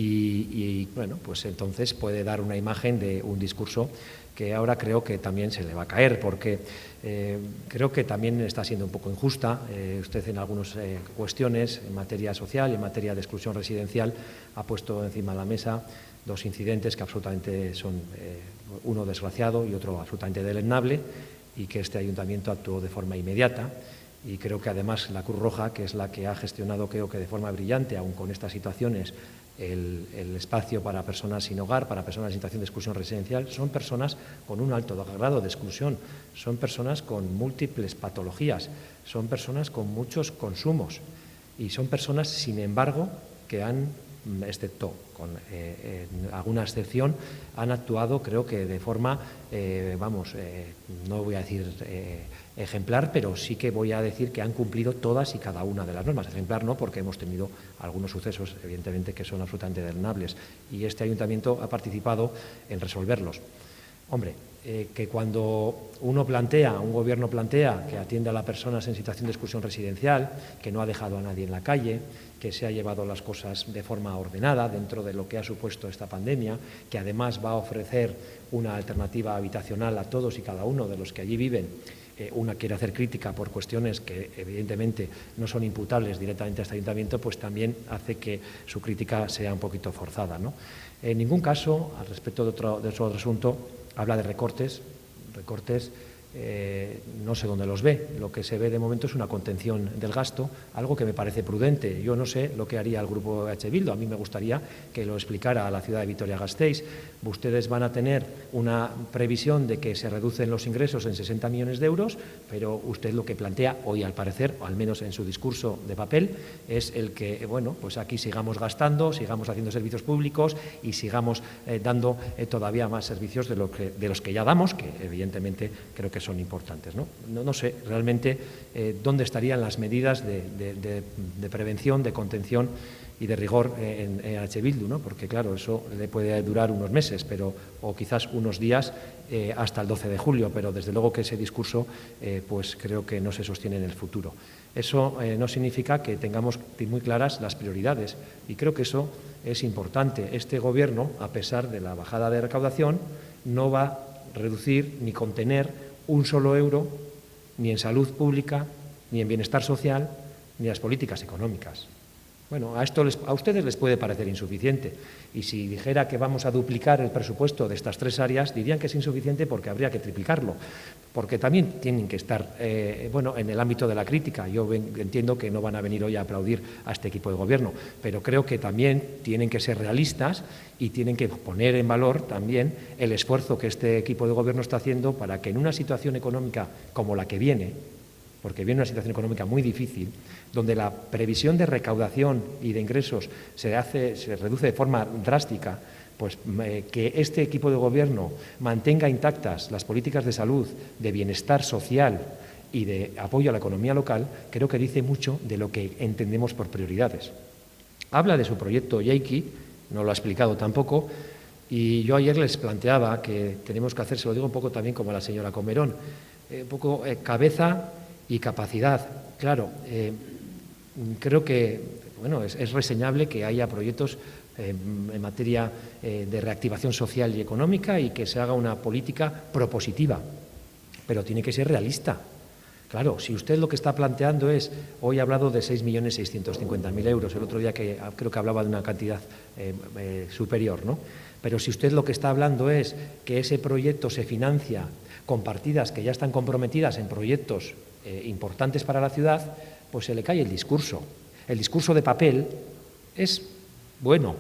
y bueno, pues entonces puede dar una imagen de un discurso que ahora creo que también se le va a caer, porque creo que también está siendo un poco injusta. Usted en algunas cuestiones, en materia social y en materia de exclusión residencial, ha puesto encima de la mesa dos incidentes que absolutamente son, uno desgraciado y otro absolutamente deleznable, y que este ayuntamiento actuó de forma inmediata. Y creo que además la Cruz Roja, que es la que ha gestionado, creo que de forma brillante, aun con estas situaciones, el espacio para personas sin hogar, para personas en situación de exclusión residencial, son personas con un alto grado de exclusión, son personas con múltiples patologías, son personas con muchos consumos y son personas, sin embargo, que han, excepto con alguna excepción, han actuado, creo que de forma, no voy a decir ejemplar, pero sí que voy a decir que han cumplido todas y cada una de las normas. Ejemplar no, porque hemos tenido algunos sucesos, evidentemente, que son absolutamente deleznables, y este ayuntamiento ha participado en resolverlos. Hombre, que cuando un gobierno plantea que atiende a las personas en situación de exclusión residencial, que no ha dejado a nadie en la calle, que se ha llevado las cosas de forma ordenada dentro de lo que ha supuesto esta pandemia, que además va a ofrecer una alternativa habitacional a todos y cada uno de los que allí viven. Una quiere hacer crítica por cuestiones que evidentemente no son imputables directamente a este ayuntamiento, pues también hace que su crítica sea un poquito forzada, ¿no? En ningún caso, al respecto de otro asunto, habla de recortes. No sé dónde los ve. Lo que se ve de momento es una contención del gasto, algo que me parece prudente. Yo no sé lo que haría el grupo EH Bildu. A mí me gustaría que lo explicara a la ciudad de Vitoria-Gasteiz. Ustedes van a tener una previsión de que se reducen los ingresos en 60 millones de euros, pero usted lo que plantea hoy, al parecer, o al menos en su discurso de papel, es el que, bueno, pues aquí sigamos gastando, sigamos haciendo servicios públicos y sigamos dando todavía más servicios de los que ya damos, que evidentemente creo que son importantes, ¿no? No sé realmente dónde estarían las medidas de prevención, de contención y de rigor en EH Bildu, ¿no? Porque claro, eso le puede durar unos meses, o quizás unos días hasta el 12 de julio, pero desde luego que ese discurso pues creo que no se sostiene en el futuro. Eso no significa que tengamos muy claras las prioridades, y creo que eso es importante. Este Gobierno, a pesar de la bajada de recaudación, no va a reducir ni contener un solo euro ni en salud pública, ni en bienestar social, ni en las políticas económicas. Bueno, a ustedes les puede parecer insuficiente, y si dijera que vamos a duplicar el presupuesto de estas tres áreas, dirían que es insuficiente porque habría que triplicarlo, porque también tienen que estar en el ámbito de la crítica. Yo entiendo que no van a venir hoy a aplaudir a este equipo de gobierno, pero creo que también tienen que ser realistas y tienen que poner en valor también el esfuerzo que este equipo de gobierno está haciendo para que en una situación económica como la que viene, porque viene una situación económica muy difícil, donde la previsión de recaudación y de ingresos se reduce de forma drástica, pues que este equipo de gobierno mantenga intactas las políticas de salud, de bienestar social y de apoyo a la economía local, creo que dice mucho de lo que entendemos por prioridades. Habla de su proyecto Jeiki, no lo ha explicado tampoco, y yo ayer les planteaba que tenemos que hacer, se lo digo un poco también como a la señora Comerón, un poco cabeza y capacidad. Claro, creo que es reseñable que haya proyectos en materia de reactivación social y económica y que se haga una política propositiva, pero tiene que ser realista. Claro, si usted lo que está planteando es, hoy ha hablado de 6.650.000 euros, el otro día creo que hablaba de una cantidad superior, ¿no? Pero si usted lo que está hablando es que ese proyecto se financia con partidas que ya están comprometidas en proyectos importantes para la ciudad, pues se le cae el discurso. El discurso de papel es bueno,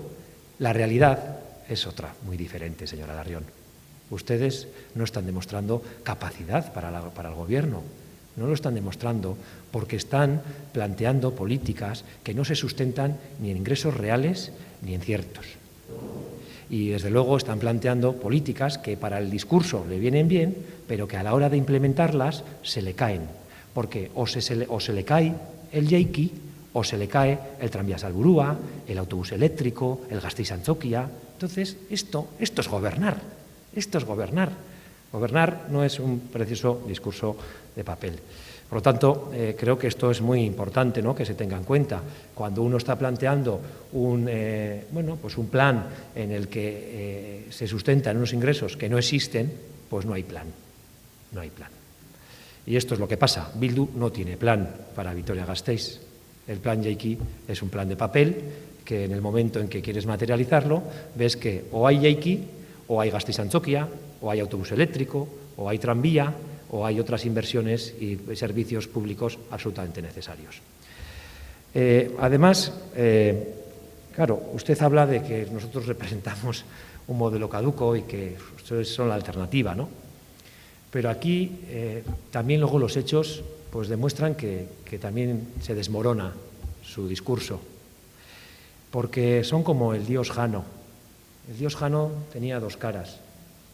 la realidad es otra, muy diferente, señora Larrión. Ustedes no están demostrando capacidad para el Gobierno, no lo están demostrando porque están planteando políticas que no se sustentan ni en ingresos reales ni en ciertos. Y desde luego están planteando políticas que para el discurso le vienen bien, pero que a la hora de implementarlas se le caen, porque o se le cae el Jeiki o se le cae el tranvía Salburua, el autobús eléctrico, el Gasteiz-Antzokia. Entonces, esto es gobernar, esto es gobernar. Gobernar no es un precioso discurso de papel. Por lo tanto, creo que esto es muy importante, ¿no?, que se tenga en cuenta. Cuando uno está planteando un plan en el que se sustentan unos ingresos que no existen, pues no hay plan, no hay plan. Y esto es lo que pasa. Bildu no tiene plan para Vitoria-Gasteiz. El plan Jeiki es un plan de papel que en el momento en que quieres materializarlo, ves que o hay Jeiki, o hay Gasteiz-Antzokia, o hay autobús eléctrico, o hay tranvía, o hay otras inversiones y servicios públicos absolutamente necesarios. Además, claro, usted habla de que nosotros representamos un modelo caduco y que ustedes son la alternativa, ¿no? Pero aquí también luego los hechos pues demuestran que también se desmorona su discurso, porque son como el dios Jano. El dios Jano tenía dos caras,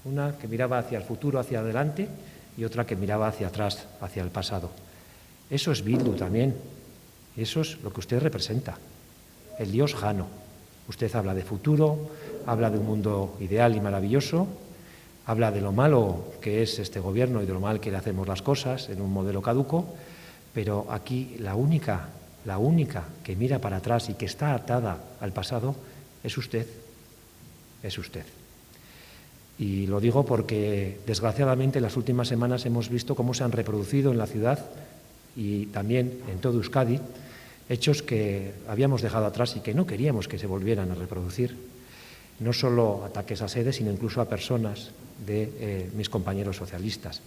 una que miraba hacia el futuro, hacia adelante, y otra que miraba hacia atrás, hacia el pasado. Eso es Bildu también, eso es lo que usted representa, el dios Jano. Usted habla de futuro, habla de un mundo ideal y maravilloso, Habla de lo malo que es este gobierno y de lo mal que le hacemos las cosas en un modelo caduco, pero aquí la única que mira para atrás y que está atada al pasado es usted. Es usted. Y lo digo porque, desgraciadamente, en las últimas semanas hemos visto cómo se han reproducido en la ciudad y también en todo Euskadi hechos que habíamos dejado atrás y que no queríamos que se volvieran a reproducir. No solo ataques a sedes, sino incluso a personas de mis compañeros socialistas.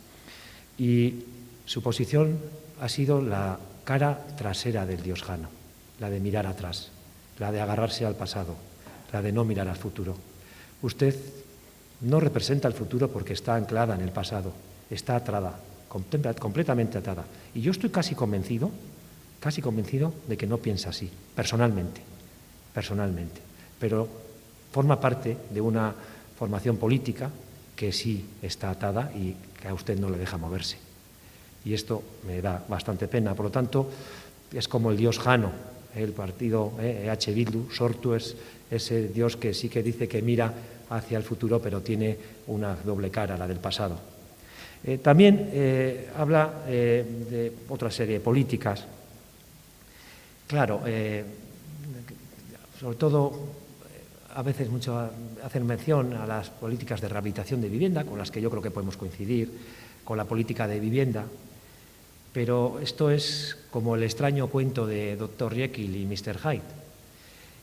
Y su posición ha sido la cara trasera del dios Jano, la de mirar atrás, la de agarrarse al pasado, la de no mirar al futuro. Usted no representa el futuro porque está anclada en el pasado, está atada, completamente atada. Y yo estoy casi convencido de que no piensa así, personalmente. Pero forma parte de una formación política que sí está atada y que a usted no le deja moverse. Y esto me da bastante pena. Por lo tanto, es como el dios Jano, el partido EH Bildu, Sortu es ese dios que sí que dice que mira hacia el futuro, pero tiene una doble cara, la del pasado. También habla de otra serie de políticas. Claro, sobre todo, a veces mucho hacen mención a las políticas de rehabilitación de vivienda, con las que yo creo que podemos coincidir, con la política de vivienda, pero esto es como el extraño cuento de Dr. Jekyll y Mr. Hyde.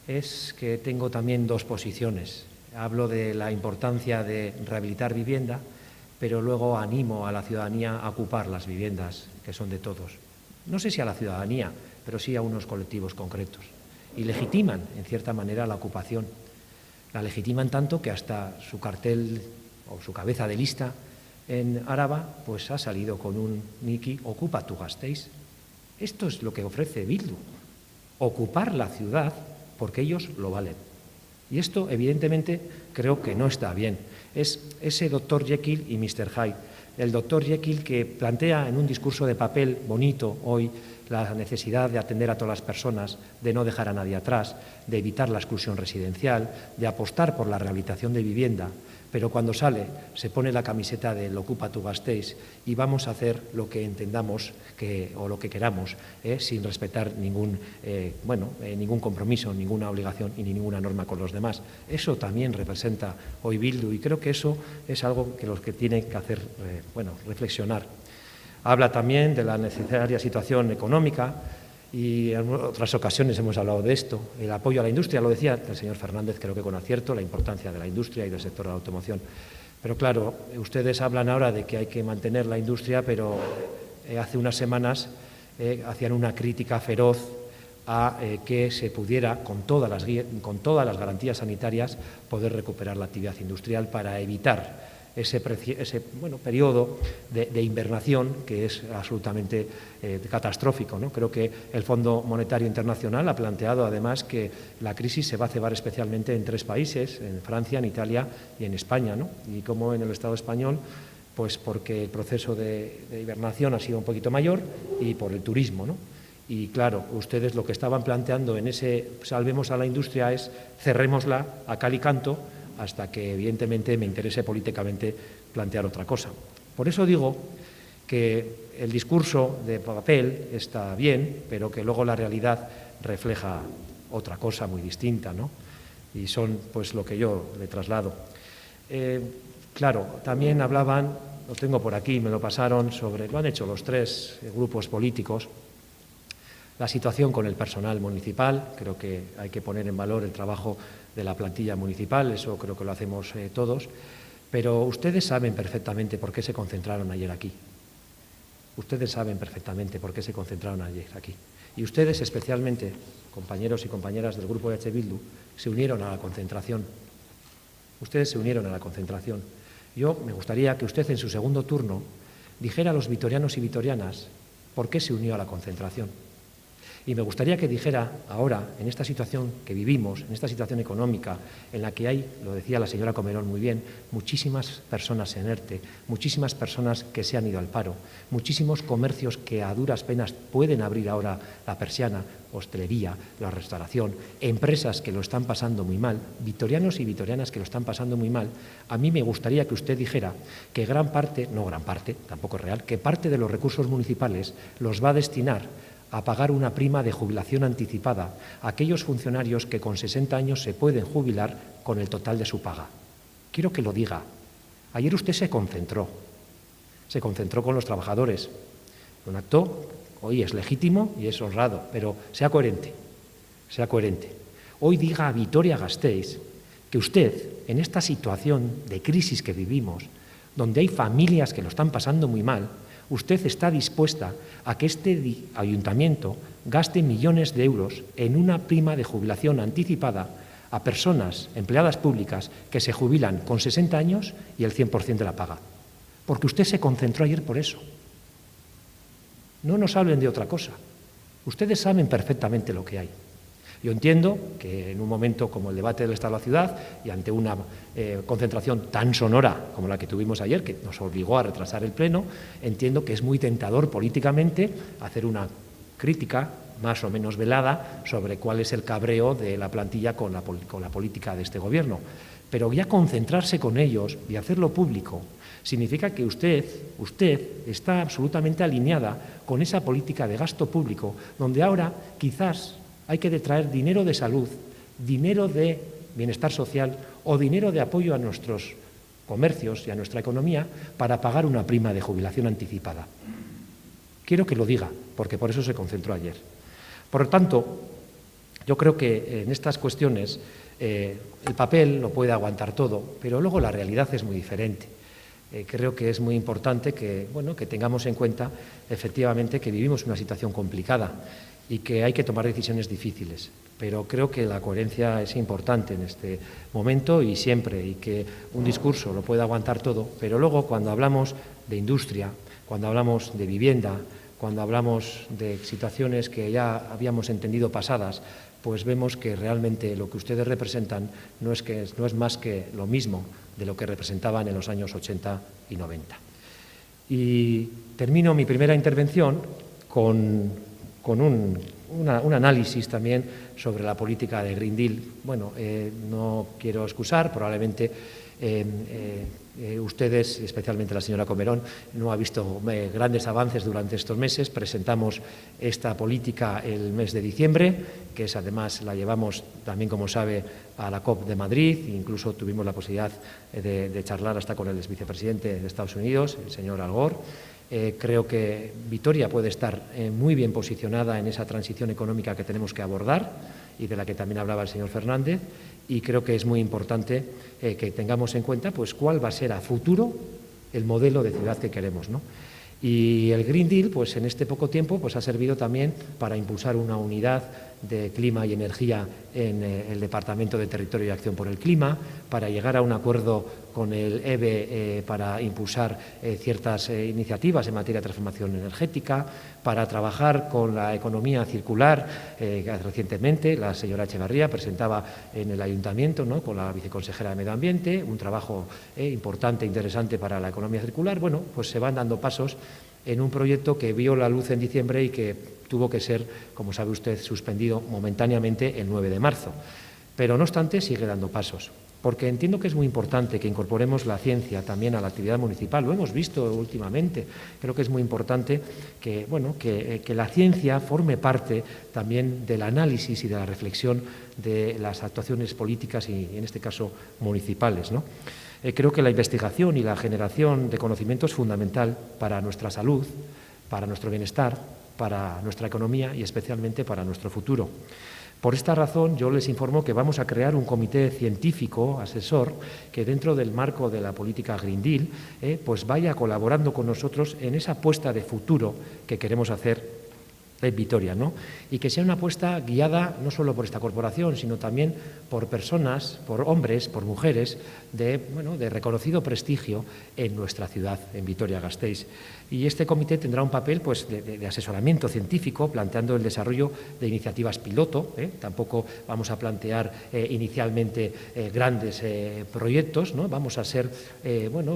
Es que tengo también dos posiciones. Hablo de la importancia de rehabilitar vivienda, pero luego animo a la ciudadanía a ocupar las viviendas que son de todos. No sé si a la ciudadanía, pero sí a unos colectivos concretos. Y legitiman, en cierta manera, la ocupación. La legitiman tanto que hasta su cartel o su cabeza de lista en Araba pues ha salido con un Niki, ocupa tu Gasteiz. Esto es lo que ofrece Bildu, ocupar la ciudad porque ellos lo valen. Y esto, evidentemente, creo que no está bien. Es ese Dr. Jekyll y Mr. Hyde. El Dr. Jekyll que plantea en un discurso de papel bonito hoy la necesidad de atender a todas las personas, de no dejar a nadie atrás, de evitar la exclusión residencial, de apostar por la rehabilitación de vivienda, pero cuando sale se pone la camiseta del Ocupa tu Gasteiz y vamos a hacer lo que entendamos o lo que queramos, sin respetar ningún compromiso, ninguna obligación y ninguna norma con los demás. Eso también representa hoy Bildu y creo que eso es algo que los que tienen que hacer reflexionar. Habla también de la necesaria situación económica y en otras ocasiones hemos hablado de esto. El apoyo a la industria, lo decía el señor Fernández, creo que con acierto, la importancia de la industria y del sector de la automoción. Pero claro, ustedes hablan ahora de que hay que mantener la industria, pero hace unas semanas hacían una crítica feroz a que se pudiera, con todas las garantías sanitarias, poder recuperar la actividad industrial para evitar ese periodo de invernación que es absolutamente catastrófico, ¿no? Creo que el Fondo Monetario Internacional ha planteado además que la crisis se va a cebar especialmente en 3 países, en Francia, en Italia y en España, ¿no? Y como en el Estado español, pues porque el proceso de hibernación ha sido un poquito mayor y por el turismo, ¿no? Y claro, ustedes lo que estaban planteando en ese salvemos a la industria es cerrémosla a cal y canto hasta que evidentemente me interese políticamente plantear otra cosa. Por eso digo que el discurso de papel está bien, pero que luego la realidad refleja otra cosa muy distinta, ¿no? Y son pues lo que yo le traslado. Claro, también hablaban, lo tengo por aquí, me lo pasaron, lo han hecho los 3 grupos políticos, la situación con el personal municipal. Creo que hay que poner en valor el trabajo de la plantilla municipal, eso creo que lo hacemos todos, pero ustedes saben perfectamente por qué se concentraron ayer aquí. Ustedes saben perfectamente por qué se concentraron ayer aquí. Y ustedes, especialmente, compañeros y compañeras del Grupo EH Bildu, se unieron a la concentración. Ustedes se unieron a la concentración. Yo me gustaría que usted en su segundo turno dijera a los vitorianos y vitorianas por qué se unió a la concentración. Y me gustaría que dijera ahora, en esta situación que vivimos, en esta situación económica, en la que hay, lo decía la señora Comerón muy bien, muchísimas personas en ERTE, muchísimas personas que se han ido al paro, muchísimos comercios que a duras penas pueden abrir ahora la persiana, hostelería, la restauración, empresas que lo están pasando muy mal, vitorianos y vitorianas que lo están pasando muy mal. A mí me gustaría que usted dijera que gran parte, no gran parte, tampoco es real, que parte de los recursos municipales los va a destinar a pagar una prima de jubilación anticipada a aquellos funcionarios que con 60 años se pueden jubilar con el total de su paga. Quiero que lo diga. Ayer usted se concentró con los trabajadores. Un acto, hoy es legítimo y es honrado, pero sea coherente, sea coherente. Hoy diga a Vitoria-Gasteiz que usted, en esta situación de crisis que vivimos, donde hay familias que lo están pasando muy mal, usted está dispuesta a que este ayuntamiento gaste millones de euros en una prima de jubilación anticipada a personas, empleadas públicas, que se jubilan con 60 años y el 100% de la paga. Porque usted se concentró ayer por eso. No nos hablen de otra cosa. Ustedes saben perfectamente lo que hay. Yo entiendo que en un momento como el debate del Estado de la ciudad y ante una concentración tan sonora como la que tuvimos ayer, que nos obligó a retrasar el pleno, entiendo que es muy tentador políticamente hacer una crítica más o menos velada sobre cuál es el cabreo de la plantilla con la política de este Gobierno. Pero ya concentrarse con ellos y hacerlo público significa que usted está absolutamente alineada con esa política de gasto público, donde ahora quizás hay que detraer dinero de salud, dinero de bienestar social o dinero de apoyo a nuestros comercios y a nuestra economía para pagar una prima de jubilación anticipada. Quiero que lo diga, porque por eso se concentró ayer. Por lo tanto, yo creo que en estas cuestiones el papel lo puede aguantar todo, pero luego la realidad es muy diferente. Creo que es muy importante que tengamos en cuenta efectivamente que vivimos una situación complicada y que hay que tomar decisiones difíciles, pero creo que la coherencia es importante en este momento y siempre, y que un discurso lo puede aguantar todo, pero luego cuando hablamos de industria, cuando hablamos de vivienda, cuando hablamos de situaciones que ya habíamos entendido pasadas, pues vemos que realmente lo que ustedes representan no es más que lo mismo de lo que representaban en los años 80 y 90. Y termino mi primera intervención con un análisis también sobre la política de Green Deal. Bueno, no quiero excusar, probablemente ustedes, especialmente la señora Comerón, no ha visto grandes avances durante estos meses. Presentamos esta política el mes de diciembre, que es además la llevamos también, como sabe, a la COP de Madrid. Incluso tuvimos la posibilidad de charlar hasta con el vicepresidente de Estados Unidos, el señor Al Gore. Creo que Vitoria puede estar muy bien posicionada en esa transición económica que tenemos que abordar y de la que también hablaba el señor Fernández, y creo que es muy importante que tengamos en cuenta pues cuál va a ser a futuro el modelo de ciudad que queremos, ¿no? Y el Green Deal, pues en este poco tiempo, pues ha servido también para impulsar una unidad de clima y energía en el Departamento de Territorio y Acción por el Clima, para llegar a un acuerdo con el EBE para impulsar ciertas iniciativas en materia de transformación energética, para trabajar con la economía circular. Recientemente la señora Echevarría presentaba en el Ayuntamiento, ¿no?, con la viceconsejera de Medio Ambiente, un trabajo importante, interesante para la economía circular. Bueno, pues se van dando pasos en un proyecto que vio la luz en diciembre y que tuvo que ser, como sabe usted, suspendido momentáneamente el 9 de marzo. Pero, no obstante, sigue dando pasos, porque entiendo que es muy importante que incorporemos la ciencia también a la actividad municipal. Lo hemos visto últimamente. Creo que es muy importante que la ciencia forme parte también del análisis y de la reflexión de las actuaciones políticas y, en este caso, municipales, ¿no? Creo que la investigación y la generación de conocimiento es fundamental para nuestra salud, para nuestro bienestar, para nuestra economía y especialmente para nuestro futuro. Por esta razón, yo les informo que vamos a crear un comité científico asesor que, dentro del marco de la política Green Deal, pues vaya colaborando con nosotros en esa apuesta de futuro que queremos hacer Red Vitoria, ¿no? Y que sea una apuesta guiada no solo por esta corporación, sino también por personas, por hombres, por mujeres de reconocido prestigio en nuestra ciudad, en Vitoria-Gasteiz. Y este comité tendrá un papel pues, de asesoramiento científico, planteando el desarrollo de iniciativas piloto. Tampoco vamos a plantear inicialmente grandes proyectos, ¿no? Vamos a ser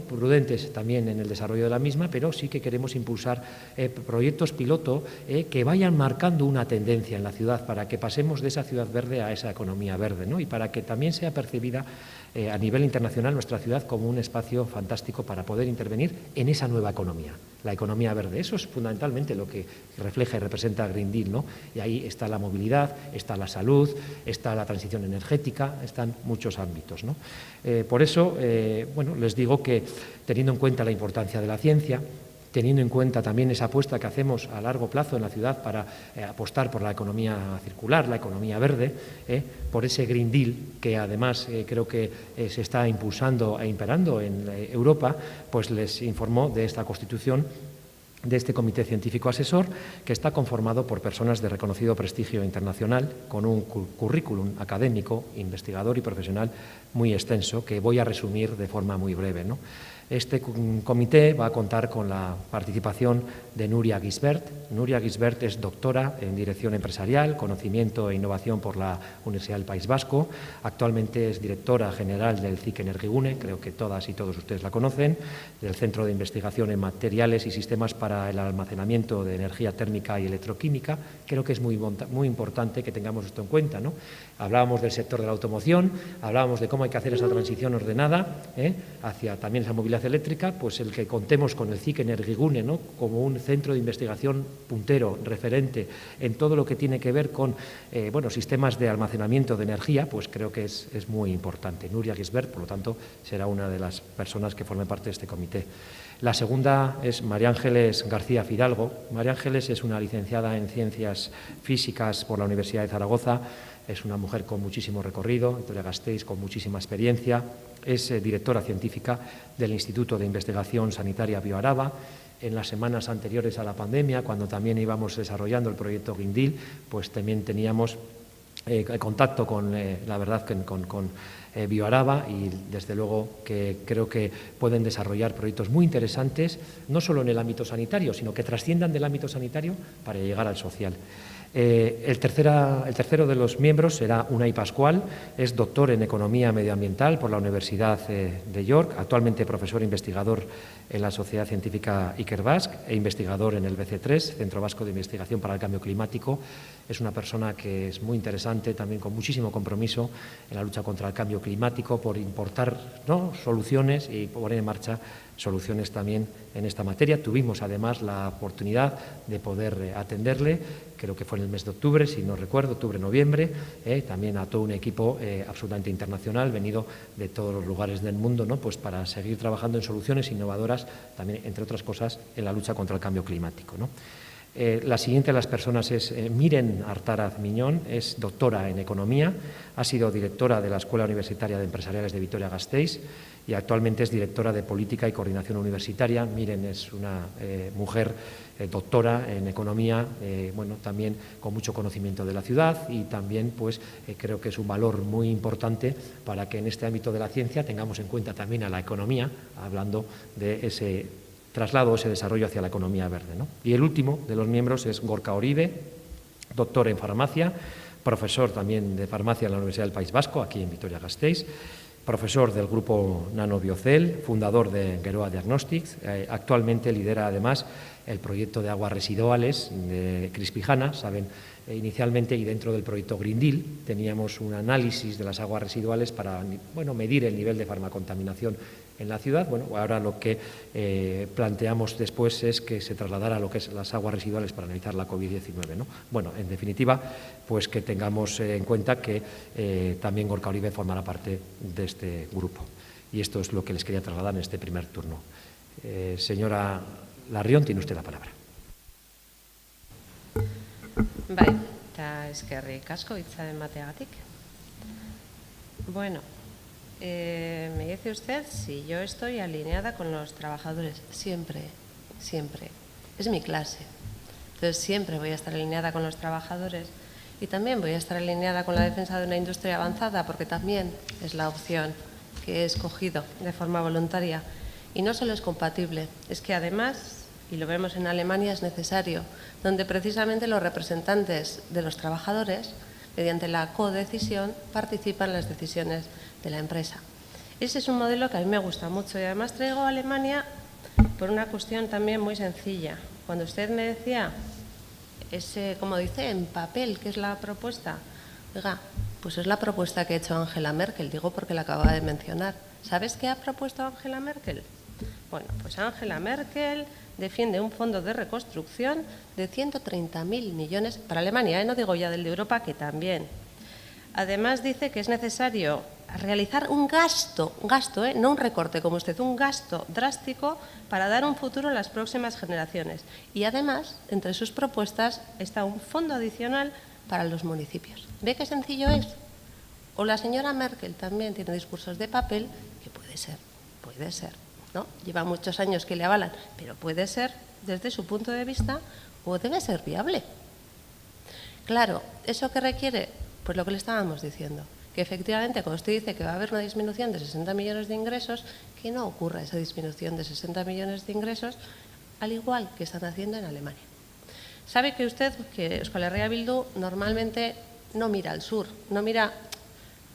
prudentes también en el desarrollo de la misma, pero sí que queremos impulsar proyectos piloto que vayan marcando una tendencia en la ciudad para que pasemos de esa ciudad verde a esa economía verde, ¿no? Y para que también sea percibida a nivel internacional nuestra ciudad como un espacio fantástico para poder intervenir en esa nueva economía, la economía verde. Eso es fundamentalmente lo que refleja y representa Green Deal, ¿no? Y ahí está la movilidad, está la salud, está la transición energética, están muchos ámbitos, ¿no? Por eso, les digo que teniendo en cuenta la importancia de la ciencia, teniendo en cuenta también esa apuesta que hacemos a largo plazo en la ciudad para apostar por la economía circular, la economía verde, por ese Green Deal que además creo que se está impulsando e imperando en Europa, pues les informó de esta constitución de este comité científico asesor que está conformado por personas de reconocido prestigio internacional con un currículum académico, investigador y profesional muy extenso que voy a resumir de forma muy breve, ¿no? Este comité va a contar con la participación de Nuria Gisbert. Nuria Gisbert es doctora en Dirección Empresarial, Conocimiento e Innovación por la Universidad del País Vasco. Actualmente es directora general del CIC Energigune, creo que todas y todos ustedes la conocen, del Centro de Investigación en Materiales y Sistemas para el Almacenamiento de Energía Térmica y Electroquímica. Creo que es muy importante que tengamos esto en cuenta, ¿no? Hablábamos del sector de la automoción, hablábamos de cómo hay que hacer esa transición ordenada hacia también esa movilidad eléctrica, pues el que contemos con el CIC Energigune, ¿no? Como un centro de investigación puntero, referente en todo lo que tiene que ver con sistemas de almacenamiento de energía, pues creo que es muy importante. Nuria Gisbert, por lo tanto, será una de las personas que formen parte de este comité. La segunda es María Ángeles García Fidalgo. María Ángeles es una licenciada en Ciencias Físicas por la Universidad de Zaragoza. Es una mujer con muchísimo recorrido, Vitoria-Gasteiz, con muchísima experiencia. Es directora científica del Instituto de Investigación Sanitaria Bioaraba. En las semanas anteriores a la pandemia, cuando también íbamos desarrollando el proyecto Green Deal, pues también teníamos contacto con Bioaraba y desde luego que creo que pueden desarrollar proyectos muy interesantes, no solo en el ámbito sanitario, sino que trasciendan del ámbito sanitario para llegar al social. El tercero de los miembros será Unai Pascual, es doctor en Economía Medioambiental por la Universidad de York, actualmente profesor investigador en la Sociedad Científica Ikerbasque e investigador en el BC3, Centro Vasco de Investigación para el Cambio Climático. Es una persona que es muy interesante, también con muchísimo compromiso en la lucha contra el cambio climático, por importar soluciones y poner en marcha soluciones también en esta materia. Tuvimos además la oportunidad de poder atenderle, creo que fue en el mes de octubre, si no recuerdo, octubre-noviembre, también a todo un equipo absolutamente internacional, venido de todos los lugares del mundo, ¿no? Pues para seguir trabajando en soluciones innovadoras, también, entre otras cosas, en la lucha contra el cambio climático, ¿no? La siguiente de las personas es Miren Artaraz Miñón, es doctora en Economía, ha sido directora de la Escuela Universitaria de Empresariales de Vitoria-Gasteiz y actualmente es directora de Política y Coordinación Universitaria. Miren es una mujer doctora en Economía, también con mucho conocimiento de la ciudad y también creo que es un valor muy importante para que en este ámbito de la ciencia tengamos en cuenta también a la economía, hablando de ese traslado, ese desarrollo hacia la economía verde, ¿no? Y el último de los miembros es Gorka Oribe, doctor en farmacia, profesor también de farmacia en la Universidad del País Vasco, aquí en Vitoria-Gasteiz, profesor del grupo Nanobiocel, fundador de Geroa Diagnostics, actualmente lidera además el proyecto de aguas residuales de Crispijana, saben, inicialmente y dentro del proyecto Green Deal teníamos un análisis de las aguas residuales para medir el nivel de farmacontaminación en la ciudad. Ahora lo que planteamos después es que se trasladara a lo que es las aguas residuales para analizar la COVID-19, ¿no? En definitiva, pues que tengamos en cuenta que también Gorka Oribe formará parte de este grupo. Y esto es lo que les quería trasladar en este primer turno. Señora Larrión, tiene usted la palabra. Bai, eta eskerrik asko hitza emateagatik. Bueno, me dice usted si yo estoy alineada con los trabajadores. Siempre, siempre. Es mi clase. Entonces siempre voy a estar alineada con los trabajadores y también voy a estar alineada con la defensa de una industria avanzada, porque también es la opción que he escogido de forma voluntaria. Y no solo es compatible, es que además, y lo vemos en Alemania, es necesario, donde precisamente los representantes de los trabajadores, mediante la codecisión, participan en las decisiones de la empresa. Ese es un modelo que a mí me gusta mucho y además traigo a Alemania por una cuestión también muy sencilla. Cuando usted me decía, como dice, en papel, ¿qué es la propuesta? Oiga, pues es la propuesta que ha hecho Angela Merkel, digo porque la acaba de mencionar. ¿Sabes qué ha propuesto Angela Merkel? Bueno, pues Angela Merkel defiende un fondo de reconstrucción de 130.000 millones para Alemania, no digo ya del de Europa, que también. Además dice que es necesario realizar un gasto, no un recorte como usted, un gasto drástico para dar un futuro a las próximas generaciones. Y además, entre sus propuestas está un fondo adicional para los municipios. ¿Ve qué sencillo es? O la señora Merkel también tiene discursos de papel, que puede ser, ¿no? Lleva muchos años que le avalan, pero puede ser, desde su punto de vista, o debe ser viable. Claro, ¿eso qué requiere? Pues lo que le estábamos diciendo, que efectivamente, cuando usted dice que va a haber una disminución de 60 millones de ingresos, que no ocurra esa disminución de 60 millones de ingresos, al igual que están haciendo en Alemania. Sabe que usted, que Euskal Herria Bildu normalmente no mira al sur, no mira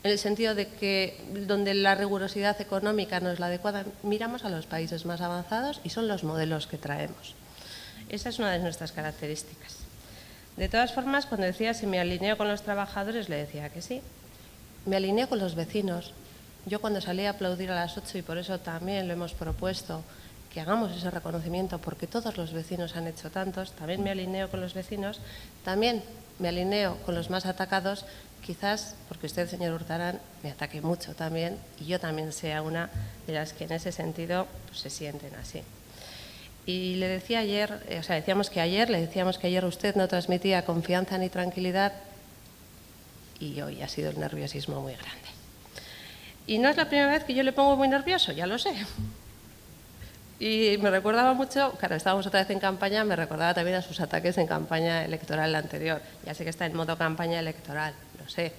en el sentido de que donde la rigurosidad económica no es la adecuada, miramos a los países más avanzados y son los modelos que traemos. Esa es una de nuestras características. De todas formas, cuando decía si me alineo con los trabajadores, le decía que sí. Me alineo con los vecinos. Yo cuando salí a aplaudir a las 8, y por eso también lo hemos propuesto, que hagamos ese reconocimiento, porque todos los vecinos han hecho tantos, también me alineo con los vecinos, también me alineo con los más atacados, quizás porque usted, señor Urtaran, me ataque mucho también, y yo también sea una de las que en ese sentido pues, se sienten así. Y le decía ayer, decíamos que ayer usted no transmitía confianza ni tranquilidad y hoy ha sido el nerviosismo muy grande. Y no es la primera vez que yo le pongo muy nervioso, ya lo sé. Y me recordaba mucho, claro, estábamos otra vez en campaña, me recordaba también a sus ataques en campaña electoral anterior. Ya sé que está en modo campaña electoral, lo sé.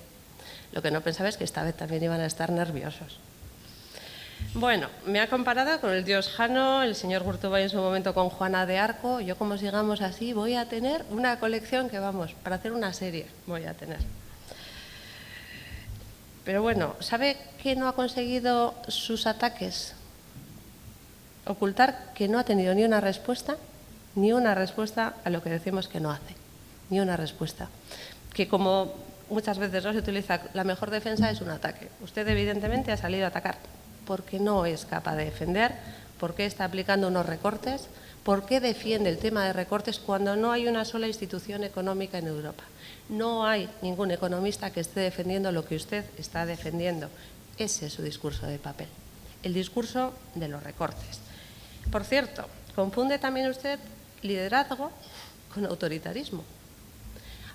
Lo que no pensaba es que esta vez también iban a estar nerviosos. Bueno, me ha comparado con el dios Jano, el señor Gurtubay en su momento con Juana de Arco. Yo, como sigamos así, voy a tener una colección que, vamos, para hacer una serie voy a tener. Pero bueno, ¿sabe qué no ha conseguido sus ataques? Ocultar que no ha tenido ni una respuesta a lo que decimos que no hace. Ni una respuesta. Que como muchas veces no se utiliza, la mejor defensa es un ataque. Usted evidentemente ha salido a atacar porque no es capaz de defender, porque está aplicando unos recortes, porque defiende el tema de recortes cuando no hay una sola institución económica en Europa. No hay ningún economista que esté defendiendo lo que usted está defendiendo. Ese es su discurso de papel, el discurso de los recortes. Por cierto, confunde también usted liderazgo con autoritarismo.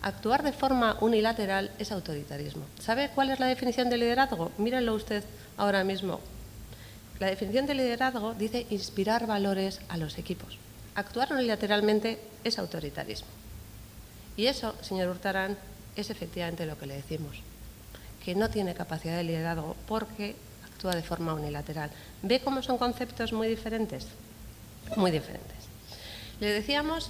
Actuar de forma unilateral es autoritarismo. ¿Sabe cuál es la definición de liderazgo? Mírenlo usted ahora mismo. La definición de liderazgo dice inspirar valores a los equipos. Actuar unilateralmente es autoritarismo. Y eso, señor Urtaran, es efectivamente lo que le decimos, que no tiene capacidad de liderazgo porque actúa de forma unilateral. ¿Ve cómo son conceptos muy diferentes? Muy diferentes. Le decíamos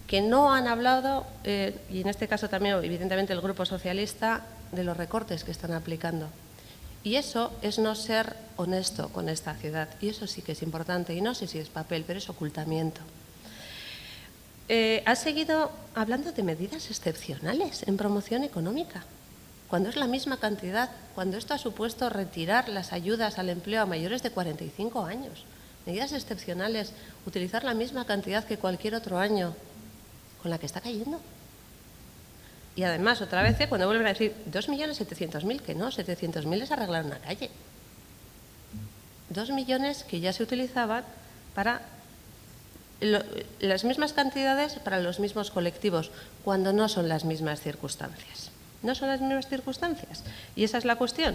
que no han hablado, y en este caso también evidentemente el Grupo Socialista, de los recortes que están aplicando. Y eso es no ser honesto con esta ciudad. Y eso sí que es importante. Y no sé si es papel, pero es ocultamiento. Ha seguido hablando de medidas excepcionales en promoción económica, cuando es la misma cantidad, cuando esto ha supuesto retirar las ayudas al empleo a mayores de 45 años. Medidas excepcionales, utilizar la misma cantidad que cualquier otro año con la que está cayendo. Y además, otra vez, cuando vuelven a decir 2.700.000, que no, 700.000 es arreglar una calle. 2 millones que ya se utilizaban para las mismas cantidades para los mismos colectivos, cuando no son las mismas circunstancias. No son las mismas circunstancias. Y esa es la cuestión.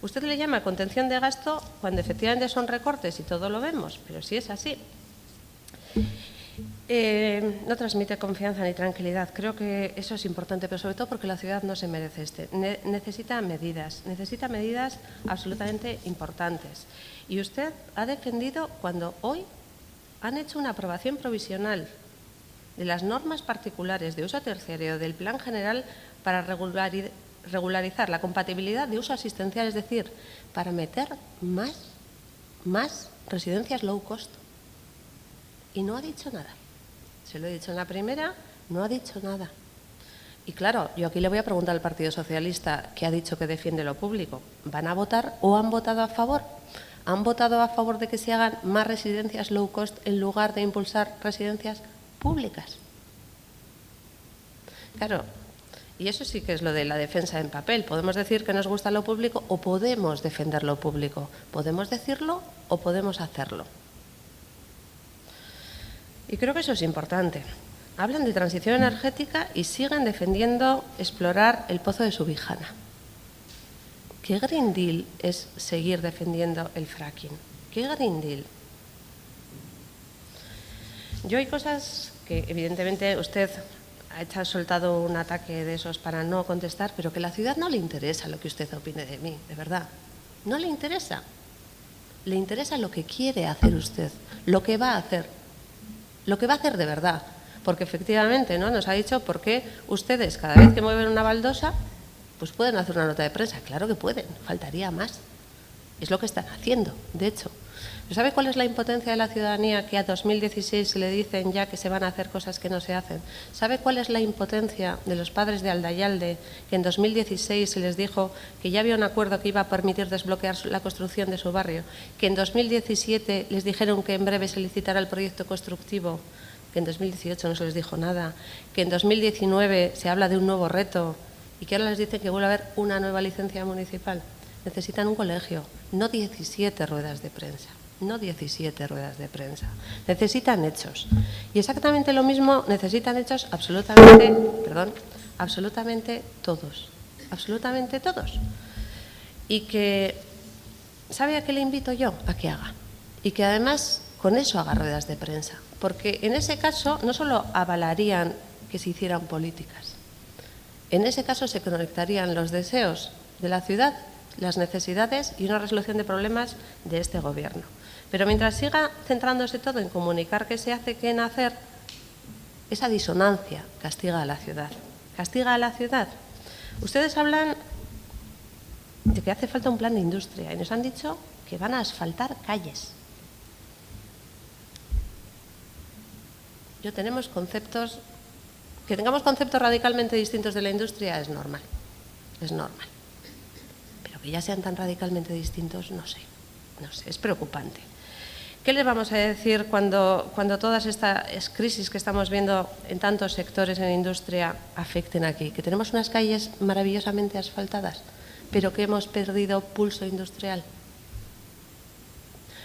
Usted le llama contención de gasto cuando efectivamente son recortes y todo lo vemos, pero sí es así. No transmite confianza ni tranquilidad. Creo que eso es importante, pero sobre todo porque la ciudad no se merece necesita medidas absolutamente importantes. Y usted ha defendido cuando hoy han hecho una aprobación provisional de las normas particulares de uso terciario del Plan General para regularizar la compatibilidad de uso asistencial, es decir, para meter más residencias low cost. Y no ha dicho nada. Se lo he dicho en la primera, no ha dicho nada. Y claro, yo aquí le voy a preguntar al Partido Socialista, que ha dicho que defiende lo público. ¿Van a votar o han votado a favor? ¿Han votado a favor de que se hagan más residencias low cost en lugar de impulsar residencias públicas? Claro, y eso sí que es lo de la defensa en papel. Podemos decir que nos gusta lo público o podemos defender lo público. Podemos decirlo o podemos hacerlo. Y creo que eso es importante. Hablan de transición energética y siguen defendiendo explorar el pozo de Subijana. ¿Qué Green Deal es seguir defendiendo el fracking? ¿Qué Green Deal? Yo hay cosas que evidentemente usted ha soltado un ataque de esos para no contestar, pero que a la ciudad no le interesa lo que usted opine de mí, de verdad. No le interesa. Le interesa lo que quiere hacer usted, lo que va a hacer. Lo que va a hacer de verdad, porque efectivamente, ¿no?, nos ha dicho por qué ustedes cada vez que mueven una baldosa pues pueden hacer una nota de prensa. Claro que pueden, faltaría más. Es lo que están haciendo, de hecho. ¿Sabe cuál es la impotencia de la ciudadanía que a 2016 se le dicen ya que se van a hacer cosas que no se hacen? ¿Sabe cuál es la impotencia de los padres de Aldayalde que en 2016 se les dijo que ya había un acuerdo que iba a permitir desbloquear la construcción de su barrio? Que en 2017 les dijeron que en breve se licitará el proyecto constructivo, que en 2018 no se les dijo nada, que en 2019 se habla de un nuevo reto y que ahora les dicen que vuelve a haber una nueva licencia municipal? Necesitan un colegio, no 17 ruedas de prensa. No 17 ruedas de prensa. Necesitan hechos. Y exactamente lo mismo necesitan hechos absolutamente todos. Absolutamente todos. Y que, ¿sabe a qué le invito yo? A que haga. Y que además con eso haga ruedas de prensa. Porque en ese caso no solo avalarían que se hicieran políticas. En ese caso se conectarían los deseos de la ciudad, las necesidades y una resolución de problemas de este gobierno. Pero mientras siga centrándose todo en comunicar qué se hace, qué en hacer, esa disonancia castiga a la ciudad. Castiga a la ciudad. Ustedes hablan de que hace falta un plan de industria y nos han dicho que van a asfaltar calles. Que tengamos conceptos radicalmente distintos de la industria es normal. Es normal. Pero que ya sean tan radicalmente distintos, no sé, es preocupante. ¿Qué les vamos a decir cuando todas estas crisis que estamos viendo en tantos sectores en industria afecten aquí? Que tenemos unas calles maravillosamente asfaltadas, pero que hemos perdido pulso industrial.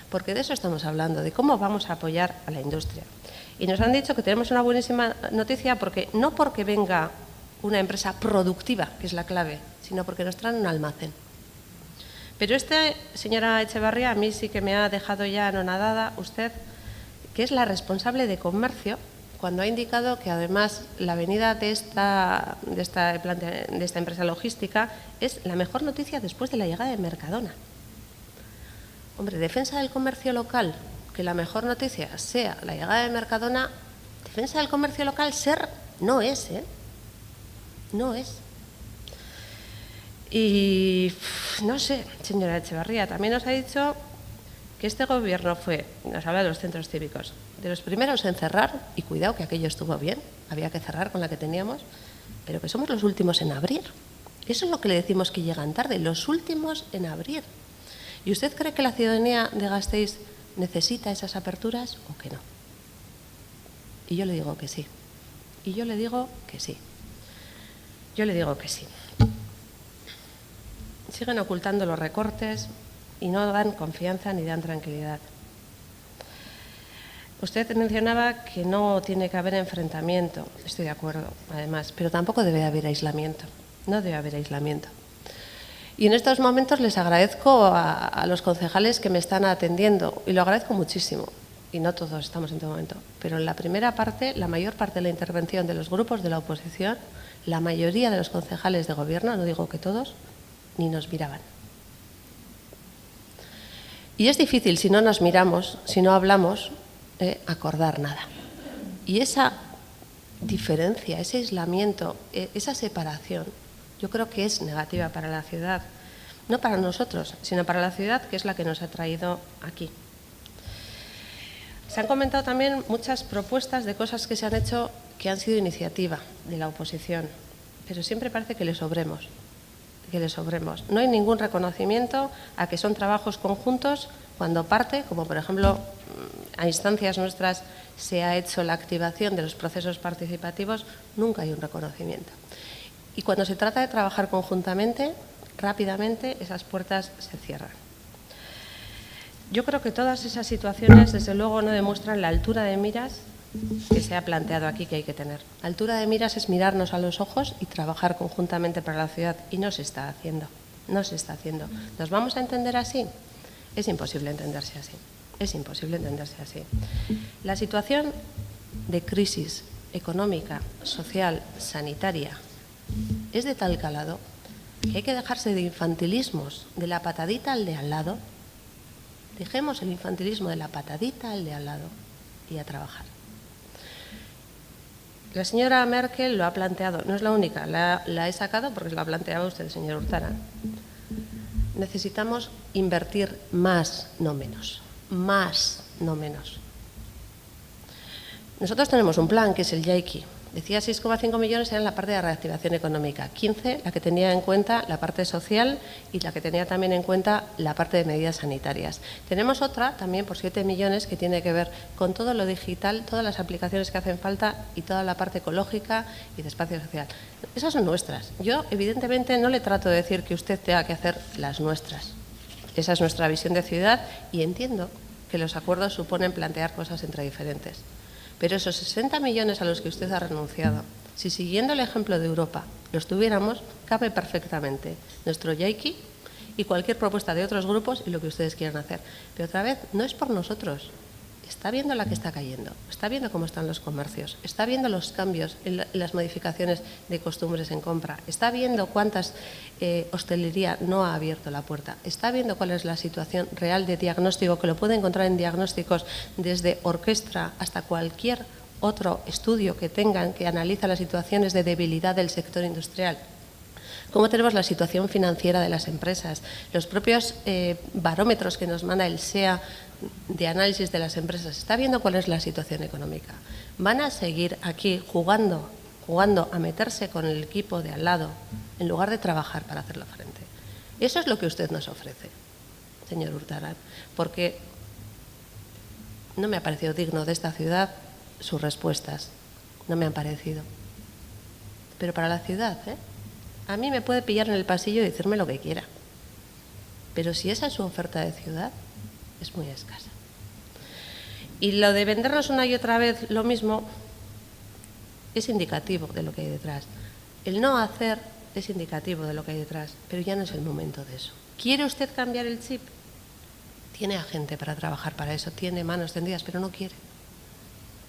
Porque de eso estamos hablando, de cómo vamos a apoyar a la industria. Y nos han dicho que tenemos una buenísima noticia, porque no porque venga una empresa productiva, que es la clave, sino porque nos traen un almacén. Pero señora Echevarría, a mí sí que me ha dejado ya anonadada usted, que es la responsable de comercio, cuando ha indicado que además la venida de esta empresa logística es la mejor noticia después de la llegada de Mercadona. Hombre, defensa del comercio local, que la mejor noticia sea la llegada de Mercadona, defensa del comercio local no es, ¿eh? No es. Y no sé, señora Echevarría, también nos ha dicho que este gobierno nos habla de los centros cívicos, de los primeros en cerrar, y cuidado que aquello estuvo bien, había que cerrar con la que teníamos, pero que somos los últimos en abrir. Eso es lo que le decimos que llegan tarde, los últimos en abrir. ¿Y usted cree que la ciudadanía de Gasteiz necesita esas aperturas o que no? Y yo le digo que sí. Y yo le digo que sí. Yo le digo que sí. Siguen ocultando los recortes y no dan confianza ni dan tranquilidad. Usted mencionaba que no tiene que haber enfrentamiento, estoy de acuerdo, además, pero tampoco debe haber aislamiento, no debe haber aislamiento. Y en estos momentos les agradezco a los concejales que me están atendiendo, y lo agradezco muchísimo, y no todos estamos en todo momento, pero en la primera parte, la mayor parte de la intervención de los grupos de la oposición, la mayoría de los concejales de gobierno, no digo que todos, ni nos miraban. Y es difícil, si no nos miramos, si no hablamos, acordar nada. Y esa diferencia, ese aislamiento, esa separación, yo creo que es negativa para la ciudad. No para nosotros, sino para la ciudad, que es la que nos ha traído aquí. Se han comentado también muchas propuestas de cosas que se han hecho que han sido iniciativa de la oposición, pero siempre parece que les sobremos. No hay ningún reconocimiento a que son trabajos conjuntos cuando parte, como por ejemplo a instancias nuestras se ha hecho la activación de los procesos participativos, nunca hay un reconocimiento. Y cuando se trata de trabajar conjuntamente, rápidamente esas puertas se cierran. Yo creo que todas esas situaciones, desde luego, no demuestran la altura de miras que se ha planteado aquí que hay que tener. Altura de miras es mirarnos a los ojos y trabajar conjuntamente para la ciudad, y no se está haciendo. ¿Nos vamos a entender así? Es imposible entenderse así. La situación de crisis económica, social, sanitaria es de tal calado que hay que dejarse de infantilismos, de la patadita al de al lado. Dejemos el infantilismo de la patadita al de al lado y a trabajar. La señora Merkel lo ha planteado, no es la única, la he sacado porque lo ha planteado usted, señor Urtaran. Necesitamos invertir más, no menos. Más, no menos. Nosotros tenemos un plan que es el YAIKI. Decía 6,5 millones eran la parte de reactivación económica, 15 la que tenía en cuenta la parte social y la que tenía también en cuenta la parte de medidas sanitarias. Tenemos otra también por 7 millones que tiene que ver con todo lo digital, todas las aplicaciones que hacen falta y toda la parte ecológica y de espacio social. Esas son nuestras. Yo evidentemente no le trato de decir que usted tenga que hacer las nuestras. Esa es nuestra visión de ciudad y entiendo que los acuerdos suponen plantear cosas entre diferentes. Pero esos 60 millones a los que usted ha renunciado, si siguiendo el ejemplo de Europa los tuviéramos, cabe perfectamente nuestro YAIKI y cualquier propuesta de otros grupos y lo que ustedes quieran hacer. Pero otra vez, no es por nosotros. Está viendo la que está cayendo, está viendo cómo están los comercios, está viendo los cambios en las modificaciones de costumbres en compra, está viendo cuántas hostelería no ha abierto la puerta, está viendo cuál es la situación real de diagnóstico, que lo puede encontrar en diagnósticos desde Orquestra hasta cualquier otro estudio que tengan que analiza las situaciones de debilidad del sector industrial. Cómo tenemos la situación financiera de las empresas, los propios barómetros que nos manda el SEA de análisis de las empresas. Está viendo cuál es la situación económica. Van a seguir aquí jugando a meterse con el equipo de al lado en lugar de trabajar para hacerlo frente. Eso es lo que usted nos ofrece, señor Urtaran, porque no me ha parecido digno de esta ciudad sus respuestas. No me han parecido. Pero para la ciudad, a mí me puede pillar en el pasillo y decirme lo que quiera. Pero si esa es su oferta de ciudad, es muy escasa. Y lo de vendernos una y otra vez lo mismo es indicativo de lo que hay detrás. El no hacer es indicativo de lo que hay detrás, pero ya no es el momento de eso. ¿Quiere usted cambiar el chip? Tiene a gente para trabajar para eso, tiene manos tendidas, pero no quiere.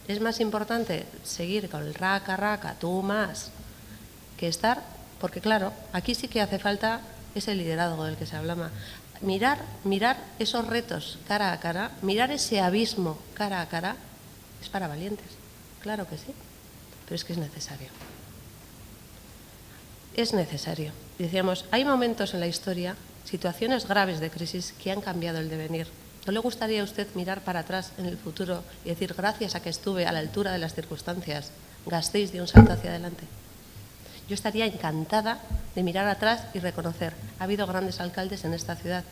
Es más importante seguir con el raca, tú más, que estar, porque claro, aquí sí que hace falta ese liderazgo del que se hablaba. Mirar esos retos cara a cara, mirar ese abismo cara a cara, es para valientes, claro que sí, pero es que es necesario. Es necesario. Decíamos, hay momentos en la historia, situaciones graves de crisis que han cambiado el devenir. ¿No le gustaría a usted mirar para atrás en el futuro y decir, gracias a que estuve a la altura de las circunstancias, Gasteiz dio un salto hacia adelante? Yo estaría encantada de mirar atrás y reconocer, ha habido grandes alcaldes en esta ciudad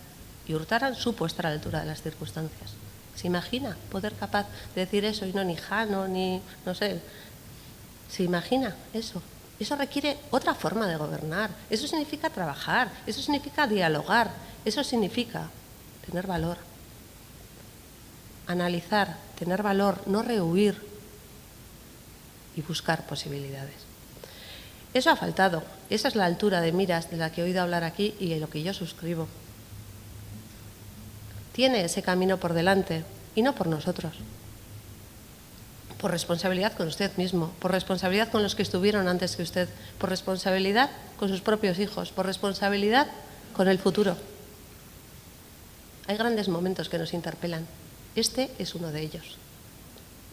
y Urtaran supo estar a la altura de las circunstancias. ¿Se imagina poder capaz de decir eso y no ni Jano, ni no sé? ¿Se imagina eso? Eso requiere otra forma de gobernar. Eso significa trabajar, eso significa dialogar, eso significa tener valor. Analizar, tener valor, no rehuir y buscar posibilidades. Eso ha faltado. Esa es la altura de miras de la que he oído hablar aquí y de lo que yo suscribo. Tiene ese camino por delante y no por nosotros. Por responsabilidad con usted mismo, por responsabilidad con los que estuvieron antes que usted, por responsabilidad con sus propios hijos, por responsabilidad con el futuro. Hay grandes momentos que nos interpelan. Este es uno de ellos.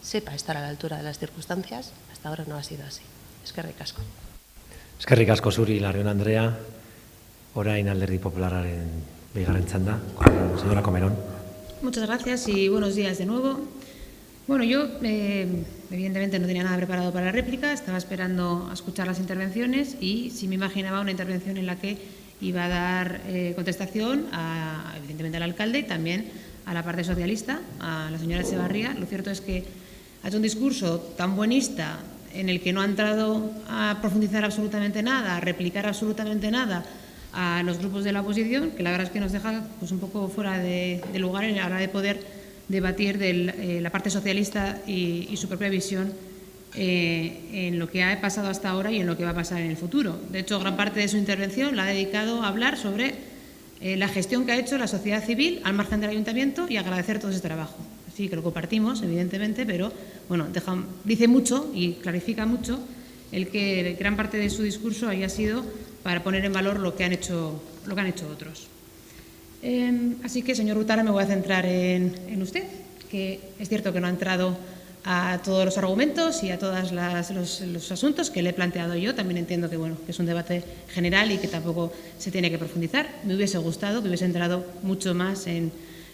Sepa estar a la altura de las circunstancias, hasta ahora no ha sido así. Eskerrik asko. Eskerrik asko zuri, Larrion Andrea. Orain Alderdi Popularraren bigarren txanda, señora Comerón. Muchas gracias y buenos días de nuevo. Bueno, yo evidentemente no tenía nada preparado para la réplica, estaba esperando a escuchar las intervenciones y sí me imaginaba una intervención en la que iba a dar contestación evidentemente al alcalde y también a la parte socialista, a la señora Etxebarria. Lo cierto es que ha hecho un discurso tan buenista en el que no ha entrado a profundizar absolutamente nada, a replicar absolutamente nada a los grupos de la oposición, que la verdad es que nos deja pues, un poco fuera de lugar a la hora de poder debatir de la parte socialista y su propia visión en lo que ha pasado hasta ahora y en lo que va a pasar en el futuro. De hecho, gran parte de su intervención la ha dedicado a hablar sobre la gestión que ha hecho la sociedad civil al margen del ayuntamiento y agradecer todo ese trabajo. Sí, que lo compartimos, evidentemente, pero bueno, dice mucho y clarifica mucho el que gran parte de su discurso haya sido para poner en valor lo que han hecho otros. Así que, señor Urtaran, me voy a centrar en usted, que es cierto que no ha entrado a todos los argumentos y a todos los asuntos que le he planteado yo. También entiendo que, bueno, que es un debate general y que tampoco se tiene que profundizar. Me hubiese gustado que hubiese entrado mucho más en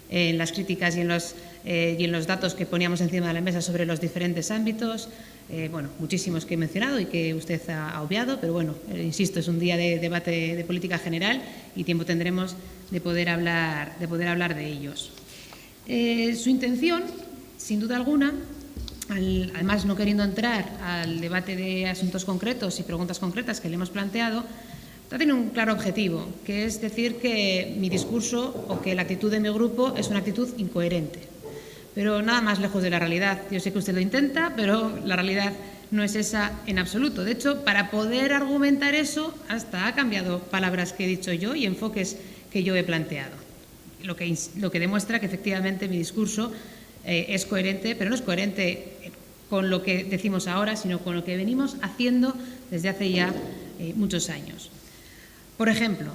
las críticas y en los datos que poníamos encima de la mesa sobre los diferentes ámbitos, bueno, muchísimos que he mencionado y que usted ha obviado, pero bueno, insisto, es un día de debate de política general y tiempo tendremos de poder hablar de ellos. Su intención, sin duda alguna, además no queriendo entrar al debate de asuntos concretos y preguntas concretas que le hemos planteado, tiene un claro objetivo, que es decir que mi discurso o que la actitud de mi grupo es una actitud incoherente. Pero nada más lejos de la realidad. Yo sé que usted lo intenta, pero la realidad no es esa en absoluto. De hecho, para poder argumentar eso, hasta ha cambiado palabras que he dicho yo y enfoques que yo he planteado. Lo que demuestra que efectivamente mi discurso es coherente, pero no es coherente con lo que decimos ahora, sino con lo que venimos haciendo desde hace ya muchos años. Por ejemplo,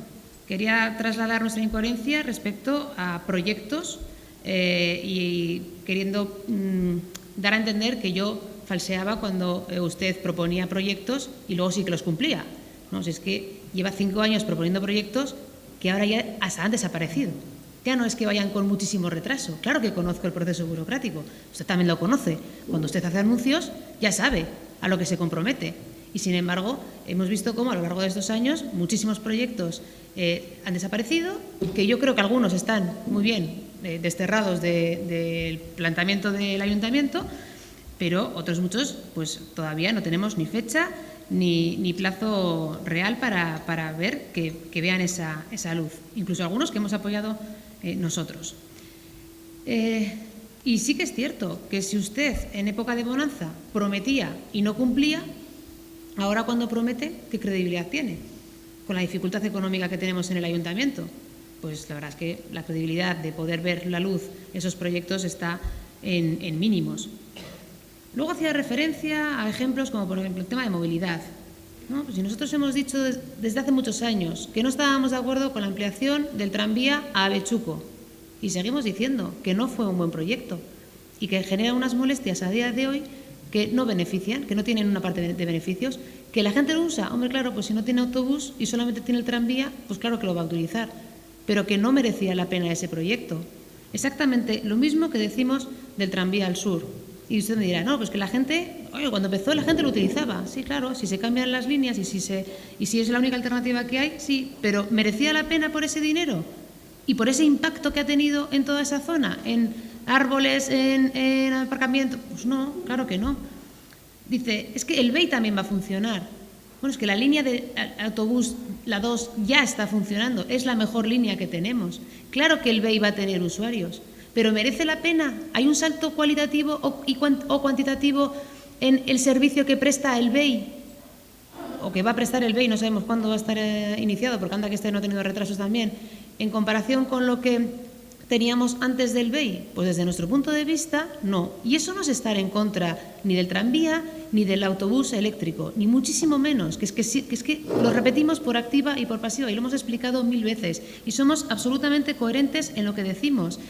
quería trasladar nuestra incoherencia respecto a proyectos y queriendo dar a entender que yo falseaba cuando usted proponía proyectos y luego sí que los cumplía. No, si es que lleva 5 años proponiendo proyectos que ahora ya hasta han desaparecido. Ya no es que vayan con muchísimo retraso. Claro que conozco el proceso burocrático. Usted también lo conoce. Cuando usted hace anuncios, ya sabe a lo que se compromete. Y, sin embargo, hemos visto cómo a lo largo de estos años muchísimos proyectos han desaparecido, que yo creo que algunos están muy bien desterrados del planteamiento del ayuntamiento, pero otros muchos pues todavía no tenemos ni fecha ni plazo real para ver que vean esa luz. Incluso algunos que hemos apoyado nosotros. Y sí que es cierto que si usted en época de bonanza prometía y no cumplía, ahora cuando promete, ¿qué credibilidad tiene? Con la dificultad económica que tenemos en el ayuntamiento, pues la verdad es que la credibilidad de poder ver la luz de esos proyectos está en mínimos. Luego hacía referencia a ejemplos como, por ejemplo, el tema de movilidad, ¿no? Pues si nosotros hemos dicho desde hace muchos años que no estábamos de acuerdo con la ampliación del tranvía a Avechuco y seguimos diciendo que no fue un buen proyecto y que genera unas molestias a día de hoy que no benefician, que no tienen una parte de beneficios, que la gente lo usa. Hombre, claro, pues si no tiene autobús y solamente tiene el tranvía, pues claro que lo va a utilizar, pero que no merecía la pena ese proyecto. Exactamente lo mismo que decimos del tranvía al sur. Y usted me dirá, no, pues que la gente, oye, cuando empezó la gente lo utilizaba. Sí, claro, si se cambian las líneas y si es la única alternativa que hay, sí, pero ¿merecía la pena por ese dinero? Y por ese impacto que ha tenido en toda esa zona, en árboles, en aparcamiento. Pues no, claro que no. Dice, es que el BEI también va a funcionar. Bueno, es que la línea de autobús, la 2, ya está funcionando. Es la mejor línea que tenemos. Claro que el BEI va a tener usuarios. ¿Pero merece la pena? ¿Hay un salto cualitativo o cuantitativo en el servicio que presta el BEI? O que va a prestar el BEI, no sabemos cuándo va a estar iniciado, porque anda que este no ha tenido retrasos también, en comparación con lo que teníamos antes del BEI? Pues desde nuestro punto de vista, no. Y eso no es estar en contra ni del tranvía ni del autobús eléctrico, ni muchísimo menos, que es que lo repetimos por activa y por pasiva, y lo hemos explicado 1000 veces, y somos absolutamente coherentes en lo que decimos.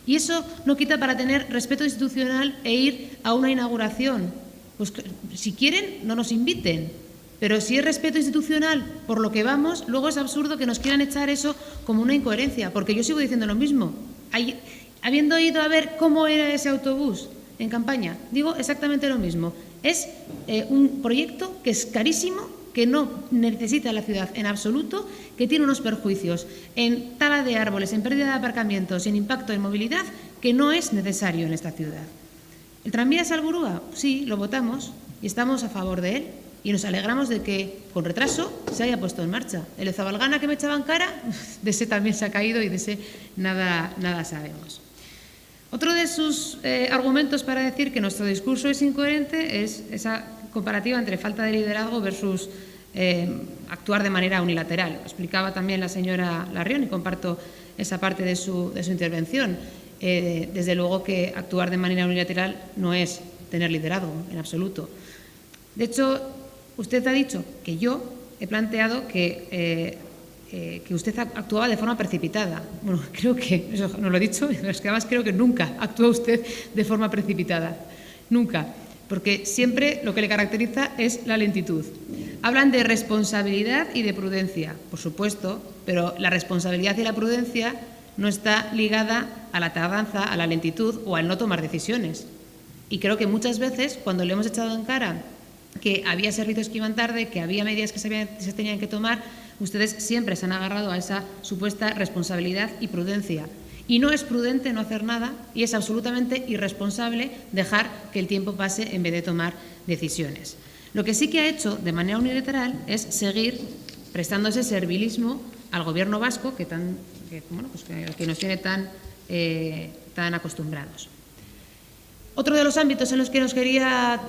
Y eso no quita para tener respeto institucional e ir a una inauguración. Pues si quieren, no nos inviten. Pero si es respeto institucional por lo que vamos, luego es absurdo que nos quieran echar eso como una incoherencia, porque yo sigo diciendo lo mismo. Habiendo ido a ver cómo era ese autobús en campaña, digo exactamente lo mismo. Es un proyecto que es carísimo, que no necesita la ciudad en absoluto, que tiene unos perjuicios en tala de árboles, en pérdida de aparcamientos y en impacto en movilidad que no es necesario en esta ciudad. ¿El tranvía Salburua? Sí, lo votamos y estamos a favor de él. Y nos alegramos de que, con retraso, se haya puesto en marcha. El de Zabalgana que me echaban cara, de ese también se ha caído y de ese nada sabemos. Otro de sus argumentos para decir que nuestro discurso es incoherente es esa comparativa entre falta de liderazgo versus actuar de manera unilateral. Lo explicaba también la señora Larrión y comparto esa parte de su intervención. Desde luego que actuar de manera unilateral no es tener liderazgo, en absoluto. De hecho, usted ha dicho que yo he planteado que usted actuaba de forma precipitada. Bueno, creo que, eso no lo he dicho, es que además creo que nunca actúa usted de forma precipitada. Nunca. Porque siempre lo que le caracteriza es la lentitud. Hablan de responsabilidad y de prudencia, por supuesto, pero la responsabilidad y la prudencia no está ligada a la tardanza, a la lentitud o al no tomar decisiones. Y creo que muchas veces, cuando le hemos echado en cara que había servicios que iban tarde, que había medidas que se tenían que tomar, ustedes siempre se han agarrado a esa supuesta responsabilidad y prudencia. Y no es prudente no hacer nada y es absolutamente irresponsable dejar que el tiempo pase en vez de tomar decisiones. Lo que sí que ha hecho de manera unilateral es seguir prestando ese servilismo al Gobierno vasco que nos tiene tan acostumbrados. Otro de los ámbitos en los que nos quería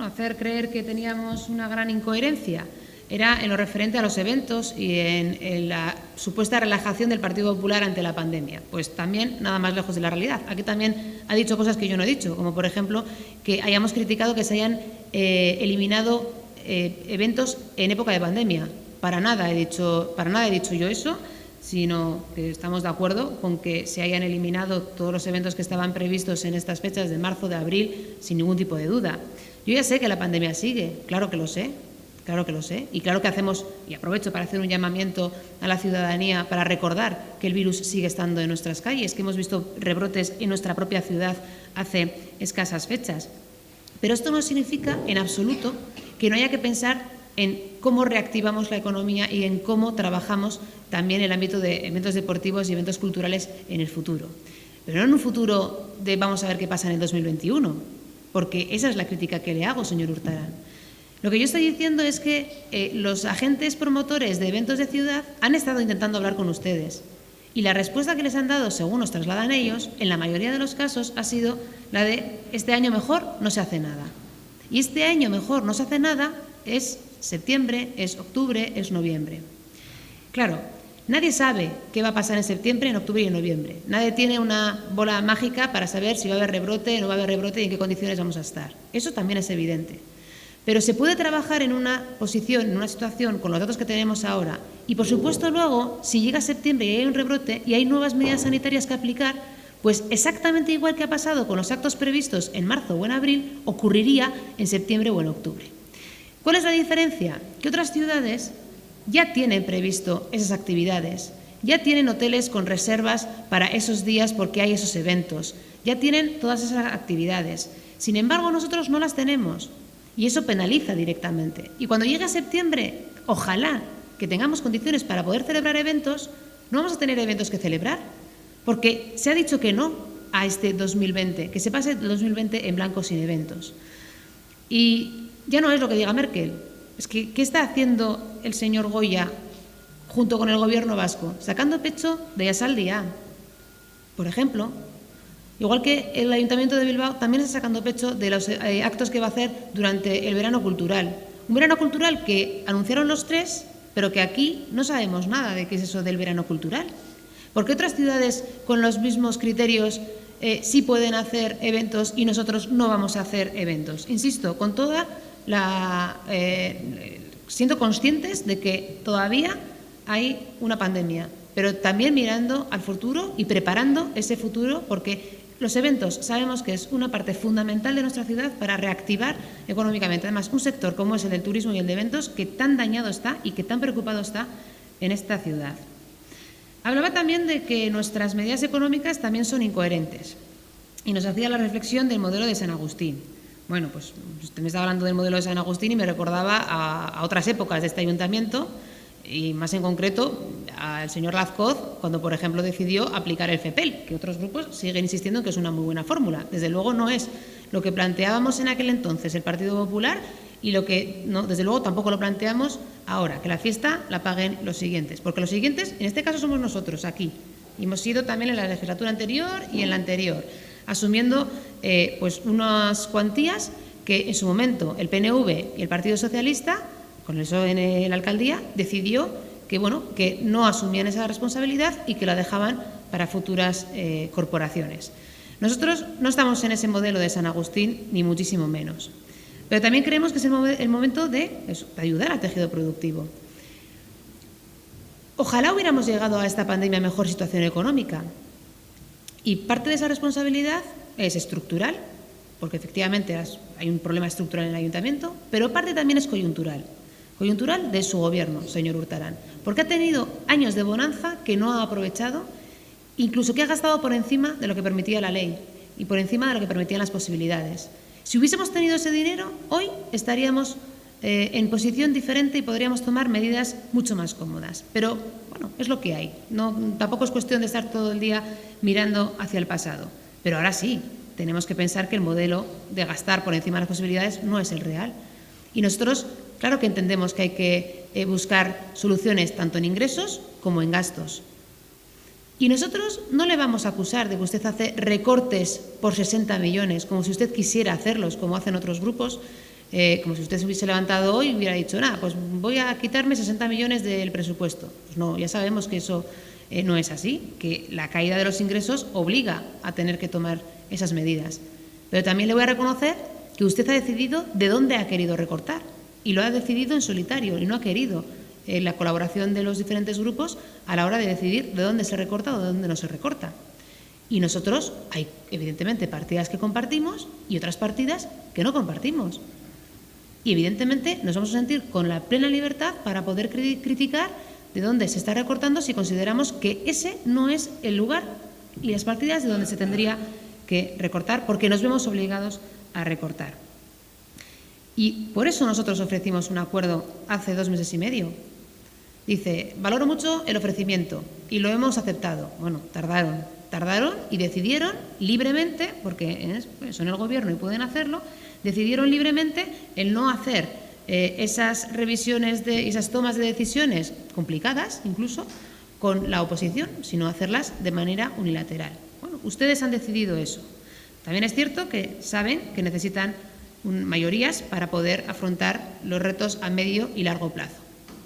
hacer creer que teníamos una gran incoherencia era en lo referente a los eventos y en la supuesta relajación del Partido Popular ante la pandemia. Pues también nada más lejos de la realidad. Aquí también ha dicho cosas que yo no he dicho, como por ejemplo que hayamos criticado que se hayan eliminado eventos en época de pandemia. Para nada he dicho yo eso, sino que estamos de acuerdo con que se hayan eliminado todos los eventos que estaban previstos en estas fechas de marzo, de abril, sin ningún tipo de duda. Yo ya sé que la pandemia sigue, claro que lo sé, y claro que hacemos, y aprovecho para hacer un llamamiento a la ciudadanía para recordar que el virus sigue estando en nuestras calles, que hemos visto rebrotes en nuestra propia ciudad hace escasas fechas. Pero esto no significa en absoluto que no haya que pensar en cómo reactivamos la economía y en cómo trabajamos también el ámbito de eventos deportivos y eventos culturales en el futuro. Pero no en un futuro de vamos a ver qué pasa en el 2021, porque esa es la crítica que le hago, señor Urtaran. Lo que yo estoy diciendo es que los agentes promotores de eventos de ciudad han estado intentando hablar con ustedes y la respuesta que les han dado, según nos trasladan ellos, en la mayoría de los casos ha sido la de este año mejor no se hace nada. Y este año mejor no se hace nada es septiembre, es octubre, es noviembre. Claro, nadie sabe qué va a pasar en septiembre, en octubre y en noviembre. Nadie tiene una bola mágica para saber si va a haber rebrote, no va a haber rebrote y en qué condiciones vamos a estar. Eso también es evidente. Pero se puede trabajar en una posición, en una situación, con los datos que tenemos ahora. Y, por supuesto, luego, si llega septiembre y hay un rebrote y hay nuevas medidas sanitarias que aplicar, pues exactamente igual que ha pasado con los actos previstos en marzo o en abril, ocurriría en septiembre o en octubre. ¿Cuál es la diferencia? Que otras ciudades ya tienen previsto esas actividades, ya tienen hoteles con reservas para esos días porque hay esos eventos, ya tienen todas esas actividades. Sin embargo, nosotros no las tenemos. Y eso penaliza directamente. Y cuando llegue a septiembre, ojalá que tengamos condiciones para poder celebrar eventos, no vamos a tener eventos que celebrar, porque se ha dicho que no a este 2020, que se pase el 2020 en blanco sin eventos. Y ya no es lo que diga Merkel, es que ¿qué está haciendo el señor Goya junto con el Gobierno vasco? Sacando pecho de Easaldía, por ejemplo. Igual que el Ayuntamiento de Bilbao también está sacando pecho de los actos que va a hacer durante el verano cultural. Un verano cultural que anunciaron los tres, pero que aquí no sabemos nada de qué es eso del verano cultural. ¿Por qué otras ciudades con los mismos criterios sí pueden hacer eventos y nosotros no vamos a hacer eventos? Insisto, con toda la... siendo conscientes de que todavía hay una pandemia, pero también mirando al futuro y preparando ese futuro, porque los eventos sabemos que es una parte fundamental de nuestra ciudad para reactivar económicamente. Además, un sector como es el del turismo y el de eventos, que tan dañado está y que tan preocupado está en esta ciudad. Hablaba también de que nuestras medidas económicas también son incoherentes y nos hacía la reflexión del modelo de San Agustín. Bueno, pues usted me estaba hablando del modelo de San Agustín y me recordaba a otras épocas de este ayuntamiento, y más en concreto al señor Lazcoz, cuando, por ejemplo, decidió aplicar el FEPEL, que otros grupos siguen insistiendo en que es una muy buena fórmula. Desde luego no es lo que planteábamos en aquel entonces el Partido Popular y lo que, no, desde luego, tampoco lo planteamos ahora, que la fiesta la paguen los siguientes. Porque los siguientes, en este caso, somos nosotros, aquí. Y hemos sido también en la legislatura anterior y en la anterior, asumiendo pues unas cuantías que en su momento el PNV y el Partido Socialista, con el PSOE en la alcaldía, decidió que, bueno, que no asumían esa responsabilidad y que la dejaban para futuras corporaciones. Nosotros no estamos en ese modelo de San Agustín, ni muchísimo menos. Pero también creemos que es el momento de ayudar al tejido productivo. Ojalá hubiéramos llegado a esta pandemia en mejor situación económica. Y parte de esa responsabilidad es estructural, porque efectivamente hay un problema estructural en el ayuntamiento, pero parte también es coyuntural. Coyuntural de su gobierno, señor Hurtarán, porque ha tenido años de bonanza que no ha aprovechado, incluso que ha gastado por encima de lo que permitía la ley y por encima de lo que permitían las posibilidades. Si hubiésemos tenido ese dinero, hoy estaríamos en posición diferente y podríamos tomar medidas mucho más cómodas. Pero, bueno, es lo que hay. Tampoco es cuestión de estar todo el día mirando hacia el pasado. Pero ahora sí, tenemos que pensar que el modelo de gastar por encima de las posibilidades no es el real. Y nosotros, claro que entendemos que hay que buscar soluciones tanto en ingresos como en gastos. Y nosotros no le vamos a acusar de que usted hace recortes por 60 millones, como si usted quisiera hacerlos, como hacen otros grupos, como si usted se hubiese levantado hoy y hubiera dicho, nada, pues voy a quitarme 60 millones del presupuesto. Pues no, ya sabemos que eso no es así, que la caída de los ingresos obliga a tener que tomar esas medidas. Pero también le voy a reconocer que usted ha decidido de dónde ha querido recortar, y lo ha decidido en solitario, y no ha querido la colaboración de los diferentes grupos a la hora de decidir de dónde se recorta o de dónde no se recorta. Y nosotros hay, evidentemente, partidas que compartimos y otras partidas que no compartimos. Y, evidentemente, nos vamos a sentir con la plena libertad para poder criticar de dónde se está recortando si consideramos que ese no es el lugar y las partidas de donde se tendría que recortar, porque nos vemos obligados a recortar. Y por eso nosotros ofrecimos un acuerdo hace 2 meses y medio. Dice, valoro mucho el ofrecimiento y lo hemos aceptado. Bueno, tardaron y decidieron libremente, porque son el gobierno y pueden hacerlo, decidieron libremente el no hacer esas revisiones, esas tomas de decisiones complicadas, incluso, con la oposición, sino hacerlas de manera unilateral. Bueno, ustedes han decidido eso. También es cierto que saben que necesitan mayorías para poder afrontar los retos a medio y largo plazo.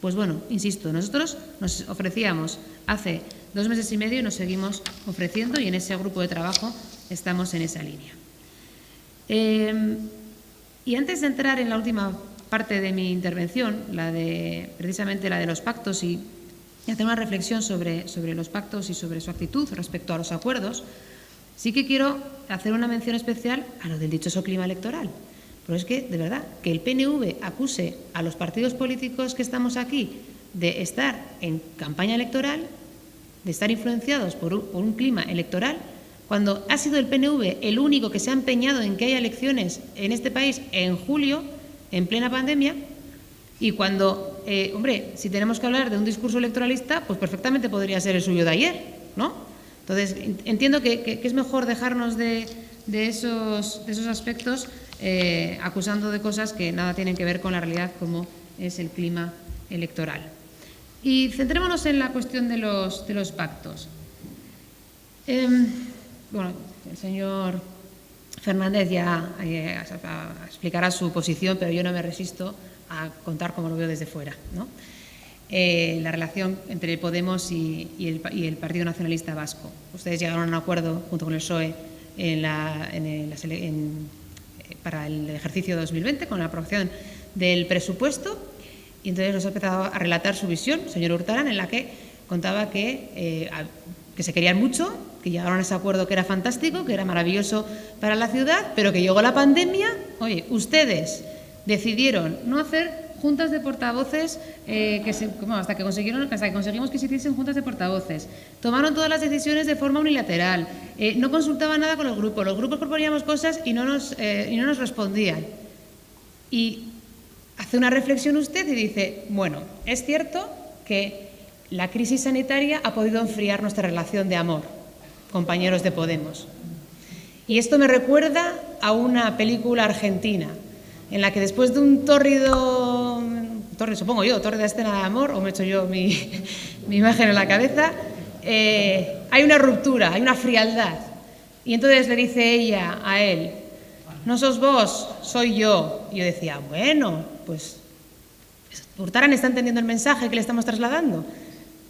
Pues bueno, insisto, nosotros nos ofrecíamos hace 2 meses y medio y nos seguimos ofreciendo, y en ese grupo de trabajo estamos en esa línea. Y antes de entrar en la última parte de mi intervención, precisamente la de los pactos, y hacer una reflexión sobre los pactos y sobre su actitud respecto a los acuerdos, sí que quiero hacer una mención especial a lo del dichoso clima electoral. Pero es que, de verdad, que el PNV acuse a los partidos políticos que estamos aquí de estar en campaña electoral, de estar influenciados por un clima electoral, cuando ha sido el PNV el único que se ha empeñado en que haya elecciones en este país en julio, en plena pandemia, y cuando, hombre, si tenemos que hablar de un discurso electoralista, pues perfectamente podría ser el suyo de ayer, ¿no? Entonces, entiendo que es mejor dejarnos de esos aspectos acusando de cosas que nada tienen que ver con la realidad, como es el clima electoral. Y centrémonos en la cuestión de los pactos. Bueno, el señor Fernández ya explicará su posición, pero yo no me resisto a contar cómo lo veo desde fuera, ¿no? la relación entre Podemos y el Partido Nacionalista Vasco. Ustedes llegaron a un acuerdo junto con el PSOE para el ejercicio 2020 con la aprobación del presupuesto, y entonces nos ha empezado a relatar su visión, señor Urtaran, en la que contaba que se querían mucho, que llegaron a ese acuerdo que era fantástico, que era maravilloso para la ciudad, pero que llegó la pandemia. Oye, ustedes decidieron no hacer juntas de portavoces hasta que conseguimos que se hiciesen juntas de portavoces. Tomaron todas las decisiones de forma unilateral. No consultaban nada con los grupos. Los grupos proponíamos cosas y no nos respondían. Y hace una reflexión usted y dice, bueno, es cierto que la crisis sanitaria ha podido enfriar nuestra relación de amor, compañeros de Podemos. Y esto me recuerda a una película argentina en la que después de un tórrida escena de amor, o me he hecho yo mi imagen en la cabeza, hay una ruptura, hay una frialdad. Y entonces le dice ella a él, no sos vos, soy yo. Y yo decía, bueno, pues Urtaran está entendiendo el mensaje que le estamos trasladando,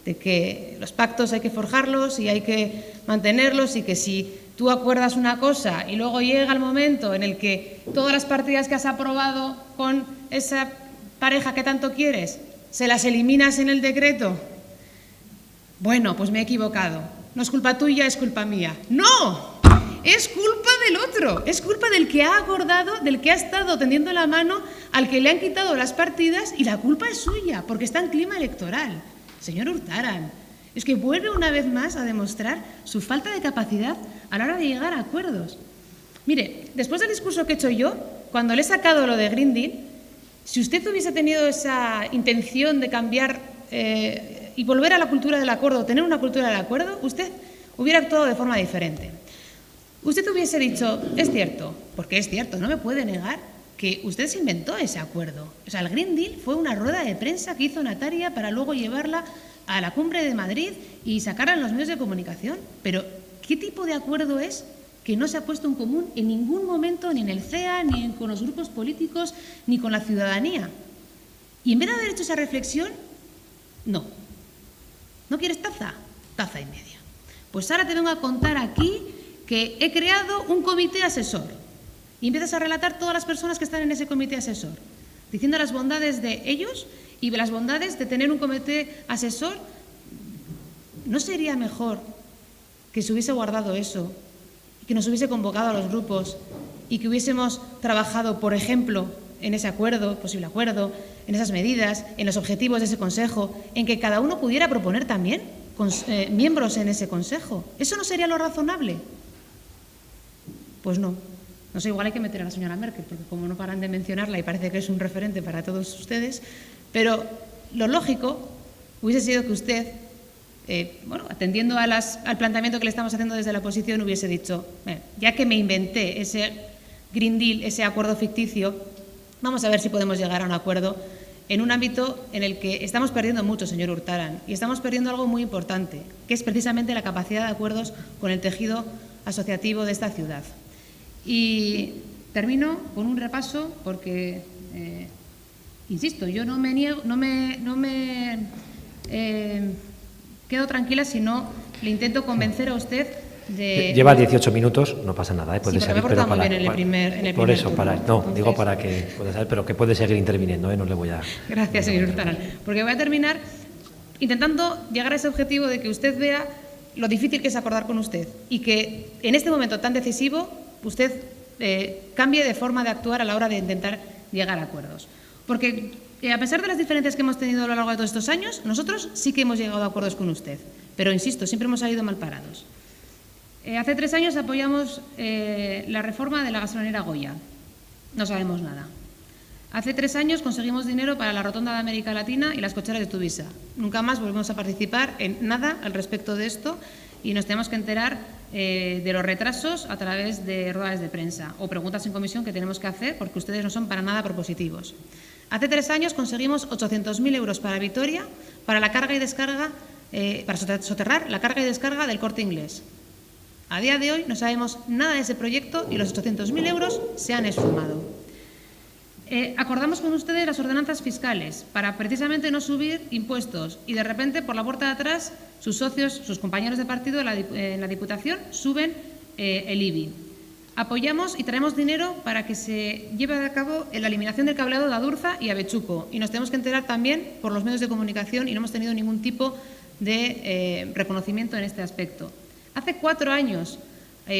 de que los pactos hay que forjarlos y hay que mantenerlos, y que si tú acuerdas una cosa y luego llega el momento en el que todas las partidas que has aprobado con esa pareja que tanto quieres, se las eliminas en el decreto, bueno, pues me he equivocado. No es culpa tuya, es culpa mía. ¡No! Es culpa del otro, es culpa del que ha acordado, del que ha estado tendiendo la mano al que le han quitado las partidas, y la culpa es suya, porque está en clima electoral. Señor Urtaran, es que vuelve una vez más a demostrar su falta de capacidad a la hora de llegar a acuerdos. Mire, después del discurso que he hecho yo, cuando le he sacado lo de Green Deal, si usted hubiese tenido esa intención de cambiar y volver a la cultura del acuerdo, tener una cultura del acuerdo, usted hubiera actuado de forma diferente. Usted hubiese dicho, es cierto, porque es cierto, no me puede negar que usted se inventó ese acuerdo. O sea, el Green Deal fue una rueda de prensa que hizo Natalia para luego llevarla a la cumbre de Madrid y sacarla en los medios de comunicación. Pero, ¿qué tipo de acuerdo es que no se ha puesto en común en ningún momento, ni en el CEA, ni con los grupos políticos, ni con la ciudadanía? Y en vez de haber hecho esa reflexión, no. ¿No quieres taza? Taza y media. Pues ahora te vengo a contar aquí que he creado un comité asesor. Y empiezas a relatar todas las personas que están en ese comité asesor, diciendo las bondades de ellos y las bondades de tener un comité asesor. ¿No sería mejor que se hubiese guardado eso, que nos hubiese convocado a los grupos y que hubiésemos trabajado, por ejemplo, en ese acuerdo, posible acuerdo, en esas medidas, en los objetivos de ese consejo, en que cada uno pudiera proponer también miembros en ese consejo? ¿Eso no sería lo razonable? Pues no. No sé, igual hay que meter a la señora Merkel, porque como no paran de mencionarla y parece que es un referente para todos ustedes, pero lo lógico hubiese sido que usted, atendiendo al planteamiento que le estamos haciendo desde la oposición, hubiese dicho, ya que me inventé ese Green Deal, ese acuerdo ficticio, vamos a ver si podemos llegar a un acuerdo en un ámbito en el que estamos perdiendo mucho, señor Urtaran, y estamos perdiendo algo muy importante, que es precisamente la capacidad de acuerdos con el tejido asociativo de esta ciudad. Y termino con un repaso porque, insisto, yo no me quedo tranquila si no le intento convencer a usted de... Lleva 18 minutos, no pasa nada, puede seguir, pero muy bien en el primer por eso, turno. Digo para que pueda saber, pero que puede seguir interviniendo, no le voy a... Gracias, señor Urtaran, porque voy a terminar intentando llegar a ese objetivo de que usted vea lo difícil que es acordar con usted y que en este momento tan decisivo usted cambie de forma de actuar a la hora de intentar llegar a acuerdos. Porque a pesar de las diferencias que hemos tenido a lo largo de todos estos años, nosotros sí que hemos llegado a acuerdos con usted. Pero, insisto, siempre hemos salido mal parados. Hace 3 años apoyamos la reforma de la gasolinera Goya. No sabemos nada. Hace 3 años conseguimos dinero para la Rotonda de América Latina y las cocheras de Tuvisa. Nunca más volvemos a participar en nada al respecto de esto y nos tenemos que enterar de los retrasos a través de ruedas de prensa o preguntas en comisión que tenemos que hacer porque ustedes no son para nada propositivos. Hace 3 años conseguimos 800.000 euros para Vitoria para la carga y descarga, para soterrar la carga y descarga del Corte Inglés. A día de hoy no sabemos nada de ese proyecto y los 800.000 euros se han esfumado. Acordamos con ustedes las ordenanzas fiscales para precisamente no subir impuestos y de repente por la puerta de atrás sus socios, sus compañeros de partido en la Diputación suben el IBI. Apoyamos y traemos dinero para que se lleve a cabo la eliminación del cableado de Adurza y Avechuco y nos tenemos que enterar también por los medios de comunicación y no hemos tenido ningún tipo de reconocimiento en este aspecto. Hace 4 años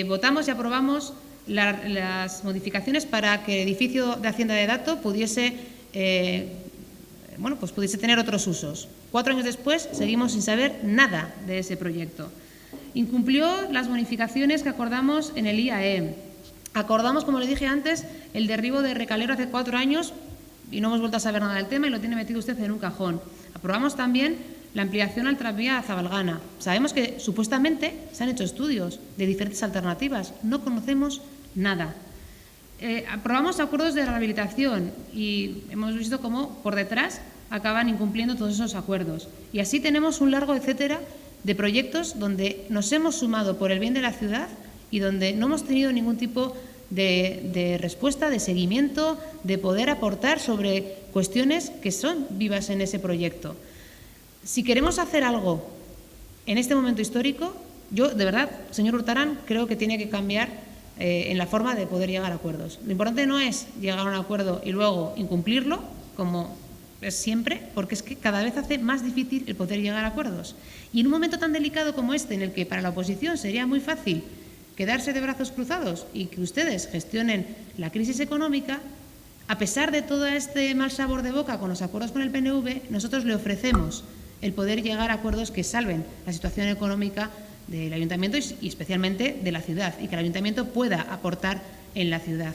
votamos y aprobamos las modificaciones para que el edificio de Hacienda de Dato pudiese tener otros usos. 4 años después seguimos sin saber nada de ese proyecto. Incumplió las bonificaciones que acordamos en el IAE. Acordamos, como le dije antes, el derribo de Recalero hace 4 años y no hemos vuelto a saber nada del tema y lo tiene metido usted en un cajón. Aprobamos también la ampliación al tranvía a Zabalgana. Sabemos que supuestamente se han hecho estudios de diferentes alternativas. No conocemos nada. Aprobamos acuerdos de rehabilitación y hemos visto cómo por detrás acaban incumpliendo todos esos acuerdos. Y así tenemos un largo etcétera de proyectos donde nos hemos sumado por el bien de la ciudad y donde no hemos tenido ningún tipo de respuesta, de seguimiento, de poder aportar sobre cuestiones que son vivas en ese proyecto. Si queremos hacer algo en este momento histórico, yo, de verdad, señor Urtaran, creo que tiene que cambiar en la forma de poder llegar a acuerdos. Lo importante no es llegar a un acuerdo y luego incumplirlo, como es siempre, porque es que cada vez hace más difícil el poder llegar a acuerdos. Y en un momento tan delicado como este, en el que para la oposición sería muy fácil quedarse de brazos cruzados y que ustedes gestionen la crisis económica, a pesar de todo este mal sabor de boca con los acuerdos con el PNV, nosotros le ofrecemos el poder llegar a acuerdos que salven la situación económica del Ayuntamiento y especialmente de la ciudad y que el Ayuntamiento pueda aportar en la ciudad.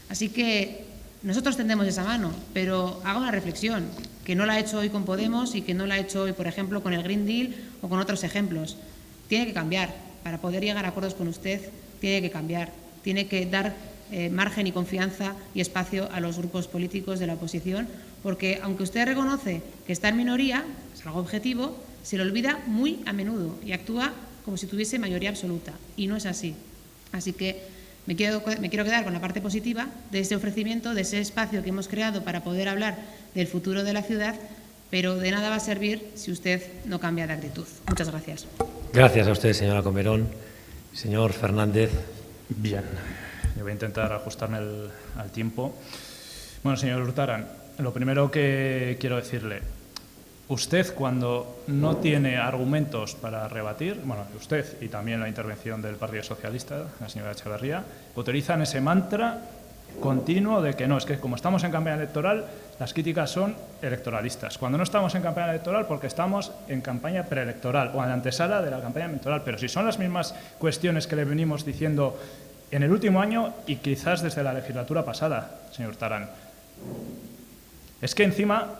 Así que nosotros tendemos esa mano, pero haga una reflexión, que no la ha hecho hoy con Podemos y que no la ha hecho hoy, por ejemplo, con el Green Deal o con otros ejemplos. Tiene que cambiar. Para poder llegar a acuerdos con usted, tiene que cambiar. Tiene que dar margen y confianza y espacio a los grupos políticos de la oposición, porque aunque usted reconoce que está en minoría, es algo objetivo, se le olvida muy a menudo y actúa como si tuviese mayoría absoluta, y no es así. Así que me quiero quedar con la parte positiva de ese ofrecimiento, de ese espacio que hemos creado para poder hablar del futuro de la ciudad, pero de nada va a servir si usted no cambia de actitud. Muchas gracias. Gracias a usted, señora Comerón. Señor Fernández. Bien, yo voy a intentar ajustarme al tiempo. Bueno, señor Urtaran, lo primero que quiero decirle, usted cuando no tiene argumentos para rebatir, bueno, usted y también la intervención del Partido Socialista, la señora Echeverría, utilizan ese mantra continuo de que no, es que como estamos en campaña electoral, las críticas son electoralistas. Cuando no estamos en campaña electoral, porque estamos en campaña preelectoral o en la antesala de la campaña electoral. Pero si son las mismas cuestiones que le venimos diciendo en el último año y quizás desde la legislatura pasada, señor Urtaran. Es que encima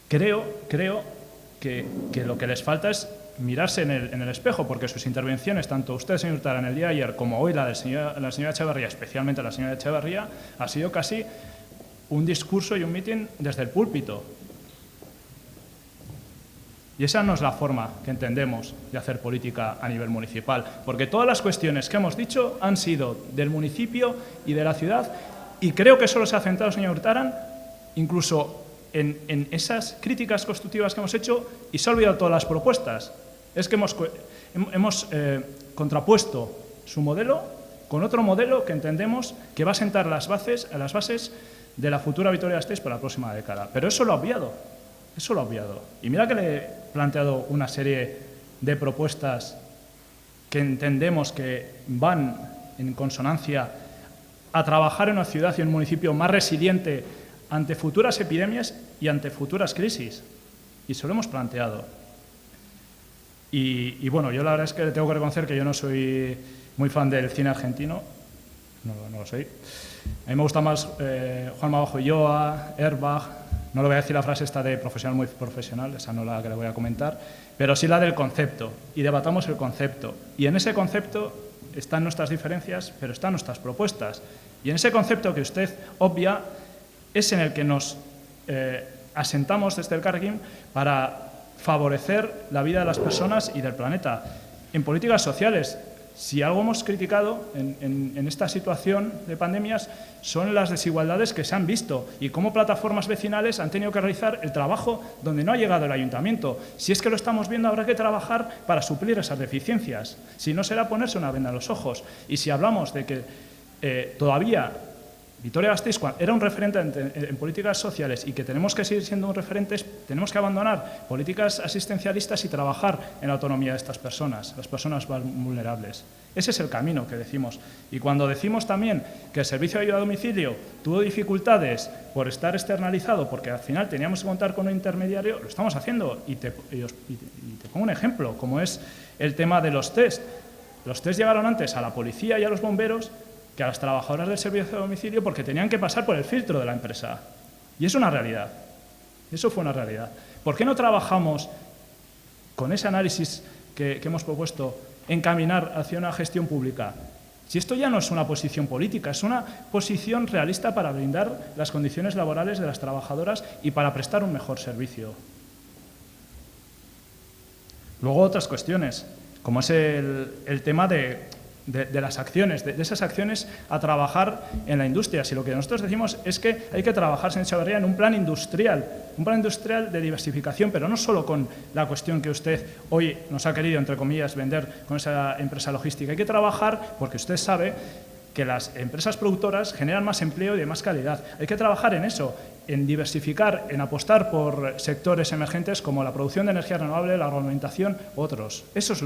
creo que lo que les falta es mirarse en el espejo, porque sus intervenciones, tanto usted, señor Urtaran, el día de ayer, como hoy la señora Echeverría, especialmente la señora Echeverría, ha sido casi un discurso y un mitin desde el púlpito. Y esa no es la forma que entendemos de hacer política a nivel municipal, porque todas las cuestiones que hemos dicho han sido del municipio y de la ciudad, y creo que solo se ha centrado, señor Urtaran, incluso en esas críticas constructivas que hemos hecho, y se ha olvidado todas las propuestas. Es que hemos contrapuesto su modelo con otro modelo que entendemos que va a sentar las bases de la futura Vitoria-Gasteiz para la próxima década. Pero eso lo ha obviado. Eso lo ha obviado. Y mira que le he planteado una serie de propuestas que entendemos que van en consonancia a trabajar en una ciudad y un municipio más resiliente ante futuras epidemias y ante futuras crisis. Y se lo hemos planteado. Y bueno, yo la verdad es que tengo que reconocer que yo no soy muy fan del cine argentino. No lo soy. A mí me gusta más Juan Mabajo Ulloa, Erbach. No le voy a decir la frase esta de profesional muy profesional, esa no la que le voy a comentar, pero sí la del concepto. Y debatamos el concepto. Y en ese concepto están nuestras diferencias, pero están nuestras propuestas. Y en ese concepto que usted obvia es en el que nos asentamos desde el Elkarrekin para favorecer la vida de las personas y del planeta. En políticas sociales, si algo hemos criticado en esta situación de pandemias son las desigualdades que se han visto y cómo plataformas vecinales han tenido que realizar el trabajo donde no ha llegado el ayuntamiento. Si es que lo estamos viendo, habrá que trabajar para suplir esas deficiencias. Si no, será ponerse una venda en los ojos. Y si hablamos de que todavía Vitoria-Gasteiz era un referente en políticas sociales y que tenemos que seguir siendo un referente, tenemos que abandonar políticas asistencialistas y trabajar en la autonomía de estas personas, las personas vulnerables. Ese es el camino que decimos. Y cuando decimos también que el servicio de ayuda a domicilio tuvo dificultades por estar externalizado, porque al final teníamos que contar con un intermediario, lo estamos haciendo. Y te pongo un ejemplo, como es el tema de los test. Los test llegaron antes a la policía y a los bomberos que a las trabajadoras del servicio de domicilio porque tenían que pasar por el filtro de la empresa. Y es una realidad. Eso fue una realidad. ¿Por qué no trabajamos con ese análisis que hemos propuesto en caminar hacia una gestión pública? Si esto ya no es una posición política, es una posición realista para blindar las condiciones laborales de las trabajadoras y para prestar un mejor servicio. Luego otras cuestiones, como es el tema de las acciones, de esas acciones a trabajar en la industria. Si lo que nosotros decimos es que hay que trabajar, señor Echeverría, en un plan industrial de diversificación, pero no solo con la cuestión que usted hoy nos ha querido, entre comillas, vender con esa empresa logística. Hay que trabajar, porque usted sabe que las empresas productoras generan más empleo y de más calidad. Hay que trabajar en eso, en diversificar, en apostar por sectores emergentes como la producción de energía renovable, la agroalimentación, otros. Eso es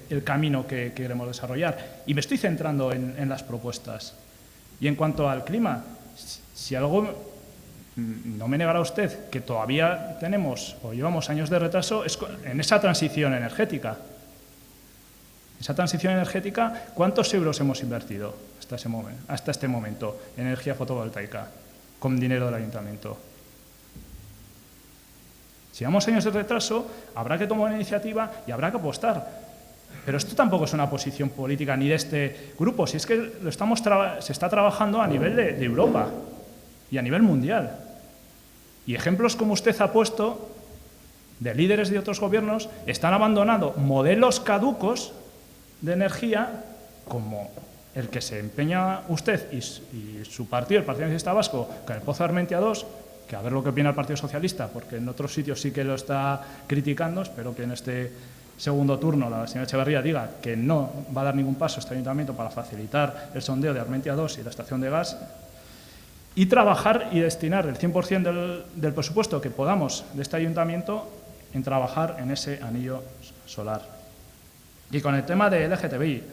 el camino que queremos desarrollar. Y me estoy centrando en las propuestas. Y en cuanto al clima, si algo no me negará usted que todavía tenemos o llevamos años de retraso es en esa transición energética. Esa transición energética, ¿cuántos euros hemos invertido hasta este momento en energía fotovoltaica con dinero del ayuntamiento? Si llevamos años de retraso, habrá que tomar una iniciativa y habrá que apostar. Pero esto tampoco es una posición política ni de este grupo, si es que se está trabajando a nivel de Europa y a nivel mundial. Y ejemplos como usted ha puesto, de líderes de otros gobiernos, están abandonando modelos caducos de energía como el que se empeña usted y su partido, el Partido Nacionalista Vasco, con el Pozo de Armentia 2, que a ver lo que opina el Partido Socialista, porque en otros sitios sí que lo está criticando. Espero que en este segundo turno la señora Echeverría diga que no va a dar ningún paso este ayuntamiento para facilitar el sondeo de Armentia 2 y la estación de gas, y trabajar y destinar el 100% del presupuesto que podamos de este ayuntamiento en trabajar en ese anillo solar. Y con el tema del LGTBI,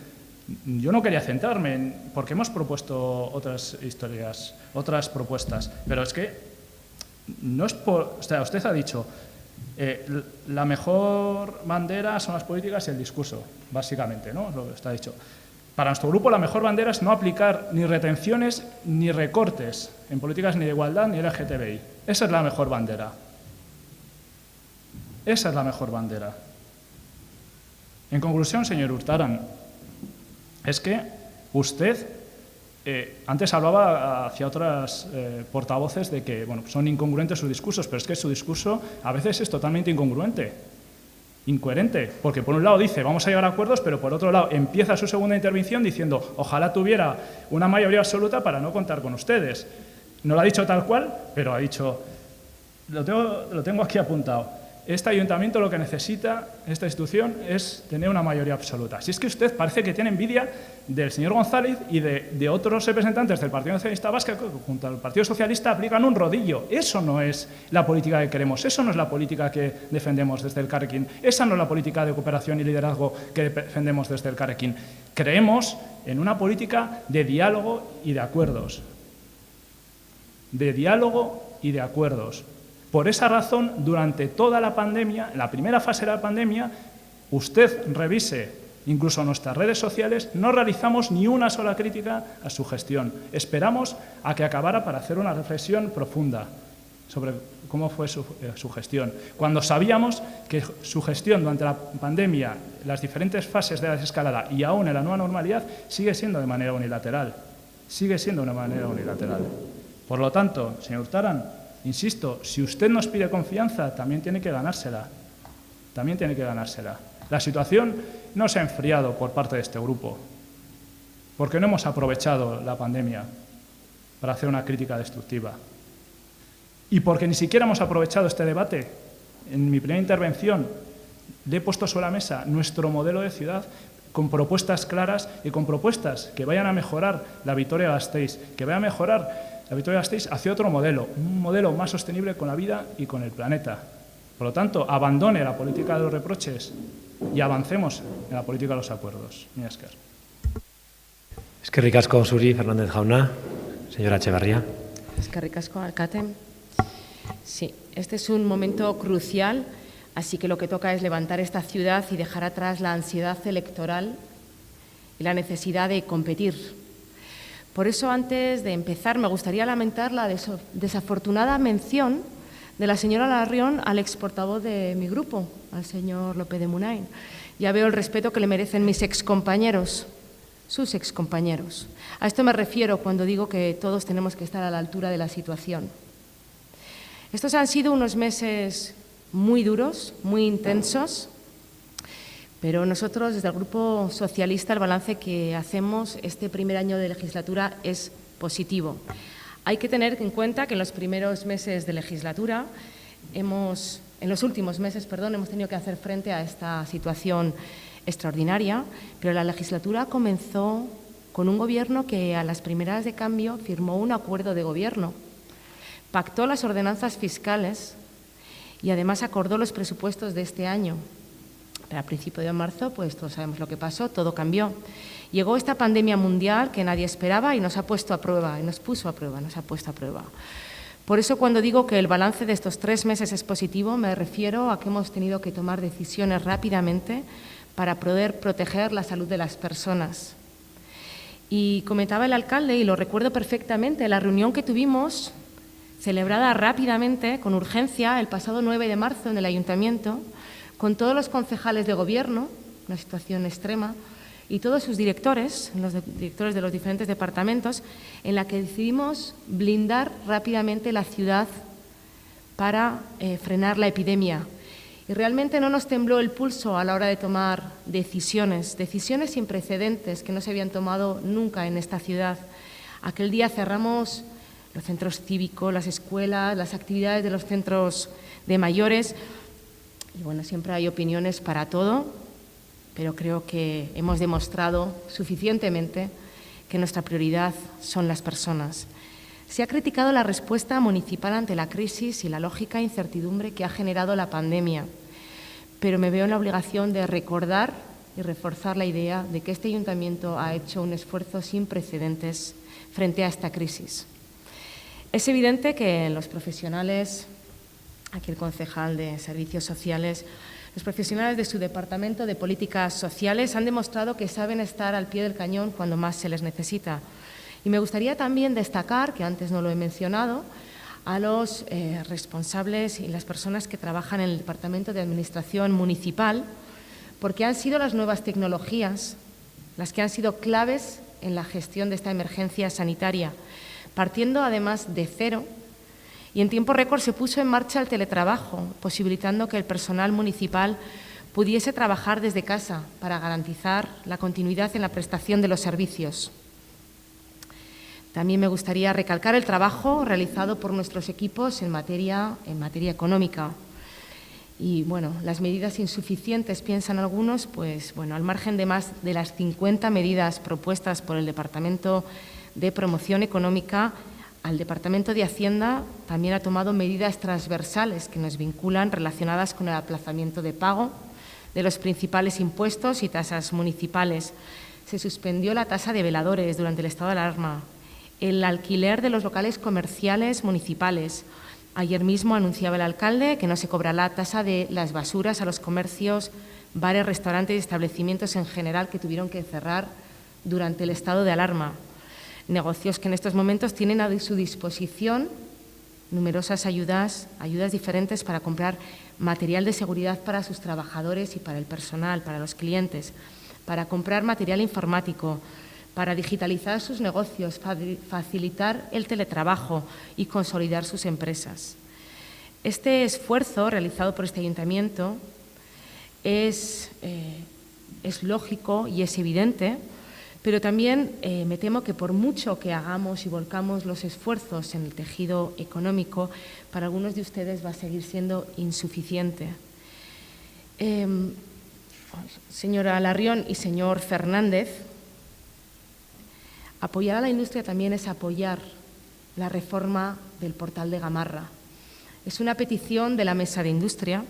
yo no quería centrarme porque hemos propuesto otras historias, otras propuestas, pero es que no es por... O sea, usted ha dicho, la mejor bandera son las políticas y el discurso, básicamente, ¿no? Lo que está dicho. Para nuestro grupo la mejor bandera es no aplicar ni retenciones ni recortes en políticas ni de igualdad ni LGTBI. Esa es la mejor bandera. Esa es la mejor bandera. En conclusión, señor Urtaran, es que usted antes hablaba hacia otras portavoces de que son incongruentes sus discursos, pero es que su discurso a veces es totalmente incongruente, incoherente, porque por un lado dice vamos a llegar a acuerdos, pero por otro lado empieza su segunda intervención diciendo ojalá tuviera una mayoría absoluta para no contar con ustedes. No lo ha dicho tal cual, pero ha dicho, lo tengo aquí apuntado. Este ayuntamiento lo que necesita, esta institución, es tener una mayoría absoluta. Si es que usted parece que tiene envidia del señor González y de otros representantes del Partido Nacionalista Vasco que junto al Partido Socialista aplican un rodillo. Eso no es la política que queremos, eso no es la política que defendemos desde el Carrequín, esa no es la política de cooperación y liderazgo que defendemos desde el Carrequín. Creemos en una política de diálogo y de acuerdos. De diálogo y de acuerdos. Por esa razón, durante toda la pandemia, en la primera fase de la pandemia, usted revise incluso nuestras redes sociales, no realizamos ni una sola crítica a su gestión. Esperamos a que acabara para hacer una reflexión profunda sobre cómo fue su gestión. Cuando sabíamos que su gestión durante la pandemia, las diferentes fases de la desescalada y aún en la nueva normalidad, sigue siendo de manera unilateral. Sigue siendo de manera unilateral. Por lo tanto, señor Urtaran, insisto, si usted nos pide confianza, también tiene que ganársela. también tiene que ganársela. La situación no se ha enfriado por parte de este grupo, porque no hemos aprovechado la pandemia para hacer una crítica destructiva. Y porque ni siquiera hemos aprovechado este debate. En mi primera intervención le he puesto sobre la mesa nuestro modelo de ciudad con propuestas claras y con propuestas que vayan a mejorar la Vitoria-Gasteiz, que vayan a mejorar la Vitoria-Gasteiz hacia otro modelo, un modelo más sostenible con la vida y con el planeta. Por lo tanto, abandone la política de los reproches y avancemos en la política de los acuerdos. Mila esker. Eskerrik asko zuri, Fernández jauna. Señora Etxebarria. Eskerrik asko, alcate. Sí, este es un momento crucial, así que lo que toca es levantar esta ciudad y dejar atrás la ansiedad electoral y la necesidad de competir. Por eso, antes de empezar, me gustaría lamentar la desafortunada mención de la señora Larrión al exportavoz de mi grupo, al señor López de Munain. Ya veo el respeto que le merecen mis excompañeros, sus excompañeros. A esto me refiero cuando digo que todos tenemos que estar a la altura de la situación. Estos han sido unos meses muy duros, muy intensos, pero nosotros desde el Grupo Socialista el balance que hacemos este primer año de legislatura es positivo. Hay que tener en cuenta que en los primeros meses de legislatura, en los últimos meses, hemos tenido que hacer frente a esta situación extraordinaria, pero la legislatura comenzó con un gobierno que a las primeras de cambio firmó un acuerdo de gobierno, pactó las ordenanzas fiscales y además acordó los presupuestos de este año. Pero a principio de marzo, pues todos sabemos lo que pasó, todo cambió. Llegó esta pandemia mundial que nadie esperaba y nos ha puesto a prueba, nos ha puesto a prueba. Por eso, cuando digo que el balance de estos 3 meses es positivo, me refiero a que hemos tenido que tomar decisiones rápidamente para poder proteger la salud de las personas. Y comentaba el alcalde, y lo recuerdo perfectamente, la reunión que tuvimos, celebrada rápidamente, con urgencia, el pasado 9 de marzo en el Ayuntamiento, con todos los concejales de Gobierno, una situación extrema, y todos sus directores, los directores de los diferentes departamentos, en la que decidimos blindar rápidamente la ciudad para frenar la epidemia. Y realmente no nos tembló el pulso a la hora de tomar decisiones sin precedentes que no se habían tomado nunca en esta ciudad. Aquel día cerramos los centros cívicos, las escuelas, las actividades de los centros de mayores. Y bueno, siempre hay opiniones para todo, pero creo que hemos demostrado suficientemente que nuestra prioridad son las personas. Se ha criticado la respuesta municipal ante la crisis y la lógica incertidumbre que ha generado la pandemia, pero me veo en la obligación de recordar y reforzar la idea de que este ayuntamiento ha hecho un esfuerzo sin precedentes frente a esta crisis. Es evidente que los profesionales, aquí el concejal de Servicios Sociales, los profesionales de su Departamento de Políticas Sociales han demostrado que saben estar al pie del cañón cuando más se les necesita. Y me gustaría también destacar, que antes no lo he mencionado, a los responsables y las personas que trabajan en el Departamento de Administración Municipal, porque han sido las nuevas tecnologías las que han sido claves en la gestión de esta emergencia sanitaria, partiendo además de cero. Y en tiempo récord se puso en marcha el teletrabajo, posibilitando que el personal municipal pudiese trabajar desde casa para garantizar la continuidad en la prestación de los servicios. También me gustaría recalcar el trabajo realizado por nuestros equipos en materia económica. Y bueno, las medidas insuficientes, piensan algunos, pues bueno, al margen de más de las 50 medidas propuestas por el Departamento de Promoción Económica, al Departamento de Hacienda también ha tomado medidas transversales que nos vinculan relacionadas con el aplazamiento de pago de los principales impuestos y tasas municipales. Se suspendió la tasa de veladores durante el estado de alarma, el alquiler de los locales comerciales municipales. Ayer mismo anunciaba el alcalde que no se cobrará la tasa de las basuras a los comercios, bares, restaurantes y establecimientos en general que tuvieron que cerrar durante el estado de alarma. Negocios que en estos momentos tienen a su disposición numerosas ayudas diferentes para comprar material de seguridad para sus trabajadores y para el personal, para los clientes, para comprar material informático, para digitalizar sus negocios, facilitar el teletrabajo y consolidar sus empresas. Este esfuerzo realizado por este ayuntamiento es lógico y es evidente, pero también me temo que por mucho que hagamos y volcamos los esfuerzos en el tejido económico, para algunos de ustedes va a seguir siendo insuficiente. Señora Larrion y señor Fernández, apoyar a la industria también es apoyar la reforma del portal de Gamarra. Es una petición de la Mesa de Industria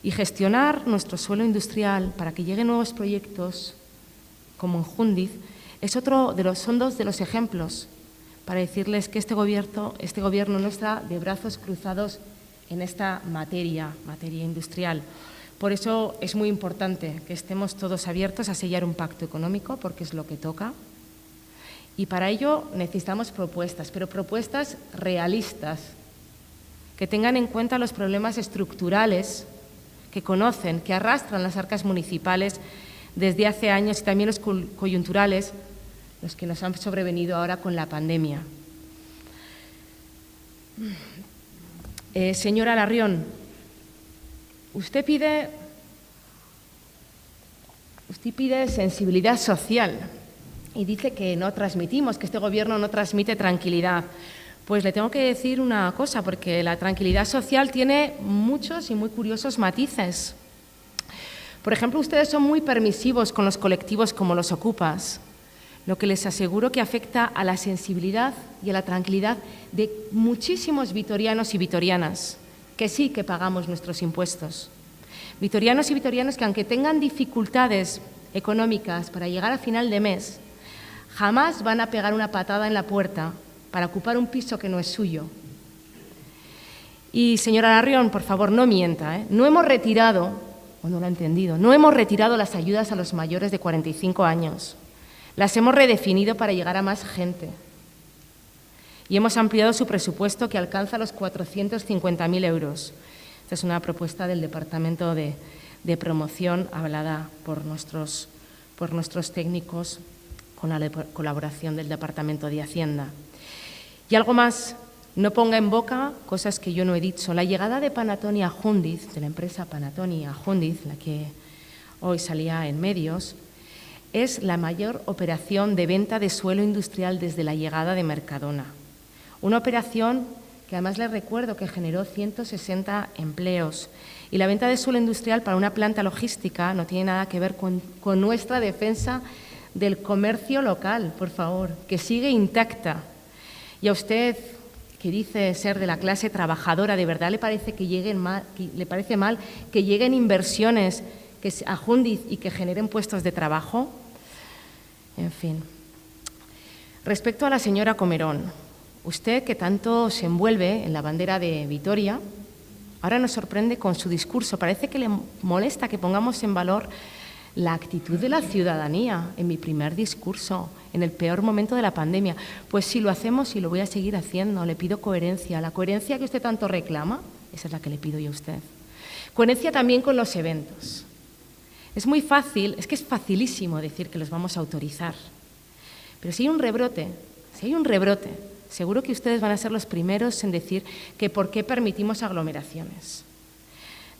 y gestionar nuestro suelo industrial para que lleguen nuevos proyectos como en Jundiz son dos de los ejemplos para decirles que este gobierno no está de brazos cruzados en esta materia industrial. Por eso es muy importante que estemos todos abiertos a sellar un pacto económico, porque es lo que toca. Y para ello necesitamos propuestas, pero propuestas realistas, que tengan en cuenta los problemas estructurales que conocen, que arrastran las arcas municipales desde hace años, y también los coyunturales, los que nos han sobrevenido ahora con la pandemia. Señora Larrion, usted pide sensibilidad social y dice que no transmitimos, que este Gobierno no transmite tranquilidad. Pues le tengo que decir una cosa, porque la tranquilidad social tiene muchos y muy curiosos matices. Por ejemplo, ustedes son muy permisivos con los colectivos como los ocupas, lo que les aseguro que afecta a la sensibilidad y a la tranquilidad de muchísimos vitorianos y vitorianas, que sí que pagamos nuestros impuestos. Vitorianos y vitorianas que, aunque tengan dificultades económicas para llegar a final de mes, jamás van a pegar una patada en la puerta para ocupar un piso que no es suyo. Y, señora Larrion, por favor, no mienta, ¿eh? No hemos retirado, o no lo ha entendido, no hemos retirado las ayudas a los mayores de 45 años. Las hemos redefinido para llegar a más gente. Y hemos ampliado su presupuesto, que alcanza los 450.000 euros. Esta es una propuesta del Departamento de Promoción, avalada por nuestros técnicos, con la colaboración del Departamento de Hacienda. Y algo más, no ponga en boca cosas que yo no he dicho. La llegada de Panattoni a Jundiz, de la empresa Panattoni a Jundiz, la que hoy salía en medios, es la mayor operación de venta de suelo industrial desde la llegada de Mercadona. Una operación que además les recuerdo que generó 160 empleos. Y la venta de suelo industrial para una planta logística no tiene nada que ver con nuestra defensa del comercio local, por favor, que sigue intacta. Y a usted, que dice ser de la clase trabajadora, ¿de verdad le parece mal que lleguen inversiones a Jundiz y que generen puestos de trabajo? En fin. Respecto a la señora Comerón, usted, que tanto se envuelve en la bandera de Vitoria, ahora nos sorprende con su discurso. Parece que le molesta que pongamos en valor la actitud de la ciudadanía en mi primer discurso, en el peor momento de la pandemia. Pues sí, lo hacemos y lo voy a seguir haciendo. Le pido coherencia. La coherencia que usted tanto reclama, esa es la que le pido yo a usted. Coherencia también con los eventos. Es muy fácil, es que es facilísimo decir que los vamos a autorizar. Pero si hay un rebrote, seguro que ustedes van a ser los primeros en decir que por qué permitimos aglomeraciones.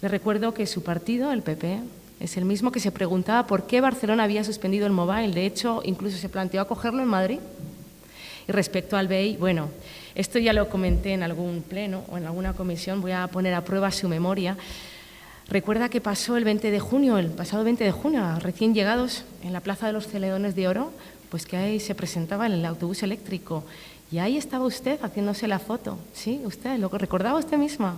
Les recuerdo que su partido, el PP, es el mismo que se preguntaba por qué Barcelona había suspendido el Mobile. De hecho, incluso se planteó acogerlo en Madrid. Y respecto al BEI, bueno, esto ya lo comenté en algún pleno o en alguna comisión, voy a poner a prueba su memoria. Recuerda que pasó el pasado 20 de junio, recién llegados en la Plaza de los Celedones de Oro, pues que ahí se presentaba el autobús eléctrico. Y ahí estaba usted haciéndose la foto. Sí, usted, ¿lo recordaba usted misma?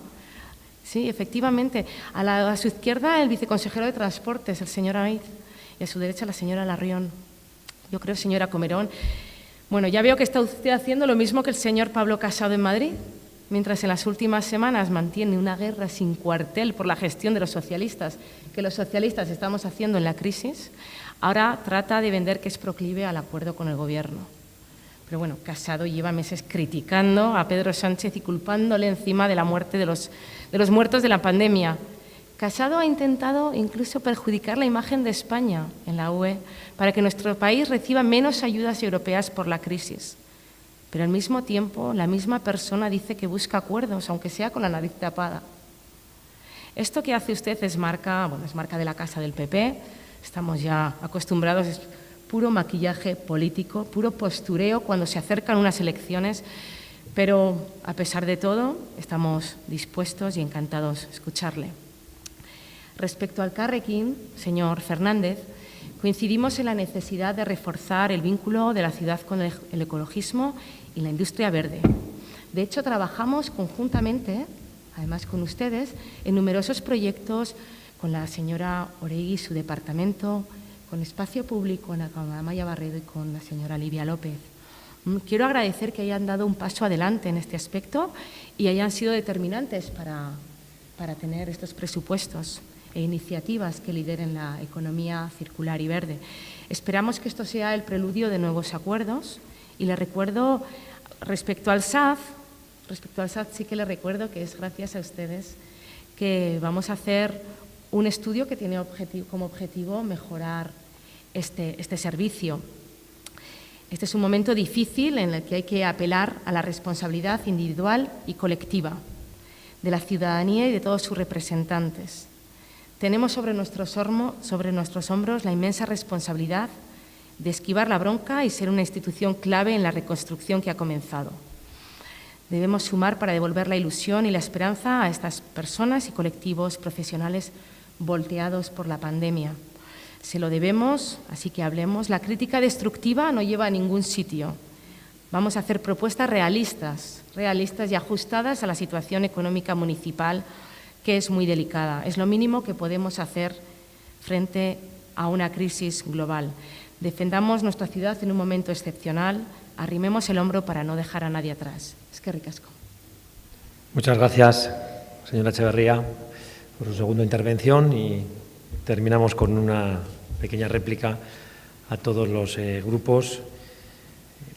Sí, efectivamente. A su izquierda el viceconsejero de Transportes, el señor Aiz, y a su derecha la señora Larrion. Yo creo, señora Comerón. Bueno, ya veo que está usted haciendo lo mismo que el señor Pablo Casado en Madrid, mientras en las últimas semanas mantiene una guerra sin cuartel por la gestión de los socialistas, que los socialistas estamos haciendo en la crisis, ahora trata de vender que es proclive al acuerdo con el Gobierno. Pero bueno, Casado lleva meses criticando a Pedro Sánchez y culpándole encima de la muerte de los muertos de la pandemia. Casado ha intentado incluso perjudicar la imagen de España en la UE para que nuestro país reciba menos ayudas europeas por la crisis. Pero al mismo tiempo, la misma persona dice que busca acuerdos, aunque sea con la nariz tapada. Esto que hace usted es marca de la casa del PP, estamos ya acostumbrados, es puro maquillaje político, puro postureo cuando se acercan unas elecciones, pero a pesar de todo estamos dispuestos y encantados de escucharle. Respecto al Carrequín, señor Fernández, coincidimos en la necesidad de reforzar el vínculo de la ciudad con el ecologismo y la industria verde. De hecho, trabajamos conjuntamente, además con ustedes, en numerosos proyectos con la señora Oregui y su departamento, con Espacio Público, con Amaya Barredo y con la señora Livia López. Quiero agradecer que hayan dado un paso adelante en este aspecto y hayan sido determinantes para tener estos presupuestos e iniciativas que lideren la economía circular y verde. Esperamos que esto sea el preludio de nuevos acuerdos y le recuerdo, respecto al SAF sí que le recuerdo que es gracias a ustedes que vamos a hacer un estudio que tiene como objetivo mejorar este servicio. Este es un momento difícil en el que hay que apelar a la responsabilidad individual y colectiva de la ciudadanía y de todos sus representantes. Tenemos sobre nuestros hombros la inmensa responsabilidad de esquivar la bronca y ser una institución clave en la reconstrucción que ha comenzado. Debemos sumar para devolver la ilusión y la esperanza a estas personas y colectivos profesionales volteados por la pandemia. Se lo debemos, así que hablemos. La crítica destructiva no lleva a ningún sitio. Vamos a hacer propuestas realistas y ajustadas a la situación económica municipal, que es muy delicada. Es lo mínimo que podemos hacer frente a una crisis global. Defendamos nuestra ciudad en un momento excepcional, arrimemos el hombro para no dejar a nadie atrás. Eskerrik asko. Muchas gracias, señora Etxeberria, por su segunda intervención y terminamos con una pequeña réplica a todos los grupos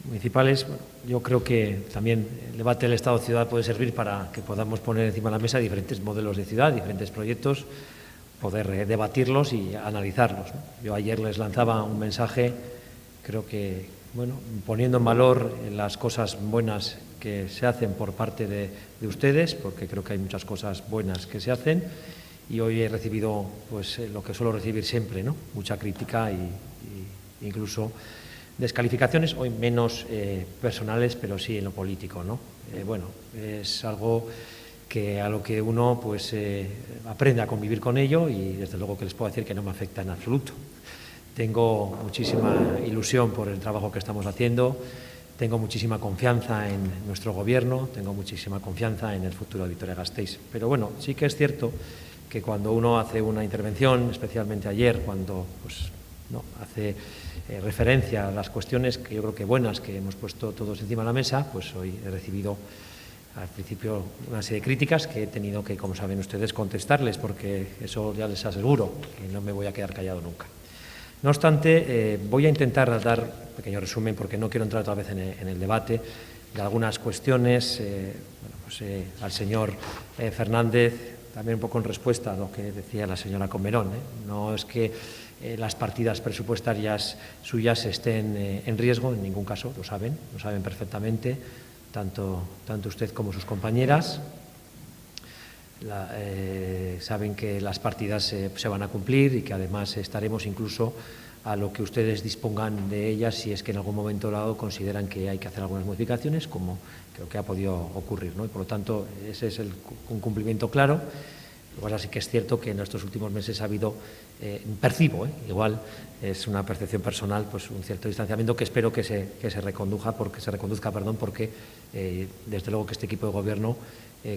municipales. Yo creo que también el debate del Estado-Ciudad puede servir para que podamos poner encima de la mesa diferentes modelos de ciudad, diferentes proyectos, poder debatirlos y analizarlos, ¿no? Yo ayer les lanzaba un mensaje, creo que, poniendo en valor las cosas buenas que se hacen por parte de ustedes, porque creo que hay muchas cosas buenas que se hacen, y hoy he recibido lo que suelo recibir siempre, ¿no? Mucha crítica e incluso descalificaciones, hoy menos personales, pero sí en lo político, ¿no? Es algo a lo que uno aprende a convivir con ello y desde luego que les puedo decir que no me afecta en absoluto. Tengo muchísima ilusión por el trabajo que estamos haciendo, tengo muchísima confianza en nuestro Gobierno, tengo muchísima confianza en el futuro de Vitoria-Gasteiz. Pero sí que es cierto que cuando uno hace una intervención, especialmente ayer, cuando hace referencia a las cuestiones que yo creo que buenas que hemos puesto todos encima de la mesa, hoy he recibido al principio una serie de críticas que he tenido que, como saben ustedes, contestarles, porque eso ya les aseguro que no me voy a quedar callado nunca. No obstante, voy a intentar dar un pequeño resumen, porque no quiero entrar otra vez en el debate de algunas cuestiones. Al señor Fernández, también un poco en respuesta a lo que decía la señora Comerón, no es que las partidas presupuestarias suyas estén en riesgo, en ningún caso, lo saben perfectamente, tanto usted como sus compañeras. Saben que las partidas se van a cumplir y que además estaremos incluso a lo que ustedes dispongan de ellas si es que en algún momento dado consideran que hay que hacer algunas modificaciones, como creo que ha podido ocurrir, ¿no? Y por lo tanto, ese es un cumplimiento claro. Igual así que es cierto que en estos últimos meses ha habido, percibo, igual es una percepción personal, un cierto distanciamiento que espero que se reconduzca, porque desde luego que este equipo de gobierno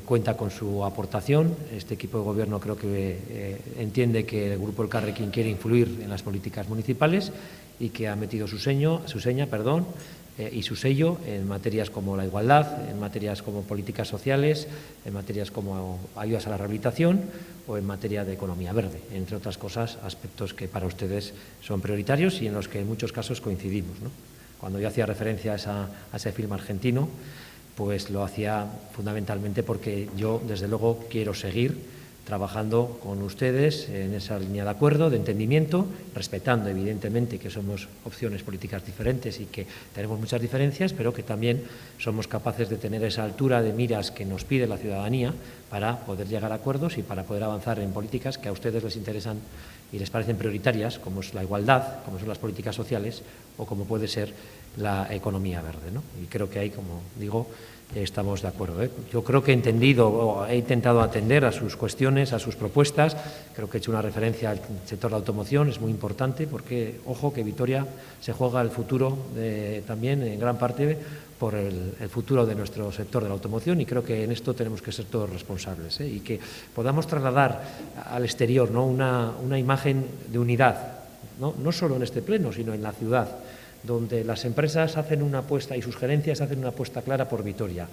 cuenta con su aportación. Este equipo de gobierno creo que entiende que el Grupo El Carrequín quiere influir en las políticas municipales y que ha metido su seña y su sello en materias como la igualdad, en materias como políticas sociales, en materias como ayudas a la rehabilitación o en materia de economía verde, entre otras cosas, aspectos que para ustedes son prioritarios y en los que en muchos casos coincidimos, ¿no? Cuando yo hacía referencia a ese film argentino, lo hacía fundamentalmente porque yo, desde luego, quiero seguir trabajando con ustedes en esa línea de acuerdo, de entendimiento, respetando evidentemente que somos opciones políticas diferentes y que tenemos muchas diferencias, pero que también somos capaces de tener esa altura de miras que nos pide la ciudadanía para poder llegar a acuerdos y para poder avanzar en políticas que a ustedes les interesan y les parecen prioritarias, como es la igualdad, como son las políticas sociales o como puede ser la economía verde, ¿no? Y creo que ahí, como digo, estamos de acuerdo, ¿eh? Yo creo que he entendido o he intentado atender a sus cuestiones, a sus propuestas. Creo que he hecho una referencia al sector de automoción, es muy importante porque, ojo, que Vitoria se juega el futuro también en gran parte por el futuro de nuestro sector de la automoción y creo que en esto tenemos que ser todos responsables, ¿eh? Y que podamos trasladar al exterior, ¿no?, una imagen de unidad, no solo en este pleno, sino en la ciudad, donde las empresas hacen una apuesta y sus gerencias hacen una apuesta clara por Vitoria,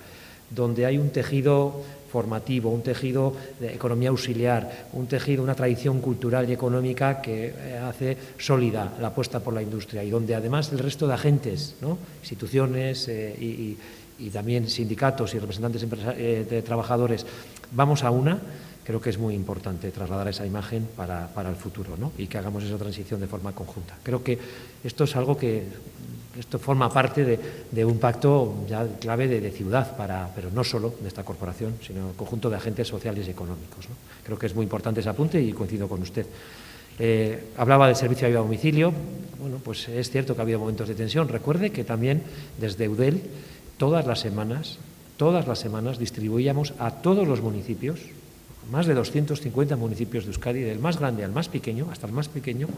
donde hay un tejido formativo, un tejido de economía auxiliar, un tejido, una tradición cultural y económica que hace sólida la apuesta por la industria y donde además el resto de agentes, ¿no?, instituciones y también sindicatos y representantes de trabajadores, vamos a una. Creo que es muy importante trasladar esa imagen para el futuro, ¿no?, y que hagamos esa transición de forma conjunta. Creo que esto es algo que esto forma parte de un pacto ya clave de ciudad, pero no solo de esta corporación, sino el conjunto de agentes sociales y económicos, ¿no? Creo que es muy importante ese apunte y coincido con usted. Hablaba del servicio de ayuda a domicilio. Bueno, pues es cierto que ha habido momentos de tensión. Recuerde que también desde Eudel todas las semanas distribuíamos a todos los municipios, más de 250 municipios de Euskadi, del más grande al más pequeño, hasta el más pequeño,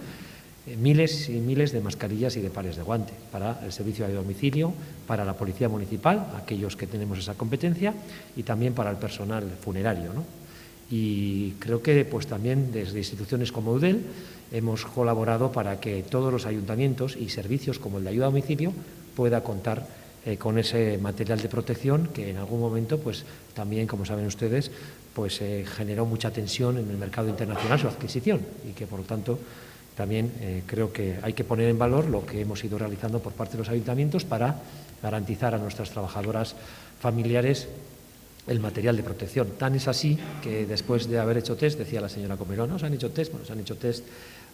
miles y miles de mascarillas y de pares de guante para el servicio de domicilio, para la policía municipal, aquellos que tenemos esa competencia, y también para el personal funerario, ¿no? Y creo que pues también desde instituciones como Eudel hemos colaborado para que todos los ayuntamientos y servicios como el de ayuda a domicilio pueda contar con ese material de protección que en algún momento pues también, como saben ustedes, pues generó mucha tensión en el mercado internacional su adquisición y que por lo tanto también creo que hay que poner en valor lo que hemos ido realizando por parte de los ayuntamientos para garantizar a nuestras trabajadoras familiares el material de protección. Tan es así que después de haber hecho test, decía la señora Comerón, ¿no? ¿Se han hecho test? Bueno, se han hecho test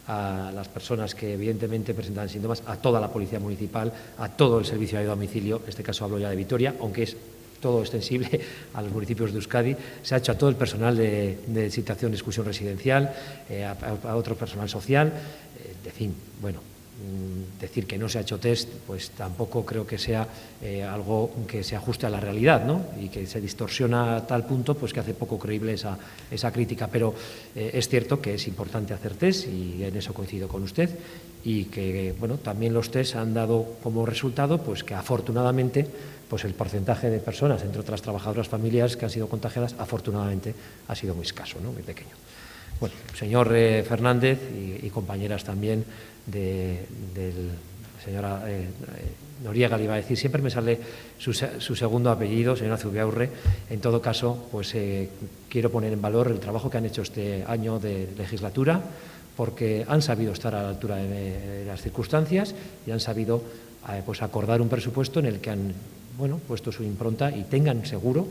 a las personas que evidentemente presentaban síntomas, a toda la policía municipal, a todo el servicio de ayuda a domicilio, en este caso hablo ya de Vitoria, aunque es todo extensible a los municipios de Euskadi, se ha hecho a todo el personal de situación de exclusión residencial, a otro personal social, en fin, bueno, decir que no se ha hecho test, pues tampoco creo que sea algo que se ajuste a la realidad, ¿no? Y que se distorsiona a tal punto pues que hace poco creíble esa crítica, pero es cierto que es importante hacer test y en eso coincido con usted y que bueno, también los test han dado como resultado pues que afortunadamente pues el porcentaje de personas, entre otras trabajadoras familiares que han sido contagiadas, afortunadamente ha sido muy escaso, ¿no? Muy pequeño. Bueno, señor Fernández y compañeras también del señora Noriega, le iba a decir, siempre me sale su segundo apellido, señora Zubiaurre. En todo caso, pues quiero poner en valor el trabajo que han hecho este año de legislatura, porque han sabido estar a la altura de las circunstancias y han sabido pues acordar un presupuesto en el que han puesto su impronta y tengan seguro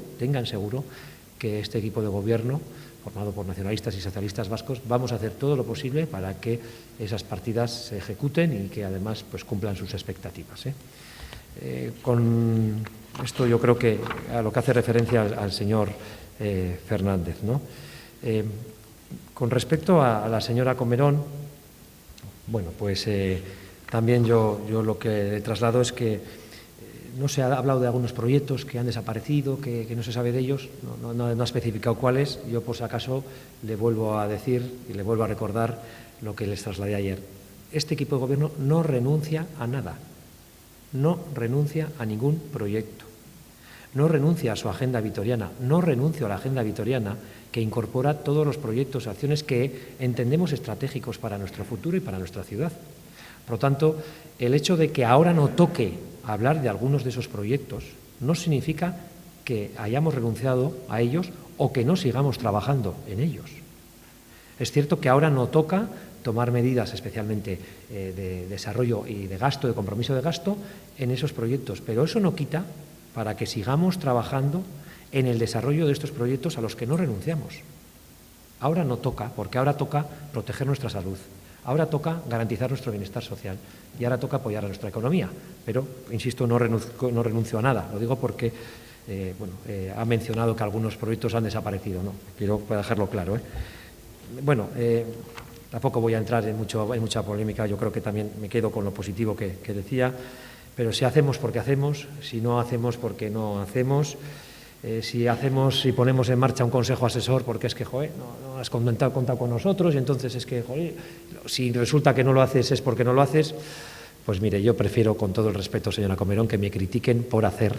que este equipo de gobierno, formado por nacionalistas y socialistas vascos, vamos a hacer todo lo posible para que esas partidas se ejecuten y que además pues cumplan sus expectativas, ¿eh? Con esto yo creo que a lo que hace referencia al señor Fernández, ¿no? Con respecto a la señora Comerón, bueno, pues también yo lo que traslado es que no se ha hablado de algunos proyectos que han desaparecido, que no se sabe de ellos, no ha especificado cuáles. Yo, por si acaso, le vuelvo a decir y le vuelvo a recordar lo que les trasladé ayer. Este equipo de gobierno no renuncia a nada, no renuncia a ningún proyecto, no renuncia a su agenda vitoriana, no renuncio a la agenda vitoriana que incorpora todos los proyectos y acciones que entendemos estratégicos para nuestro futuro y para nuestra ciudad. Por lo tanto, el hecho de que ahora no toque hablar de algunos de esos proyectos no significa que hayamos renunciado a ellos o que no sigamos trabajando en ellos. Es cierto que ahora no toca tomar medidas especialmente de desarrollo y de gasto, de compromiso de gasto en esos proyectos, pero eso no quita para que sigamos trabajando en el desarrollo de estos proyectos a los que no renunciamos. Ahora no toca, porque ahora toca proteger nuestra salud. Ahora toca garantizar nuestro bienestar social y ahora toca apoyar a nuestra economía. Pero, insisto, no renuncio a nada. Lo digo porque ha mencionado que algunos proyectos han desaparecido. No, quiero dejarlo claro. Tampoco voy a entrar en mucha polémica. Yo creo que también me quedo con lo positivo que decía. Pero si hacemos, porque hacemos. Si no hacemos, porque no hacemos. Si ponemos en marcha un consejo asesor, porque es que, no has contado con nosotros, y entonces es que, si resulta que no lo haces es porque no lo haces, pues mire, yo prefiero, con todo el respeto, señora Comerón, que me critiquen por hacer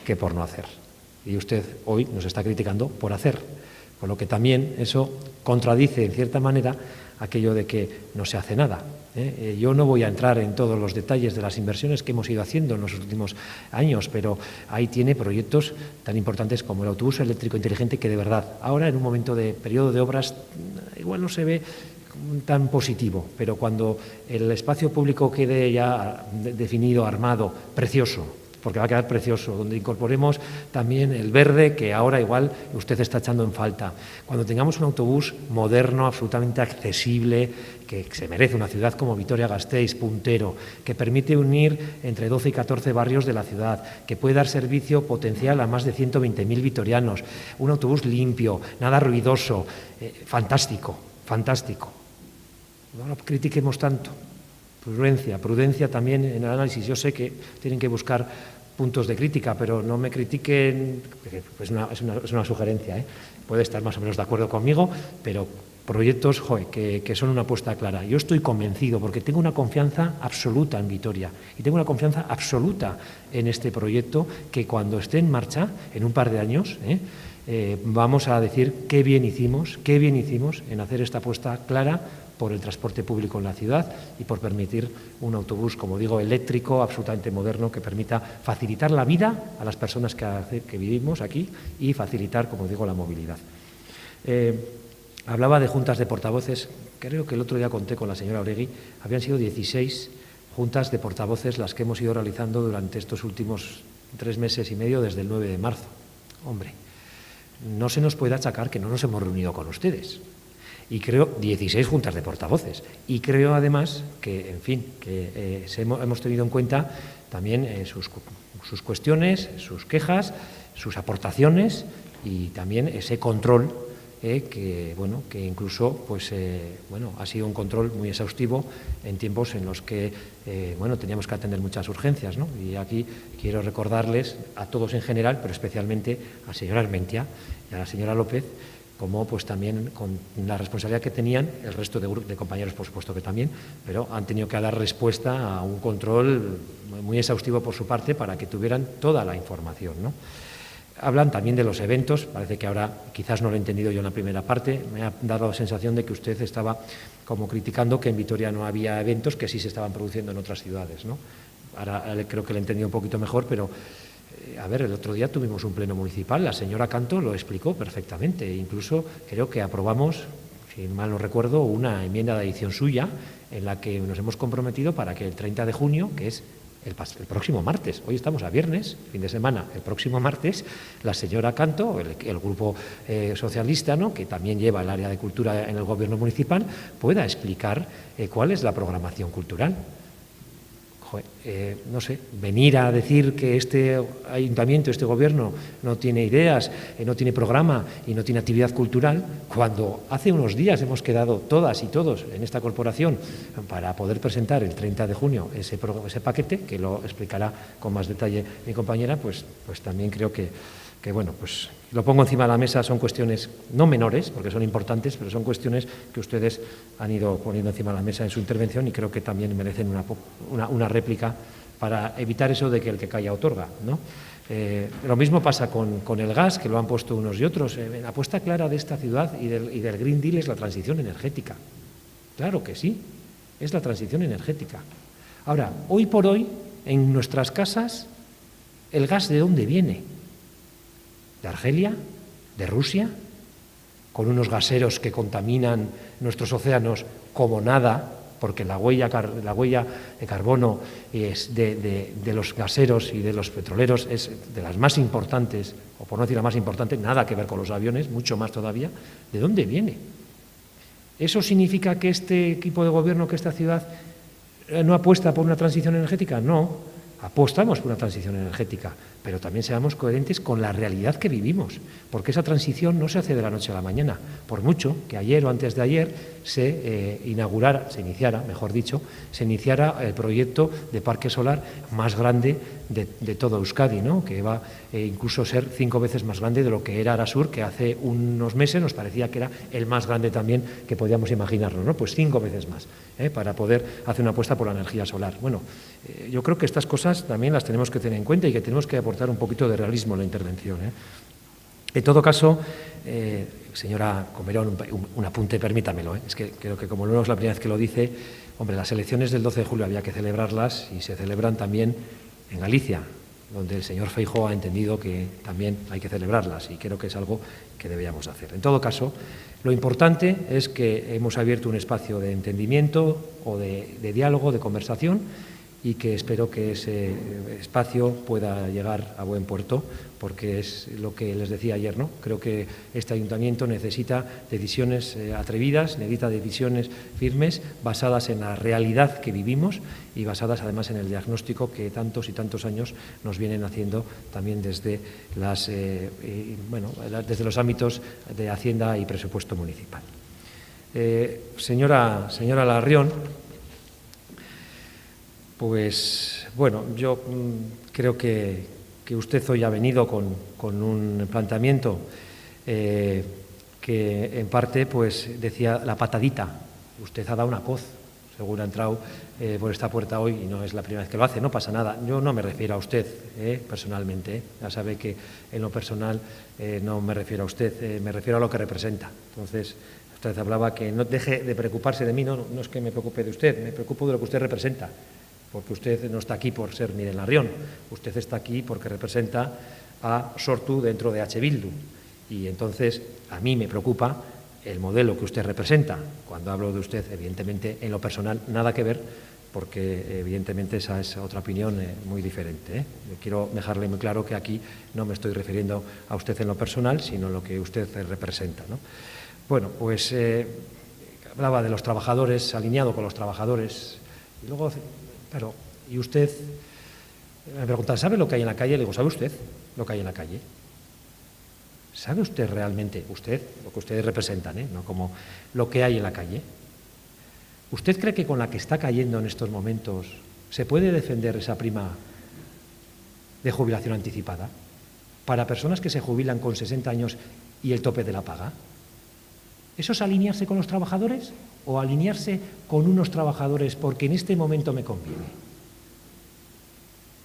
que por no hacer. Y usted hoy nos está criticando por hacer, con lo que también eso contradice, en cierta manera, aquello de que no se hace nada. Yo no voy a entrar en todos los detalles de las inversiones que hemos ido haciendo en los últimos años, pero ahí tiene proyectos tan importantes como el autobús eléctrico inteligente, que de verdad, ahora en un momento de periodo de obras, igual no se ve tan positivo, pero cuando el espacio público quede ya definido, armado, precioso, porque va a quedar precioso, donde incorporemos también el verde, que ahora igual usted está echando en falta. Cuando tengamos un autobús moderno, absolutamente accesible, que se merece una ciudad como Vitoria-Gasteiz, puntero, que permite unir entre 12 y 14 barrios de la ciudad, que puede dar servicio potencial a más de 120.000 vitorianos, un autobús limpio, nada ruidoso, fantástico, fantástico. No lo critiquemos tanto. Prudencia también en el análisis. Yo sé que tienen que buscar puntos de crítica, pero no me critiquen, es una sugerencia, puede estar más o menos de acuerdo conmigo, pero proyectos que son una apuesta clara. Yo estoy convencido, porque tengo una confianza absoluta en Vitoria y tengo una confianza absoluta en este proyecto, que cuando esté en marcha, en un par de años, vamos a decir qué bien hicimos en hacer esta apuesta clara por el transporte público en la ciudad y por permitir un autobús, como digo, eléctrico, absolutamente moderno, que permita facilitar la vida a las personas que vivimos aquí y facilitar, como digo, la movilidad. Hablaba de juntas de portavoces. Creo que el otro día conté con la señora Oregui, habían sido 16 juntas de portavoces las que hemos ido realizando durante estos últimos 3 meses y medio, desde el 9 de marzo. Hombre, no se nos puede achacar que no nos hemos reunido con ustedes. Y creo 16 juntas de portavoces. Y creo además que, en fin, que hemos tenido en cuenta también sus cuestiones, sus quejas, sus aportaciones y también ese control que incluso ha sido un control muy exhaustivo en tiempos en los que teníamos que atender muchas urgencias, ¿no? Y aquí quiero recordarles a todos en general, pero especialmente a la señora Armentia y a la señora López, como pues también con la responsabilidad que tenían el resto de compañeros, por supuesto que también, pero han tenido que dar respuesta a un control muy exhaustivo por su parte para que tuvieran toda la información, ¿no? Hablan también de los eventos. Parece que ahora, quizás no lo he entendido yo en la primera parte, me ha dado la sensación de que usted estaba como criticando que en Vitoria no había eventos que sí se estaban produciendo en otras ciudades, ¿no? Ahora creo que lo he entendido un poquito mejor, pero el otro día tuvimos un pleno municipal, la señora Canto lo explicó perfectamente, incluso creo que aprobamos, si mal no recuerdo, una enmienda de adición suya en la que nos hemos comprometido para que el 30 de junio, que es el próximo martes, hoy estamos a viernes, fin de semana, el próximo martes, la señora Canto, el grupo socialista, ¿no?, que también lleva el área de cultura en el gobierno municipal, pueda explicar cuál es la programación cultural. No sé, venir a decir que este ayuntamiento, este gobierno no tiene ideas, no tiene programa y no tiene actividad cultural, cuando hace unos días hemos quedado todas y todos en esta corporación para poder presentar el 30 de junio ese paquete, que lo explicará con más detalle mi compañera, pues también creo que pues lo pongo encima de la mesa. Son cuestiones no menores, porque son importantes, pero son cuestiones que ustedes han ido poniendo encima de la mesa en su intervención y creo que también merecen una réplica para evitar eso de que el que calla otorga, ¿no? Lo mismo pasa con el gas, que lo han puesto unos y otros. La apuesta clara de esta ciudad y del Green Deal es la transición energética. Claro que sí, es la transición energética. Ahora, hoy por hoy, en nuestras casas, ¿el gas de dónde viene? ¿De Argelia? ¿De Rusia? Con unos gaseros que contaminan nuestros océanos como nada, porque la huella de carbono de los gaseros y de los petroleros es de las más importantes, o por no decir la más importante, nada que ver con los aviones, mucho más todavía. ¿De dónde viene? ¿Eso significa que este equipo de gobierno, que esta ciudad no apuesta por una transición energética? No, apostamos por una transición energética, pero también seamos coherentes con la realidad que vivimos, porque esa transición no se hace de la noche a la mañana, por mucho que ayer o antes de ayer se iniciara el proyecto de parque solar más grande de todo Euskadi, ¿no? Que va incluso a ser 5 veces más grande de lo que era Arasur, que hace unos meses nos parecía que era el más grande también que podíamos imaginarnos, ¿no? Pues 5 veces más, para poder hacer una apuesta por la energía solar. Bueno, yo creo que estas cosas también las tenemos que tener en cuenta y que tenemos que aportar un poquito de realismo en la intervención. En todo caso, señora Comerón, un apunte, permítamelo. Es que creo que como no es la primera vez que lo dice, hombre, las elecciones del 12 de julio había que celebrarlas y se celebran también en Galicia, donde el señor Feijóo ha entendido que también hay que celebrarlas y creo que es algo que deberíamos hacer. En todo caso, lo importante es que hemos abierto un espacio de entendimiento o de diálogo, de conversación, y que espero que ese espacio pueda llegar a buen puerto, porque es lo que les decía ayer, ¿no? Creo que este ayuntamiento necesita decisiones atrevidas, necesita decisiones firmes, basadas en la realidad que vivimos y basadas además en el diagnóstico que tantos y tantos años nos vienen haciendo también desde desde los ámbitos de Hacienda y presupuesto municipal. Señora Larrión, pues bueno, yo creo que usted hoy ha venido con un planteamiento que en parte pues decía la patadita. Usted ha dado una coz, según ha entrado por esta puerta hoy, y no es la primera vez que lo hace, no pasa nada. Yo no me refiero a usted personalmente, ya sabe que en lo personal no me refiero a usted, me refiero a lo que representa. Entonces, usted hablaba que no deje de preocuparse de mí, no es que me preocupe de usted, me preocupo de lo que usted representa. Porque usted no está aquí por ser Miren Larrión, usted está aquí porque representa a Sortu dentro de H. Bildu. Y entonces a mí me preocupa el modelo que usted representa. Cuando hablo de usted, evidentemente, en lo personal, nada que ver, porque evidentemente esa es otra opinión muy diferente. Quiero dejarle muy claro que aquí no me estoy refiriendo a usted en lo personal, sino a lo que usted representa, ¿no? Bueno, pues hablaba de los trabajadores, alineado con los trabajadores, y luego... Pero, y usted me pregunta, ¿sabe lo que hay en la calle? Le digo, ¿sabe usted lo que hay en la calle? ¿Sabe usted realmente, usted, lo que ustedes representan, no como lo que hay en la calle? ¿Usted cree que con la que está cayendo en estos momentos se puede defender esa prima de jubilación anticipada para personas que se jubilan con 60 años y el tope de la paga? ¿Eso es alinearse con los trabajadores o alinearse con unos trabajadores porque en este momento me conviene?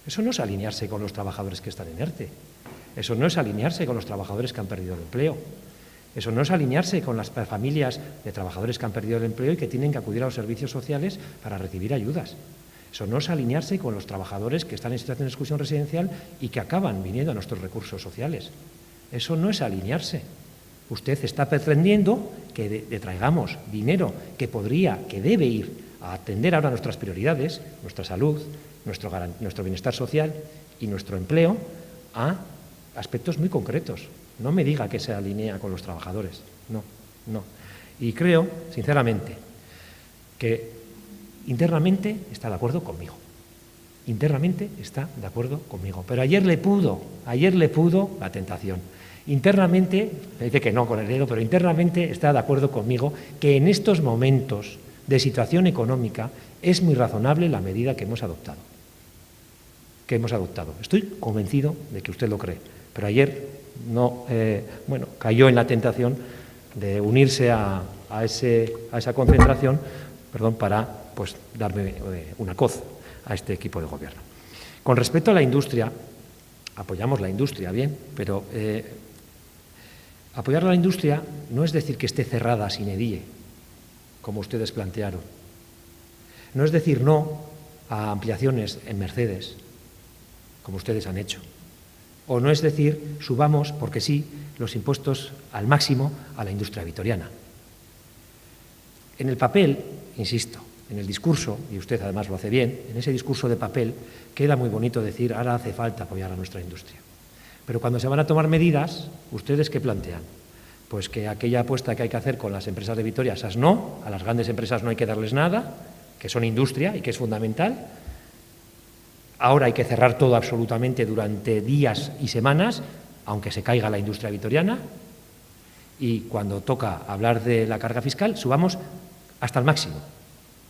Eso no es alinearse con los trabajadores que están en ERTE. Eso no es alinearse con los trabajadores que han perdido el empleo. Eso no es alinearse con las familias de trabajadores que han perdido el empleo y que tienen que acudir a los servicios sociales para recibir ayudas. Eso no es alinearse con los trabajadores que están en situación de exclusión residencial y que acaban viniendo a nuestros recursos sociales. Eso no es alinearse. Usted está pretendiendo que detraigamos dinero que debe ir a atender ahora nuestras prioridades, nuestra salud, nuestro bienestar social y nuestro empleo, a aspectos muy concretos. No me diga que se alinea con los trabajadores. No. Y creo, sinceramente, que internamente está de acuerdo conmigo. Internamente está de acuerdo conmigo. Pero ayer le pudo la tentación. Internamente, me dice que no con el dedo, pero internamente está de acuerdo conmigo que en estos momentos de situación económica es muy razonable la medida que hemos adoptado. Estoy convencido de que usted lo cree, pero ayer cayó en la tentación de unirse a esa concentración, para darme una coz a este equipo de gobierno. Con respecto a la industria, apoyamos la industria, bien, pero apoyar a la industria no es decir que esté cerrada sin edie, como ustedes plantearon. No es decir no a ampliaciones en Mercedes, como ustedes han hecho. O no es decir subamos, porque sí, los impuestos al máximo a la industria vitoriana. En el papel, insisto, en el discurso, y usted además lo hace bien, en ese discurso de papel queda muy bonito decir ahora hace falta apoyar a nuestra industria. Pero cuando se van a tomar medidas, ¿ustedes qué plantean? Pues que aquella apuesta que hay que hacer con las empresas de Vitoria, esas no, a las grandes empresas no hay que darles nada, que son industria y que es fundamental. Ahora hay que cerrar todo absolutamente durante días y semanas, aunque se caiga la industria vitoriana. Y cuando toca hablar de la carga fiscal, subamos hasta el máximo.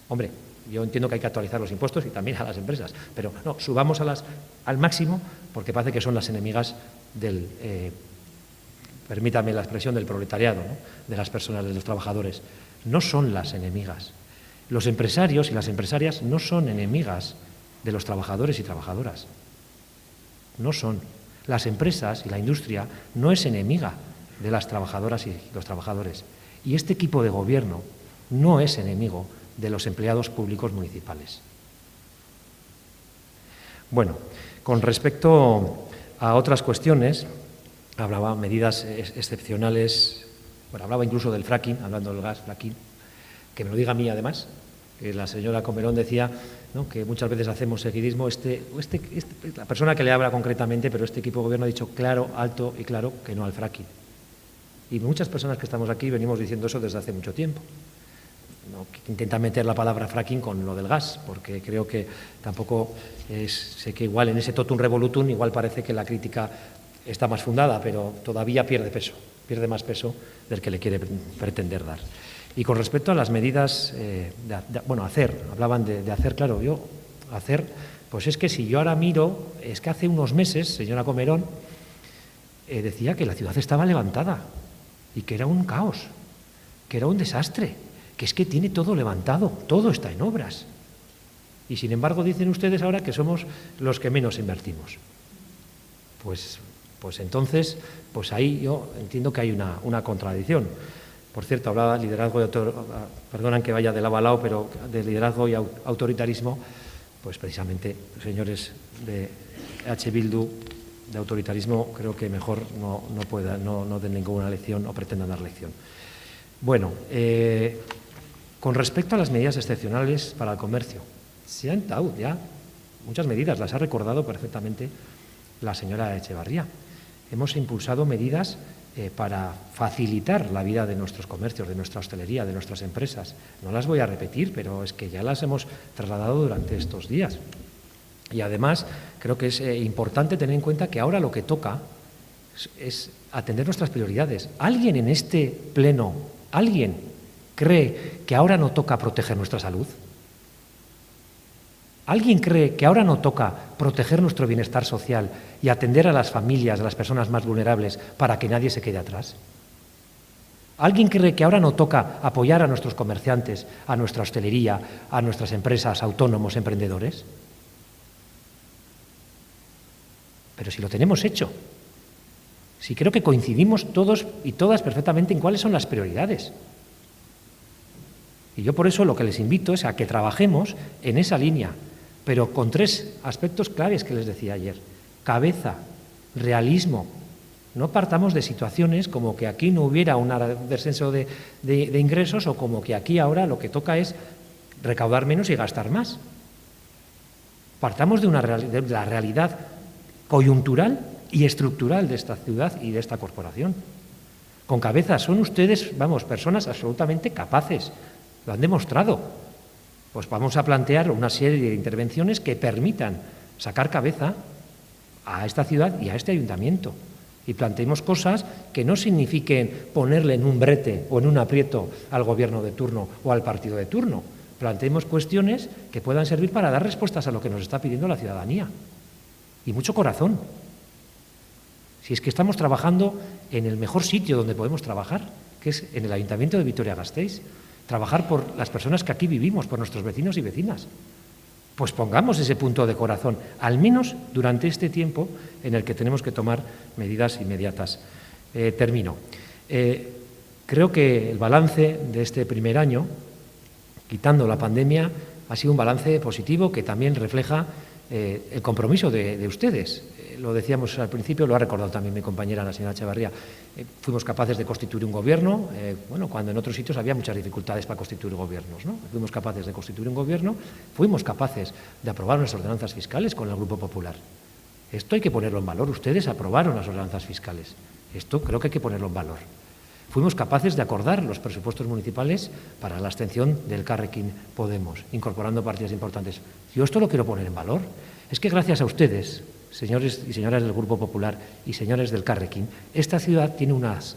Hombre, yo entiendo que hay que actualizar los impuestos y también a las empresas, pero no, subamos al máximo porque parece que son las enemigas del, permítame la expresión, del proletariado, ¿no? De las personas, de los trabajadores. No son las enemigas. Los empresarios y las empresarias no son enemigas de los trabajadores y trabajadoras. No son. Las empresas y la industria no es enemiga de las trabajadoras y los trabajadores. Y este equipo de gobierno no es enemigo de los empleados públicos municipales. Bueno, con respecto a otras cuestiones, hablaba medidas excepcionales, bueno, hablaba incluso del fracking, hablando del gas, fracking, que me lo diga a mí además, que la señora Comerón decía, ¿no?, que muchas veces hacemos seguidismo, la persona que le habla concretamente, pero este equipo de gobierno ha dicho claro, alto y claro que no al fracking. Y muchas personas que estamos aquí venimos diciendo eso desde hace mucho tiempo. No, que intenta meter la palabra fracking con lo del gas, porque creo que tampoco sé que igual en ese totum revolutum igual parece que la crítica está más fundada, pero todavía pierde peso, pierde más peso del que le quiere pretender dar. Y con respecto a las medidas, hablaban de hacer, claro, pues es que si yo ahora miro, es que hace unos meses, señora Comerón, decía que la ciudad estaba levantada y que era un caos, que era un desastre, que es que tiene todo levantado, todo está en obras. Y sin embargo dicen ustedes ahora que somos los que menos invertimos. Pues entonces, pues ahí yo entiendo que hay una contradicción. Por cierto, hablaba de liderazgo y perdonan que vaya de lado a lado, pero de liderazgo y autoritarismo, pues precisamente, señores de H. Bildu, de autoritarismo, creo que mejor no den ninguna lección o pretendan dar lección. Bueno, con respecto a las medidas excepcionales para el comercio, se han dado ya muchas medidas, las ha recordado perfectamente la señora Echevarría. Hemos impulsado medidas para facilitar la vida de nuestros comercios, de nuestra hostelería, de nuestras empresas. No las voy a repetir, pero es que ya las hemos trasladado durante estos días. Y además creo que es importante tener en cuenta que ahora lo que toca es atender nuestras prioridades. ¿Alguien en este pleno, alguien cree que ahora no toca proteger nuestra salud? ¿Alguien cree que ahora no toca proteger nuestro bienestar social y atender a las familias, a las personas más vulnerables, para que nadie se quede atrás? ¿Alguien cree que ahora no toca apoyar a nuestros comerciantes, a nuestra hostelería, a nuestras empresas, autónomos, emprendedores? Pero si lo tenemos hecho, si creo que coincidimos todos y todas perfectamente en cuáles son las prioridades. Y yo por eso lo que les invito es a que trabajemos en esa línea, pero con tres aspectos claves que les decía ayer. Cabeza, realismo. No partamos de situaciones como que aquí no hubiera un descenso de ingresos o como que aquí ahora lo que toca es recaudar menos y gastar más. Partamos de la realidad coyuntural y estructural de esta ciudad y de esta corporación. Con cabeza, son ustedes, personas absolutamente capaces, lo han demostrado. Pues vamos a plantear una serie de intervenciones que permitan sacar cabeza a esta ciudad y a este ayuntamiento. Y planteemos cosas que no signifiquen ponerle en un brete o en un aprieto al gobierno de turno o al partido de turno. Planteemos cuestiones que puedan servir para dar respuestas a lo que nos está pidiendo la ciudadanía. Y mucho corazón. Si es que estamos trabajando en el mejor sitio donde podemos trabajar, que es en el Ayuntamiento de Vitoria-Gasteiz. Trabajar por las personas que aquí vivimos, por nuestros vecinos y vecinas. Pues pongamos ese punto de corazón, al menos durante este tiempo en el que tenemos que tomar medidas inmediatas. Termino. Creo que el balance de este primer año, quitando la pandemia, ha sido un balance positivo que también refleja el compromiso de ustedes. Lo decíamos al principio, lo ha recordado también mi compañera, la señora Echevarría. Fuimos capaces de constituir un gobierno, cuando en otros sitios había muchas dificultades para constituir gobiernos, ¿no? Fuimos capaces de constituir un gobierno, fuimos capaces de aprobar unas ordenanzas fiscales con el Grupo Popular. Esto hay que ponerlo en valor. Ustedes aprobaron las ordenanzas fiscales. Esto creo que hay que ponerlo en valor. Fuimos capaces de acordar los presupuestos municipales para la abstención del Elkarrekin Podemos, incorporando partidas importantes. Yo esto lo quiero poner en valor. Es que gracias a ustedes, señores y señoras del Grupo Popular y señores del Elkarrekin, esta ciudad tiene unas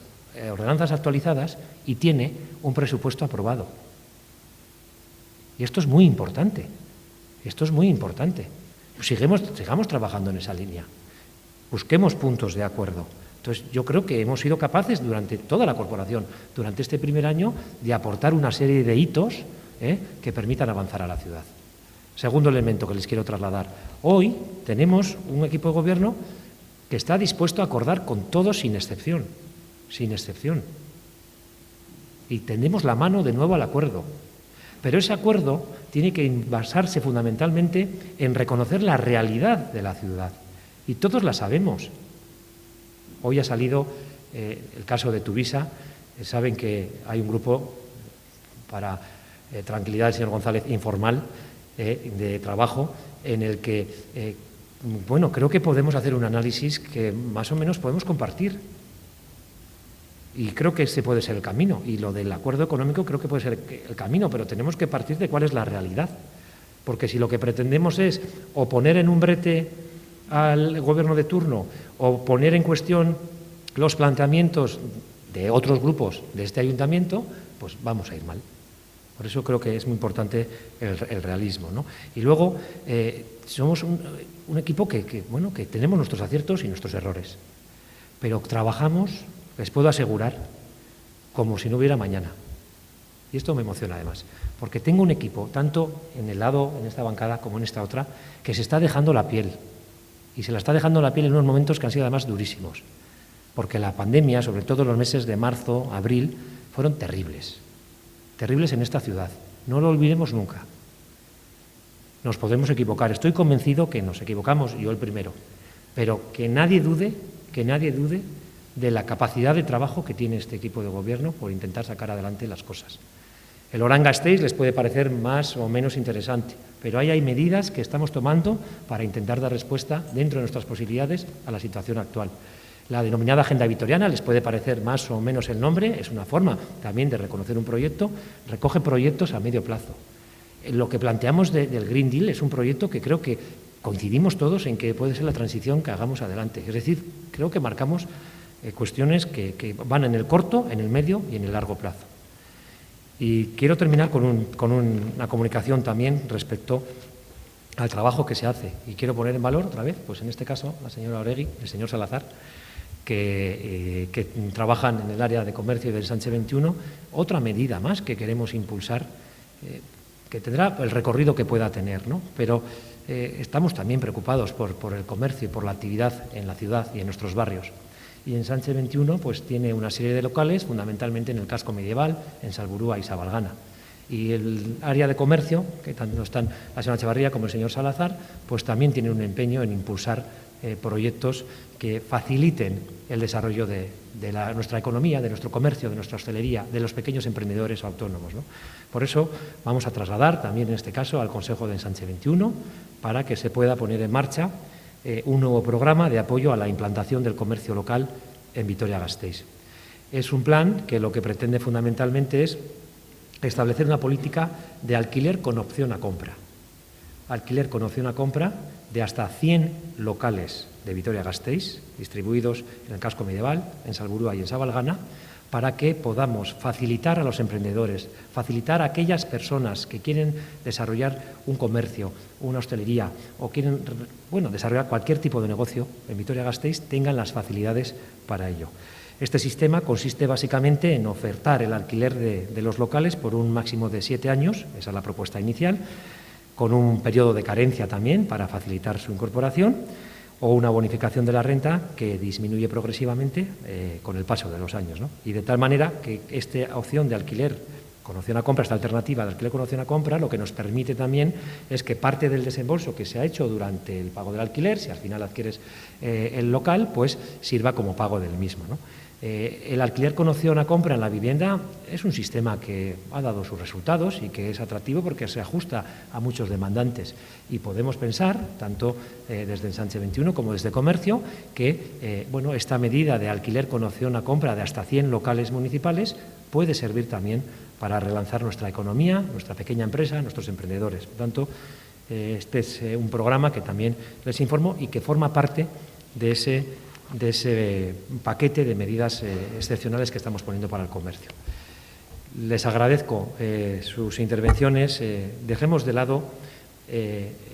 ordenanzas actualizadas y tiene un presupuesto aprobado. Y esto es muy importante. Esto es muy importante. Sigamos trabajando en esa línea. Busquemos puntos de acuerdo. Entonces, yo creo que hemos sido capaces durante toda la corporación, durante este primer año, de aportar una serie de hitos que permitan avanzar a la ciudad. Segundo elemento que les quiero trasladar. Hoy tenemos un equipo de gobierno que está dispuesto a acordar con todos sin excepción. Sin excepción. Y tendemos la mano de nuevo al acuerdo. Pero ese acuerdo tiene que basarse fundamentalmente en reconocer la realidad de la ciudad. Y todos la sabemos. Hoy ha salido el caso de Tuvisa. Saben que hay un grupo para tranquilidad del señor González informal de trabajo en el que, creo que podemos hacer un análisis que más o menos podemos compartir. Y creo que ese puede ser el camino. Y lo del acuerdo económico creo que puede ser el camino, pero tenemos que partir de cuál es la realidad. Porque si lo que pretendemos es o poner en un brete al gobierno de turno o poner en cuestión los planteamientos de otros grupos de este ayuntamiento, pues vamos a ir mal. Por eso creo que es muy importante el realismo, ¿no? Y luego somos un equipo que tenemos nuestros aciertos y nuestros errores, pero trabajamos, les puedo asegurar, como si no hubiera mañana. Y esto me emociona además, porque tengo un equipo, tanto en esta bancada como en esta otra, que se está dejando la piel. Y se la está dejando la piel en unos momentos que han sido además durísimos, porque la pandemia, sobre todo los meses de marzo, abril, fueron terribles, terribles en esta ciudad. No lo olvidemos nunca. Nos podemos equivocar, estoy convencido que nos equivocamos, yo el primero, pero que nadie dude de la capacidad de trabajo que tiene este equipo de gobierno por intentar sacar adelante las cosas. El Orán-Gasteiz les puede parecer más o menos interesante, pero ahí hay medidas que estamos tomando para intentar dar respuesta dentro de nuestras posibilidades a la situación actual. La denominada Agenda Vitoriana les puede parecer más o menos el nombre, es una forma también de reconocer un proyecto, recoge proyectos a medio plazo. Lo que planteamos del Green Deal es un proyecto que creo que coincidimos todos en que puede ser la transición que hagamos adelante. Es decir, creo que marcamos cuestiones que van en el corto, en el medio y en el largo plazo. Y quiero terminar con una comunicación también respecto al trabajo que se hace. Y quiero poner en valor otra vez, pues en este caso, la señora Oregui, el señor Salazar, que trabajan en el área de comercio y del Sánchez 21, otra medida más que queremos impulsar, que tendrá el recorrido que pueda tener, ¿no? Pero estamos también preocupados por el comercio y por la actividad en la ciudad y en nuestros barrios. Y en Sánchez 21 pues tiene una serie de locales, fundamentalmente en el casco medieval, en Salburúa y Sabalgana. Y el área de comercio, que tanto están la señora Echevarría como el señor Salazar, pues también tiene un empeño en impulsar proyectos que faciliten el desarrollo de nuestra economía, de nuestro comercio, de nuestra hostelería, de los pequeños emprendedores o autónomos, ¿no? Por eso vamos a trasladar también en este caso al Consejo de Sánchez 21 para que se pueda poner en marcha un nuevo programa de apoyo a la implantación del comercio local en Vitoria-Gasteiz. Es un plan que lo que pretende fundamentalmente es establecer una política de alquiler con opción a compra. Alquiler con opción a compra de hasta 100 locales de Vitoria-Gasteiz, distribuidos en el casco medieval, en Salburúa y en Sabalgana, para que podamos facilitar a los emprendedores, facilitar a aquellas personas que quieren desarrollar un comercio, una hostelería o quieren desarrollar cualquier tipo de negocio en Vitoria-Gasteiz, tengan las facilidades para ello. Este sistema consiste básicamente en ofertar el alquiler de los locales por un máximo de 7 años, esa es la propuesta inicial, con un periodo de carencia también para facilitar su incorporación, o una bonificación de la renta que disminuye progresivamente con el paso de los años, ¿no? Y de tal manera que esta opción de alquiler con opción a compra, esta alternativa de alquiler con opción a compra, lo que nos permite también es que parte del desembolso que se ha hecho durante el pago del alquiler, si al final adquieres el local, pues sirva como pago del mismo, ¿no? El alquiler con opción a compra en la vivienda es un sistema que ha dado sus resultados y que es atractivo porque se ajusta a muchos demandantes y podemos pensar, tanto desde Ensanche 21 como desde Comercio, que bueno, esta medida de alquiler con opción a compra de hasta 100 locales municipales puede servir también para relanzar nuestra economía, nuestra pequeña empresa, nuestros emprendedores. Por tanto, este es un programa que también les informo y que forma parte de ese paquete de medidas excepcionales que estamos poniendo para el comercio. Les agradezco sus intervenciones. Dejemos de lado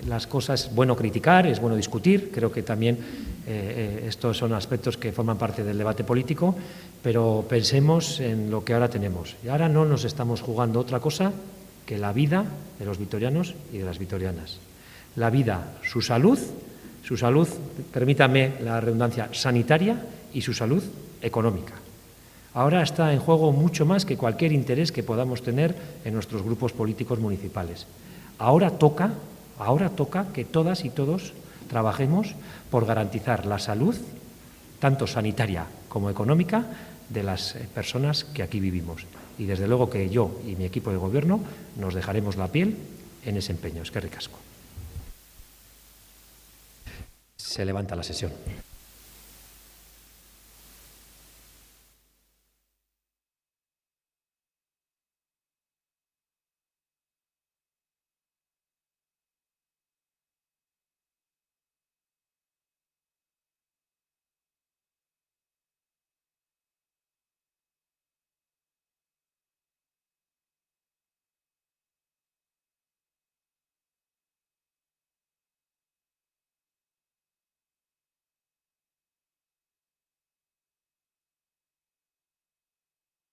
las cosas, es bueno criticar, es bueno discutir. Creo que también estos son aspectos que forman parte del debate político, pero pensemos en lo que ahora tenemos. Y ahora no nos estamos jugando otra cosa que la vida de los vitorianos y de las vitorianas. La vida, su salud, permítame la redundancia, sanitaria y su salud económica. Ahora está en juego mucho más que cualquier interés que podamos tener en nuestros grupos políticos municipales. Ahora toca que todas y todos trabajemos por garantizar la salud, tanto sanitaria como económica, de las personas que aquí vivimos. Y desde luego que yo y mi equipo de gobierno nos dejaremos la piel en ese empeño. Eskerrik asko. Se levanta la sesión.